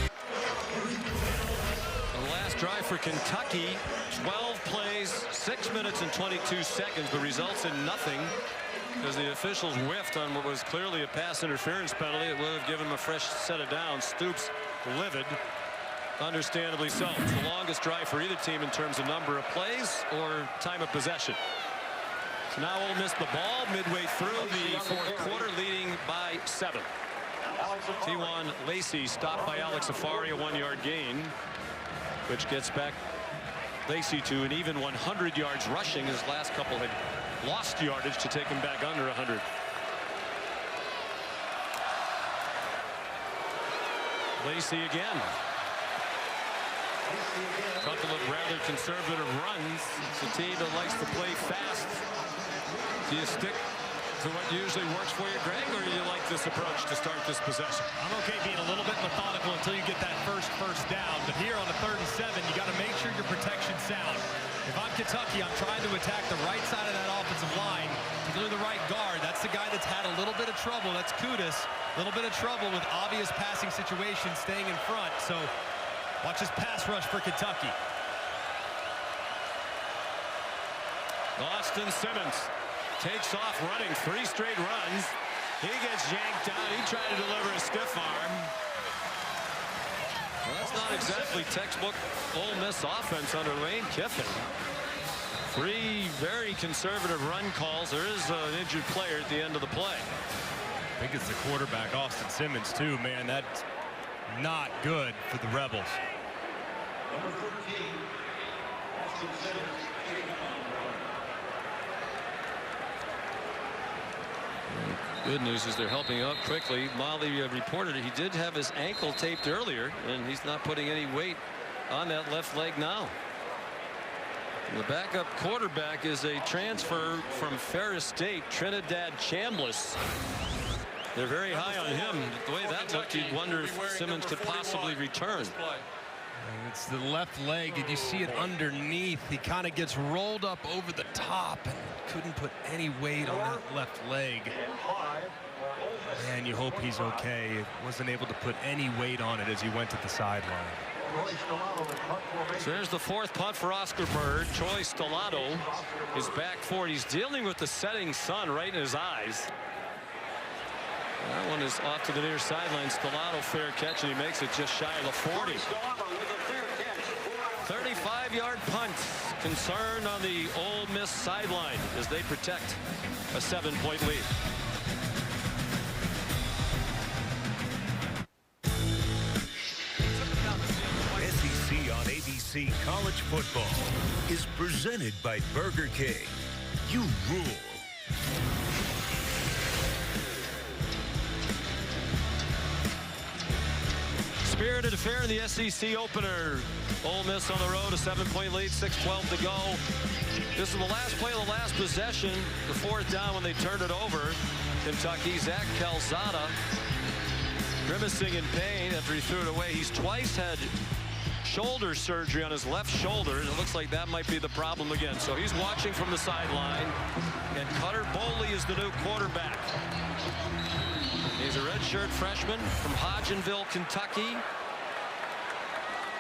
last drive for Kentucky, 12 plays, 6 minutes and 22 seconds, but results in nothing because the officials whiffed on what was clearly a pass interference penalty. It would have given them a fresh set of downs. Stoops livid, understandably so. It's the longest drive for either team in terms of number of plays or time of possession. So now Ole Miss the ball midway through the fourth quarter, leading by 7. T1 Lacey stopped by Alex Afari, a 1-yard gain, which gets back Lacey to an even 100 yards rushing. His last couple had lost yardage to take him back under 100. Lacey again. A couple of rather conservative runs. It's a team that likes to play fast. Do you stick to what usually works for you, Greg, or do you like this approach to start this possession? I'm okay being a little bit methodical until you get that first down. But here on a 3rd and 7, you got to make sure your protection's sound. If I'm Kentucky, I'm trying to attack the right side of that offensive line, particularly the right guard. That's the guy that's had a little bit of trouble. That's Kudus. A little bit of trouble with obvious passing situations staying in front. So watch this pass rush for Kentucky. Austin Simmons takes off running 3 straight runs. He gets yanked down. He tried to deliver a stiff arm. Well, that's not exactly textbook Ole Miss offense under Lane Kiffin. 3 very conservative run calls. There is an injured player at the end of the play. I think it's the quarterback, Austin Simmons, too. Man, that's not good for the Rebels. Number 13, Austin Simmons. Good news is they're helping out quickly. Molly reported he did have his ankle taped earlier, and he's not putting any weight on that left leg now. And the backup quarterback is a transfer from Ferris State, Trinidad Chambliss. They're very high on him. The way that looked, you'd wonder if Simmons could possibly return. It's the left leg, and you see it underneath. He kind of gets rolled up over the top and couldn't put any weight on that left leg. And you hope he's okay. Wasn't able to put any weight on it as he went to the sideline. So there's the 4th punt for Oscar Bird. Troy Stellato is back for it. He's dealing with the setting sun right in his eyes. That one is off to the near sideline. Stellato fair catch, and he makes it just shy of the 40. 35-yard punt. Concern on the Ole Miss sideline as they protect a 7-point lead. SEC on ABC College Football is presented by Burger King. You rule. Spirited affair in the SEC opener. Ole Miss on the road, a 7-point lead, 6:12 to go. This is the last play of the last possession, the 4th down when they turned it over. Kentucky, Zach Calzada grimacing in pain after he threw it away. He's twice had shoulder surgery on his left shoulder, and it looks like that might be the problem again. So he's watching from the sideline, and Cutter Boley is the new quarterback. He's a redshirt redshirt freshman from Hodgenville, Kentucky.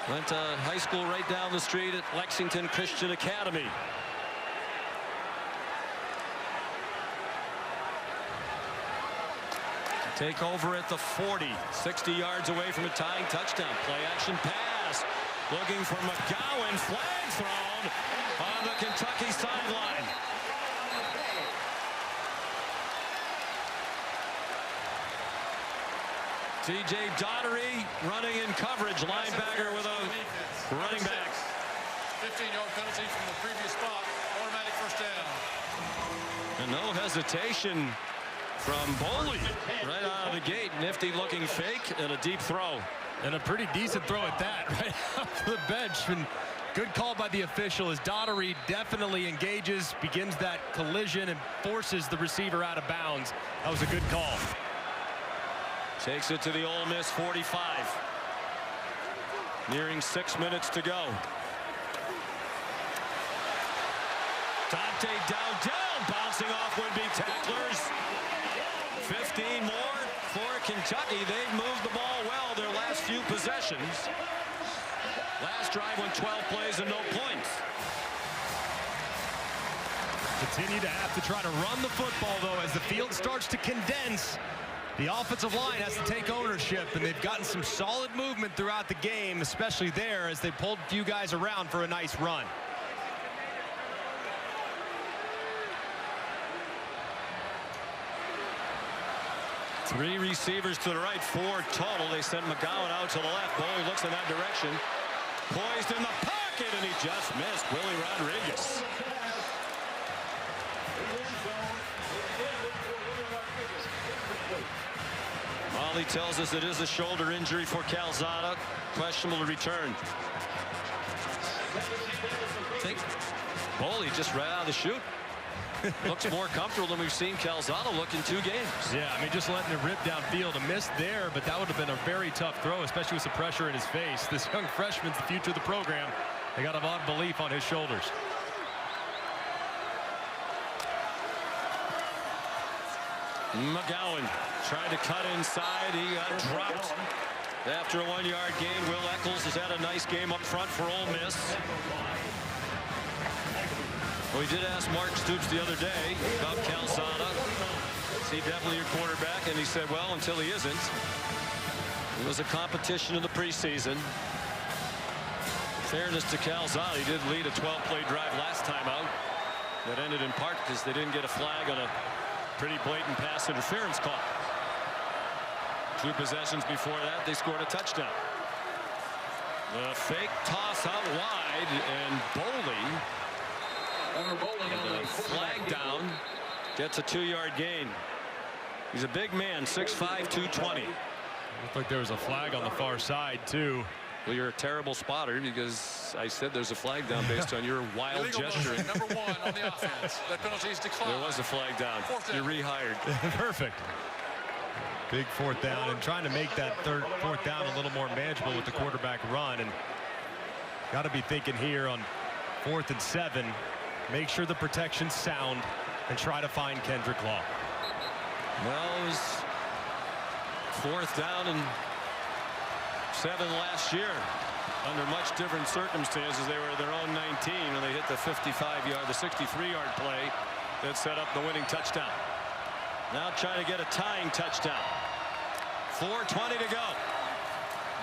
Went to high school right down the street at Lexington Christian Academy. Take over at the 40, 60 yards away from a tying touchdown. Play action pass. Looking for McGowan. Flag thrown on the Kentucky sideline. TJ Daugherty running in coverage. Linebacker with a running back. 15-yard penalty from the previous spot. Automatic first down. And no hesitation from Boley right out of the gate. Nifty looking fake and a deep throw. And a pretty decent throw at that, right off the bench. And good call by the official as Daugherty definitely engages, begins that collision, and forces the receiver out of bounds. That was a good call. Takes it to the Ole Miss 45. Nearing 6 minutes to go. Dante Dowdell bouncing off would-be tacklers. 15 more for Kentucky. They've moved the ball well their last few possessions. Last drive went 12 plays and no points. Continue to have to try to run the football, though, as the field starts to condense. The offensive line has to take ownership, and they've gotten some solid movement throughout the game, especially there as they pulled a few guys around for a nice run. Three receivers to the right, 4 total. They sent McGowan out to the left. Boley looks in that direction. Poised in the pocket, and he just missed. Willie Rodriguez. Molly tells us it is a shoulder injury for Calzada. Questionable to return. I think Boley just right out of the chute. Looks more comfortable than we've seen Calzada look in 2 games. Yeah, I mean, just letting it rip downfield. A miss there, but that would have been a very tough throw, especially with some pressure in his face. This young freshman's the future of the program. They got a lot of belief on his shoulders. McGowan tried to cut inside. He got dropped after a 1-yard gain. Will Eccles has had a nice game up front for Ole Miss. We did ask Mark Stoops the other day about Calzada. Is he definitely your quarterback? And he said, well, until he isn't. It was a competition in the preseason. In fairness to Calzada, he did lead a 12-play drive last time out. That ended in part because they didn't get a flag on a pretty blatant pass interference call. 2 possessions before that, they scored a touchdown. The fake toss out wide, and Boley, the flag down, gets a 2-yard gain. He's a big man, 6'5", 220. Looked like there was a flag on the far side, too. Well, you're a terrible spotter because I said there's a flag down based on your wild Illegal gesturing. Number 1 on the offense. That penalty is declined. There was a flag down. You're rehired. Perfect. Big 4th down, and trying to make that 4th down a little more manageable with the quarterback run. And got to be thinking here on 4th and 7. Make sure the protection's sound and try to find Kendrick Law. Well, it was 4th down and 7 last year under much different circumstances. They were their own 19 when they hit the 55-yard, the 63-yard play that set up the winning touchdown. Now trying to get a tying touchdown. 4:20 to go.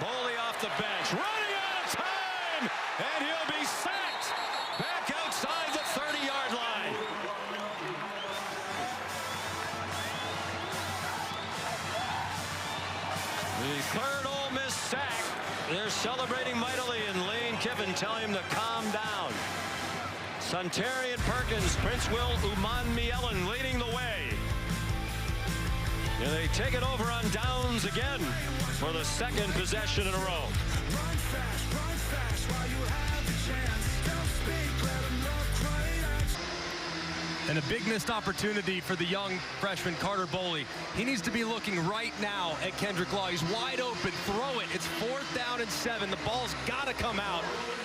Boley off the bench, running out of time, and he'll be sacked back outside the 30-yard line. The 3rd Ole Miss sack. They're celebrating mightily, and Lane Kiffin telling him to calm down. Suntarian Perkins, Prince Will Umanmielen leading the way. And they take it over on downs again for the 2nd possession in a row. And a big missed opportunity for the young freshman Carter Boley. He needs to be looking right now at Kendrick Law. He's wide open. Throw it. It's 4th down and 7. The ball's got to come out.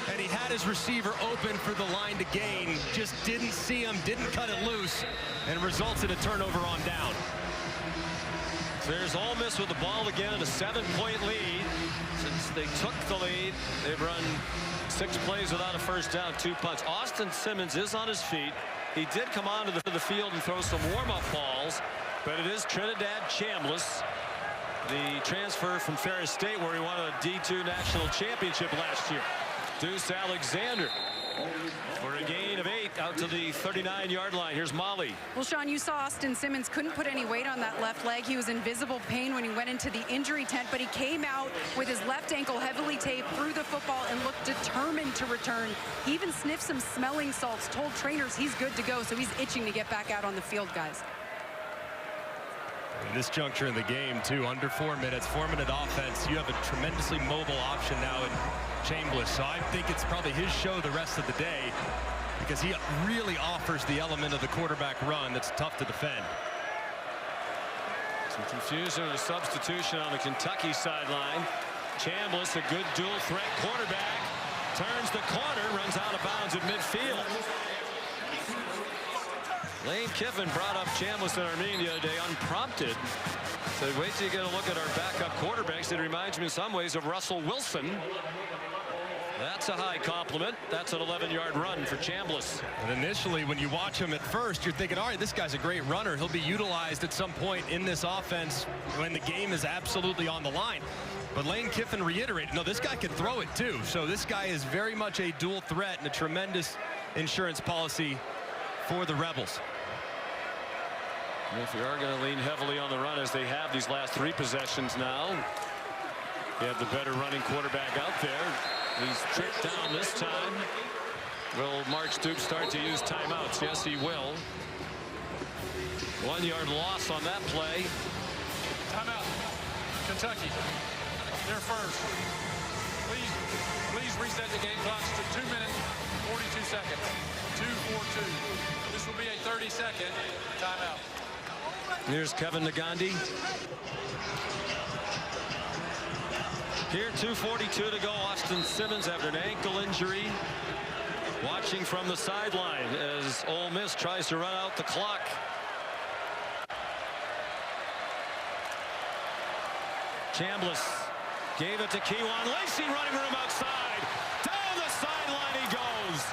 And he had his receiver open for the line to gain. Just didn't see him, didn't cut it loose, and results in a turnover on down. So There's Ole Miss with the ball again in a 7-point lead. Since they took the lead, they've run 6 plays without a first down, 2 punts. Austin Simmons is on his feet. He did come onto the field and throw some warm-up balls, but it is Trinidad Chambliss, the transfer from Ferris State, where he won a D2 national championship last year. Deuce Alexander for a gain of 8 out to the 39-yard line. Here's Molly. Well, Sean, you saw Austin Simmons couldn't put any weight on that left leg. He was in visible pain when he went into the injury tent, but he came out with his left ankle heavily taped, threw the football, and looked determined to return. He even sniffed some smelling salts, told trainers he's good to go, so he's itching to get back out on the field, guys. In this juncture in the game, too, under 4 minutes, 4-minute offense, you have a tremendously mobile option now in Chambliss. So I think it's probably his show the rest of the day, because he really offers the element of the quarterback run that's tough to defend. Some confusion and a substitution on the Kentucky sideline. Chambliss, a good dual threat quarterback, turns the corner, runs out of bounds at midfield. Lane Kiffin brought up Chambliss in our meeting the other day unprompted. Said, wait till you get a look at our backup quarterbacks. It reminds me in some ways of Russell Wilson. That's a high compliment. That's an 11-yard run for Chambliss. And initially, when you watch him at first, you're thinking, all right, this guy's a great runner. He'll be utilized at some point in this offense when the game is absolutely on the line. But Lane Kiffin reiterated, no, this guy can throw it too. So this guy is very much a dual threat and a tremendous insurance policy for the Rebels. And if you are going to lean heavily on the run, as they have these last 3 possessions now, you have the better running quarterback out there. He's tricked down this time. Will Mark Stoops start to use timeouts? Yes, he will. 1-yard loss on that play. Timeout. Kentucky. They're first. Please reset the game clocks to 2 minutes, 42 seconds. 2:42. This will be a 30-second timeout. Here's Kevin Nagandi. Here, 2:42 to go. Austin Simmons, after an ankle injury, watching from the sideline as Ole Miss tries to run out the clock. Chambliss gave it to Kewan Lacey, running room outside. Down the sideline he goes.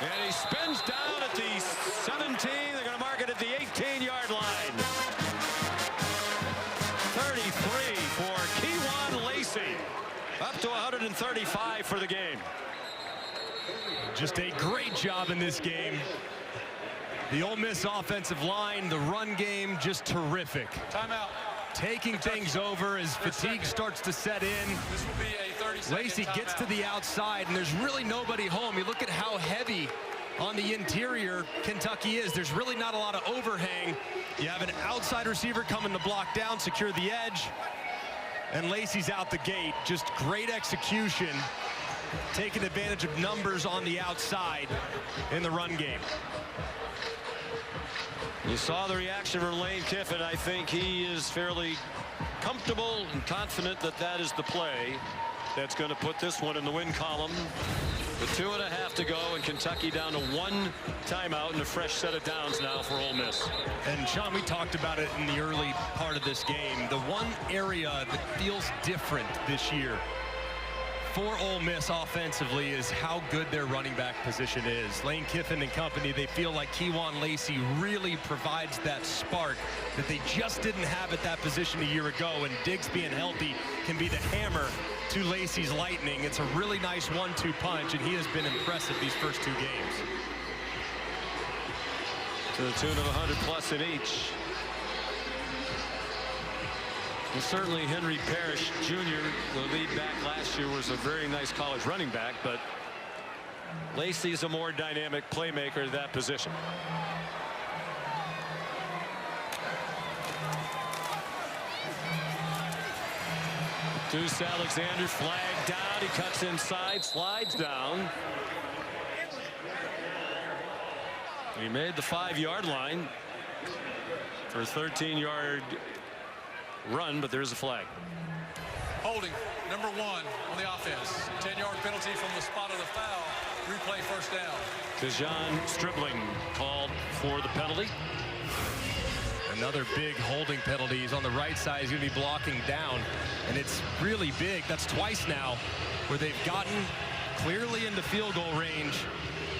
And he spins down at the 17. They're going to mark it at the 18-yard line. 33 for Kewan Lacey. Up to 135 for the game. Just a great job in this game. The Ole Miss offensive line, the run game, just terrific. Timeout. Taking things over as fatigue starts to set in. This will be a 30-second Lacey gets to timeout. the outside, and there's really nobody home. You look at how heavy on the interior Kentucky is. There's really not a lot of overhang. You have an outside receiver coming to block down, secure the edge, and Lacey's out the gate. Just great execution, taking advantage of numbers on the outside in the run game. You saw the reaction from Lane Kiffin. I think he is fairly comfortable and confident that that is the play that's going to put this one in the win column. With 2.5 to go, and Kentucky down to 1 timeout and a fresh set of downs now for Ole Miss. And Sean, we talked about it in the early part of this game. The one area that feels different this year for Ole Miss offensively is how good their running back position is. Lane Kiffin and company, they feel like Kewan Lacey really provides that spark that they just didn't have at that position a year ago, and Diggs being healthy can be the hammer to Lacey's lightning. It's a really nice 1-2 punch, and he has been impressive these first 2 games. To the tune of 100 plus in each. And certainly Henry Parrish Jr., the lead back last year, was a very nice college running back, but Lacey's a more dynamic playmaker at that position. Deuce Alexander flagged down. He cuts inside, slides down. He made the 5-yard line for a 13-yard run, but there's a flag. Holding, number 1 on the offense. 10-yard penalty from the spot of the foul. Replay first down. Kajan Stribling called for the penalty. And Another big holding penalty. He's on the right side. He's going to be blocking down, and it's really big. That's twice now where they've gotten clearly into field goal range,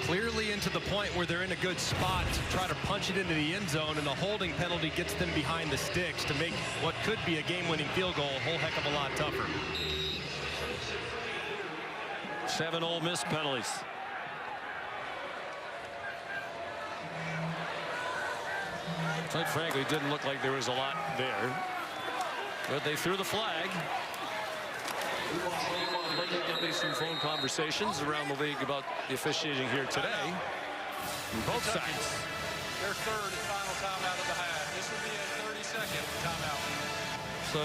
clearly into the point where they're in a good spot to try to punch it into the end zone, and the holding penalty gets them behind the sticks to make what could be a game-winning field goal a whole heck of a lot tougher. 7 Ole Miss penalties. Quite frankly, it didn't look like there was a lot there, but they threw the flag. There'll be some phone conversations around the league about the officiating here today. On both sides. Their third and final timeout of the half. This will be a 30-second timeout. So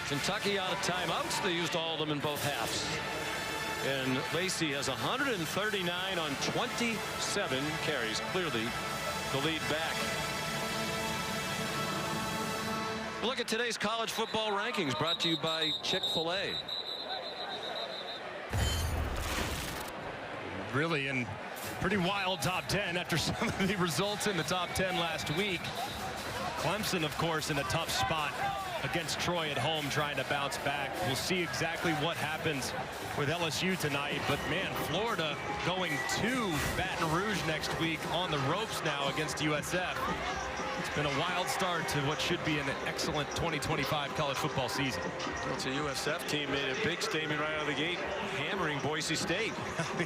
Kentucky out of timeouts. They used all of them in both halves. And Lacey has 139 on 27 carries. Clearly the lead back. Look at today's college football rankings, brought to you by Chick-fil-A. Really in pretty wild top 10 after some of the results in the top 10 last week. Clemson, of course, in a tough spot against Troy at home, trying to bounce back. We'll see exactly what happens with LSU tonight. But, man, Florida going to Baton Rouge next week on the ropes now against USF. It's been a wild start to what should be an excellent 2025 college football season. It's a USF team made a big statement right out of the gate, hammering Boise State.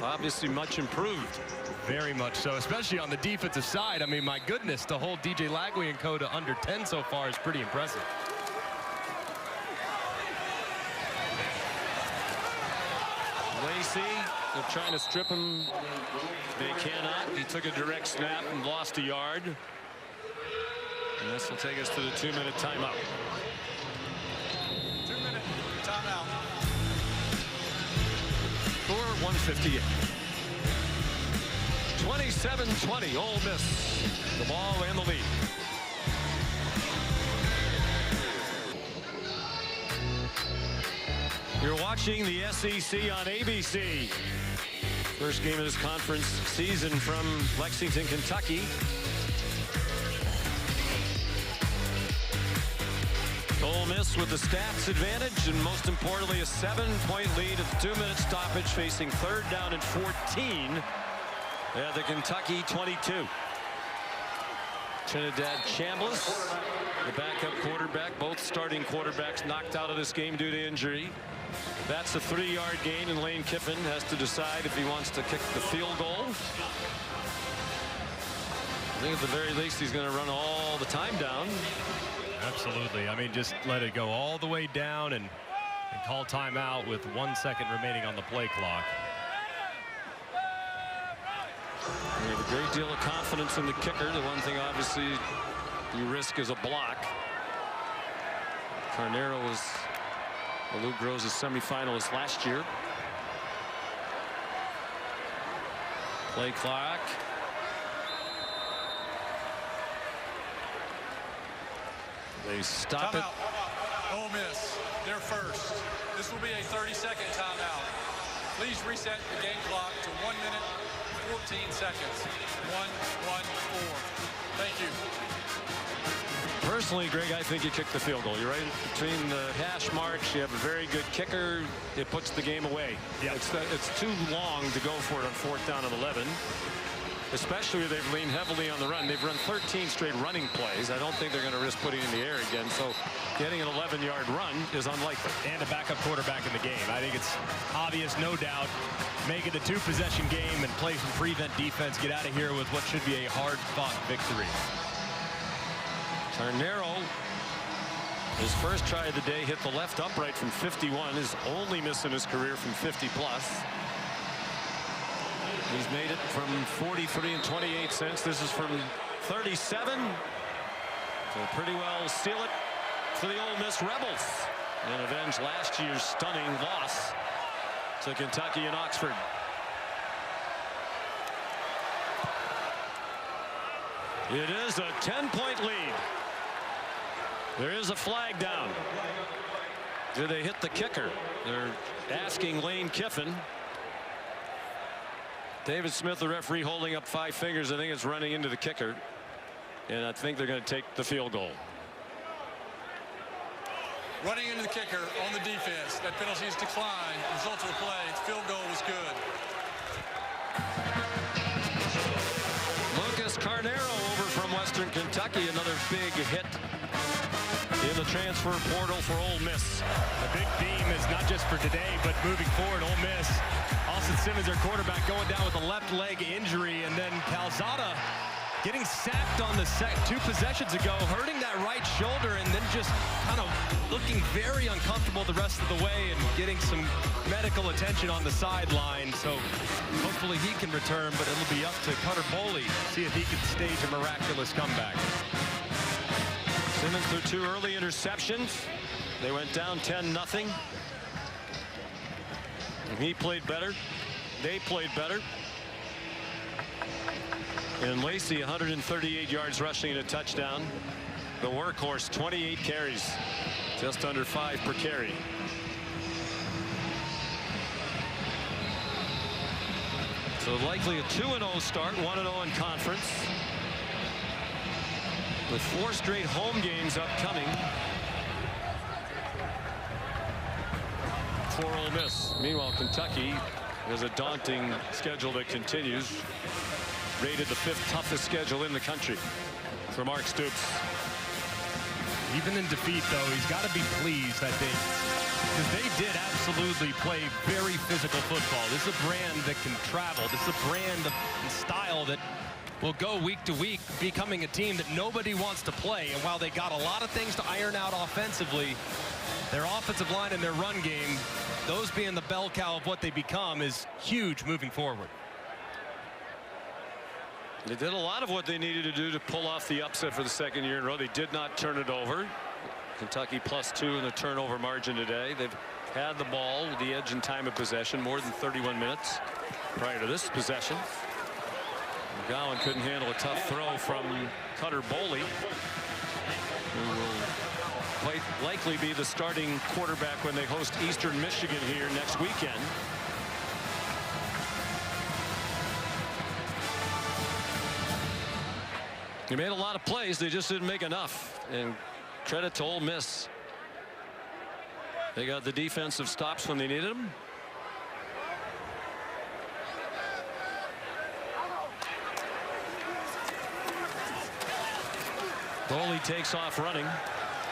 Obviously much improved. Very much so, especially on the defensive side. I mean, my goodness, to hold DJ Lagway and co to under 10 so far is pretty impressive. Lacey, they're trying to strip him. They cannot. He took a direct snap and lost a yard. And this will take us to the 2-minute timeout. 2-minute timeout. For 158. 27-20, Ole Miss. The ball and the lead. You're watching the SEC on ABC. First game of this conference season from Lexington, Kentucky. Ole Miss with the stats advantage, and most importantly, a 7-point lead at the 2-minute stoppage, facing 3rd down and 14 at the Kentucky 22. Trinidad Chambliss, the backup quarterback, both starting quarterbacks knocked out of this game due to injury. That's a 3-yard gain, and Lane Kiffin has to decide if he wants to kick the field goal. I think at the very least he's going to run all the time down. Absolutely. I mean, just let it go all the way down and call timeout with 1 second remaining on the play clock. We have a great deal of confidence in the kicker. The one thing, obviously, you risk is a block. Carnero was the Lou Groves' semifinalist last year. Play clock. They stop it. Ole Miss, they're first. This will be a 30-second timeout. Please reset the game clock to 1 minute, 14 seconds. 1-1-4. Thank you. Personally, Greg, I think you kick the field goal. You're right between the hash marks. You have a very good kicker. It puts the game away. Yep. It's too long to go for it on 4th down and 11. Especially where they've leaned heavily on the run. They've run 13 straight running plays. I don't think they're going to risk putting it in the air again. So getting an 11-yard run is unlikely. And a backup quarterback in the game. I think it's obvious, no doubt. Make it a 2-possession game and play some prevent defense. Get out of here with what should be a hard-fought victory. Carnero, his first try of the day, hit the left upright from 51. His only miss in his career from 50-plus. He's made it from 43 and 28 cents. This is from 37. So pretty well seal it for the Ole Miss Rebels and avenge last year's stunning loss to Kentucky and Oxford. It is a 10-point lead. There is a flag down. Do they hit the kicker? They're asking Lane Kiffin. David Smith, the referee, holding up 5 fingers. I think it's running into the kicker. And I think they're going to take the field goal. running into the kicker on the defense. That penalty is declined. Result of the play, field goal was good. Lucas Carnero over from Western Kentucky. Another big hit in the transfer portal for Ole Miss. The big theme is not just for today, but moving forward, Ole Miss. Austin Simmons, their quarterback, going down with a left leg injury, and then Calzada getting sacked on the two possessions ago, hurting that right shoulder, and then just kind of looking very uncomfortable the rest of the way and getting some medical attention on the sideline. So hopefully he can return, but it'll be up to Cutter Boley, see if he can stage a miraculous comeback. Simmons threw 2 early interceptions. They went down 10-0. He played better. They played better. And Lacey, 138 yards rushing and a touchdown. The workhorse, 28 carries, just under 5 per carry. So likely a 2-0 start, 1-0 in conference, with 4 straight home games upcoming for Ole Miss. Meanwhile, Kentucky has a daunting schedule that continues. Rated the 5th toughest schedule in the country for Mark Stoops. Even in defeat, though, he's got to be pleased, I think, because they did absolutely play very physical football. This is a brand that can travel. This is a brand of style that will go week to week, becoming a team that nobody wants to play. And while they got a lot of things to iron out offensively, their offensive line and their run game, those being the bell cow of what they become, is huge moving forward. They did a lot of what they needed to do to pull off the upset for the 2nd year in a row. They did not turn it over. Kentucky +2 in the turnover margin today. They've had the ball, the edge and time of possession, more than 31 minutes prior to this possession. McGowan couldn't handle a tough throw from Cutter Boley, who will quite likely be the starting quarterback when they host Eastern Michigan here next weekend. They made a lot of plays. They just didn't make enough. And credit to Ole Miss. They got the defensive stops when they needed them. Boley takes off running.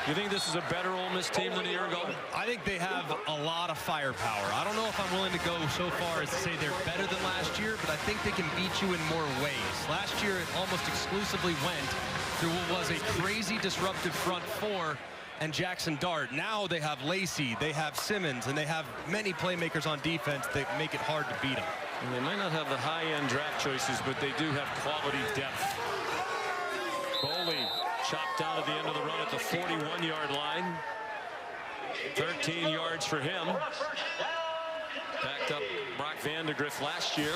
You think this is a better Ole Miss team than a year ago? I think they have a lot of firepower. I don't know if I'm willing to go so far as to say they're better than last year, but I think they can beat you in more ways. Last year, it almost exclusively went through what was a crazy disruptive front 4 and Jackson Dart. Now they have Lacey, they have Simmons, and they have many playmakers on defense that make it hard to beat them. And they might not have the high-end draft choices, but they do have quality depth. Boley chopped down at the end of the run at the 41-yard line. 13 yards for him. Backed up Brock Vandegrift last year.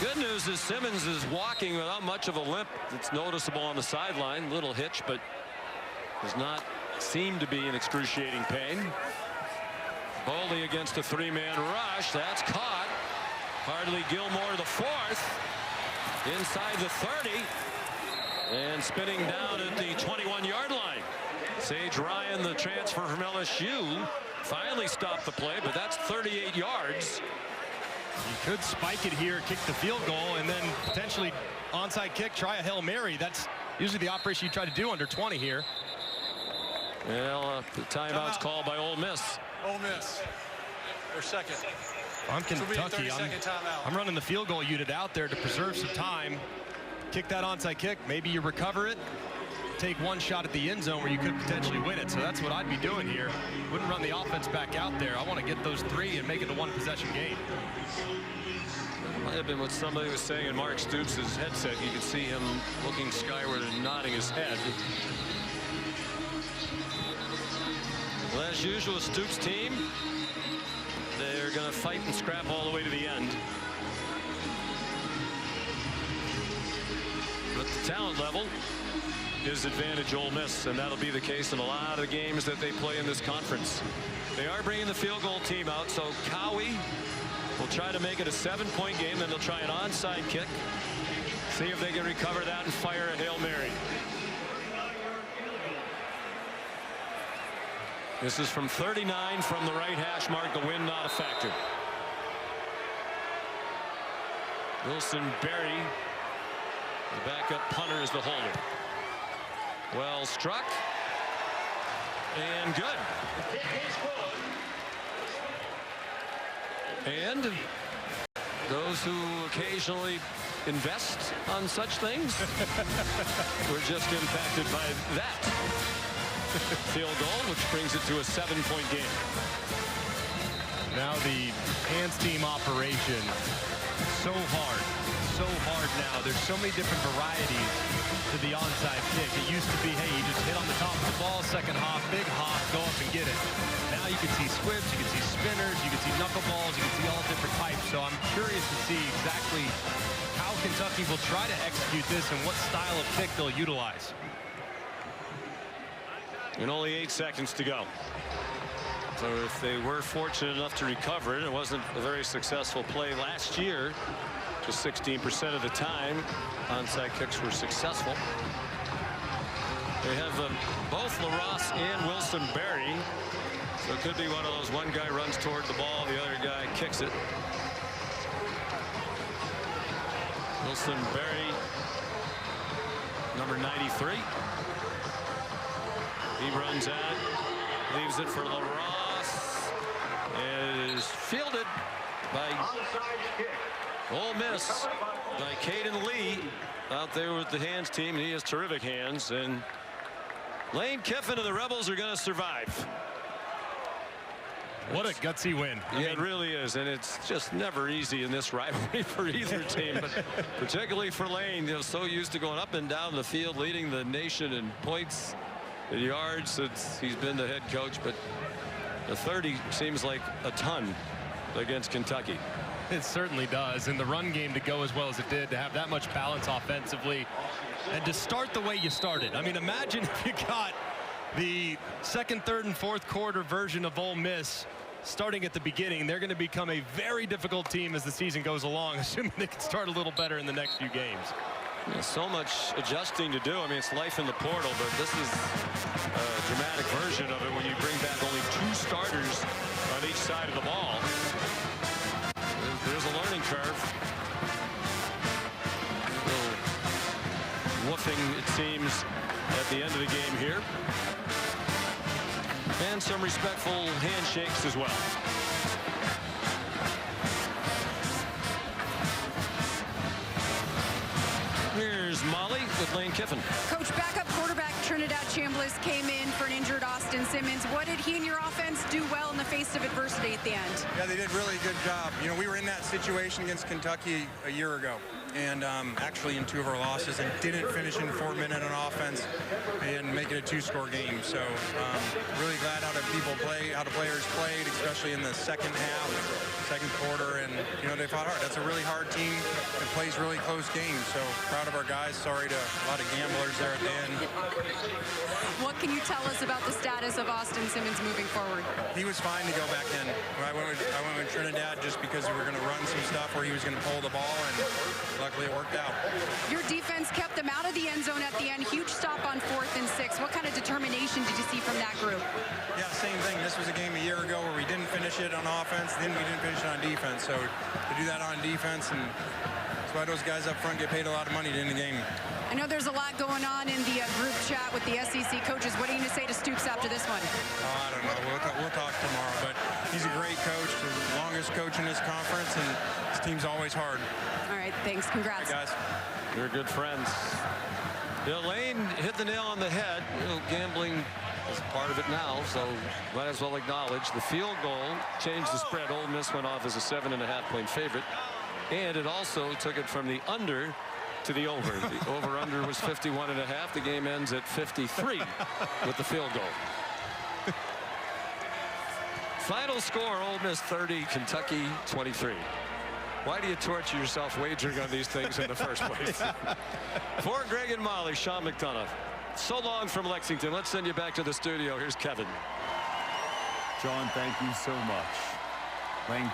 Good news is Simmons is walking without much of a limp. It's noticeable on the sideline. Little hitch, but does not seem to be in excruciating pain. Boley against a 3-man rush. That's caught. Hardley Gilmore, the 4th. Inside the 30. And spinning down at the 21-yard line. Sage Ryan, the transfer from LSU, finally stopped the play, but that's 38 yards. You could spike it here, kick the field goal, and then potentially onside kick, try a Hail Mary. That's usually the operation you try to do under 20 here. Well, the timeout's called by Ole Miss. Ole Miss, their 2nd. I'm Kentucky. I'm running the field goal unit out there to preserve some time. Kick that onside kick, maybe you recover it, take one shot at the end zone where you could potentially win it. So that's what I'd be doing here. Wouldn't run the offense back out there. I want to get those 3 and make it a 1-possession game. That might have been what somebody was saying in Mark Stoops' headset. You could see him looking skyward and nodding his head. Well, as usual, Stoops' team, they're going to fight and scrap all the way to the end. But the talent level is advantage Ole Miss, and that'll be the case in a lot of games that they play in this conference. They are bringing the field goal team out, so Cowie will try to make it a 7-point game. Then they'll try an onside kick, see if they can recover that and fire a Hail Mary. This is from 39 from the right hash mark. The wind not a factor. Wilson Berry, the backup punter, is the holder. Well struck. And good. And those who occasionally invest on such things were just impacted by that field goal, which brings it to a 7-point game. Now the hands team operation, so hard now. There's so many different varieties to the onside kick. It used to be, hey, you just hit on the top of the ball, second hop, big hop, go up and get it. Now you can see squibs, you can see spinners, you can see knuckleballs, you can see all different types. So I'm curious to see exactly how Kentucky will try to execute this and what style of kick they'll utilize. And only 8 seconds to go. So if they were fortunate enough to recover it, it wasn't a very successful play last year. Just 16% of the time onside kicks were successful. They have both LaRosse and Wilson Berry. So it could be one of those, one guy runs toward the ball, the other guy kicks it. Wilson Berry, number 93. He runs out, leaves it for LaRosse, and it is fielded by Ole Miss, by Caden Lee, out there with the hands team. He has terrific hands, and Lane Kiffin and the Rebels are going to survive. What a gutsy win. Yeah, it really is, and it's just never easy in this rivalry for either team, but particularly for Lane, so used to going up and down the field, leading the nation in points and yards since he's been the head coach, but the 30 seems like a ton against Kentucky. It certainly does, and the run game to go as well as it did, to have that much balance offensively, and to start the way you started. I mean, imagine if you got the second, third, and fourth quarter version of Ole Miss starting at the beginning. They're going to become a very difficult team as the season goes along, assuming they can start a little better in the next few games. There's so much adjusting to do. I mean, it's life in the portal, but this is a dramatic version of it when you bring back only 2 starters on each side of the ball. There's a learning curve. A little woofing, it seems, at the end of the game here. And some respectful handshakes as well. Here's Molly with Lane Kiffin. Coach, backup quarterback Trinidad Chambliss came in for an injured Austin Simmons. What did he and your offense do well in the face of adversity at the end? Yeah, they did a really good job. You know, we were in that situation against Kentucky a year ago, and actually in 2 of our losses, and didn't finish in 4 minutes on offense and make it a 2-score game. So really glad how the players played, especially in the second half, second quarter, and you know, they fought hard. That's a really hard team that plays really close games. So proud of our guys. Sorry to a lot of gamblers there at the end. What can you tell us about the status of Austin Simmons moving forward? He was fine to go back in. I went with Trinidad just because we were going to run some stuff where he was going to pull the ball, and luckily it worked out. Your defense kept them out of the end zone at the end. Huge stop on 4th and 6. What kind of determination did you see from that group? Yeah, same thing. This was a game a year ago where we didn't finish it on offense, then we didn't finish it on defense. So to do that on defense, and that's why those guys up front get paid a lot of money to end the game. I know there's a lot going on in the group chat with the SEC coaches. What are you going to say to Stoops after this one? I don't know. We'll talk tomorrow. But he's a great coach, the longest coach in this conference, and his team's always hard. All right, thanks. Congrats. Hey, guys. You're good friends. Lane hit the nail on the head. You know, gambling is part of it now, so might as well acknowledge the field goal changed the spread. Ole Miss went off as a 7.5-point favorite, and it also took it from the under to the over. The over-under was 51.5. The game ends at 53 with the field goal. Final score: Ole Miss 30, Kentucky 23. Why do you torture yourself wagering on these things in the first place? For Greg and Molly, Sean McDonough. So long from Lexington. Let's send you back to the studio. Here's Kevin. Sean, thank you so much. Lane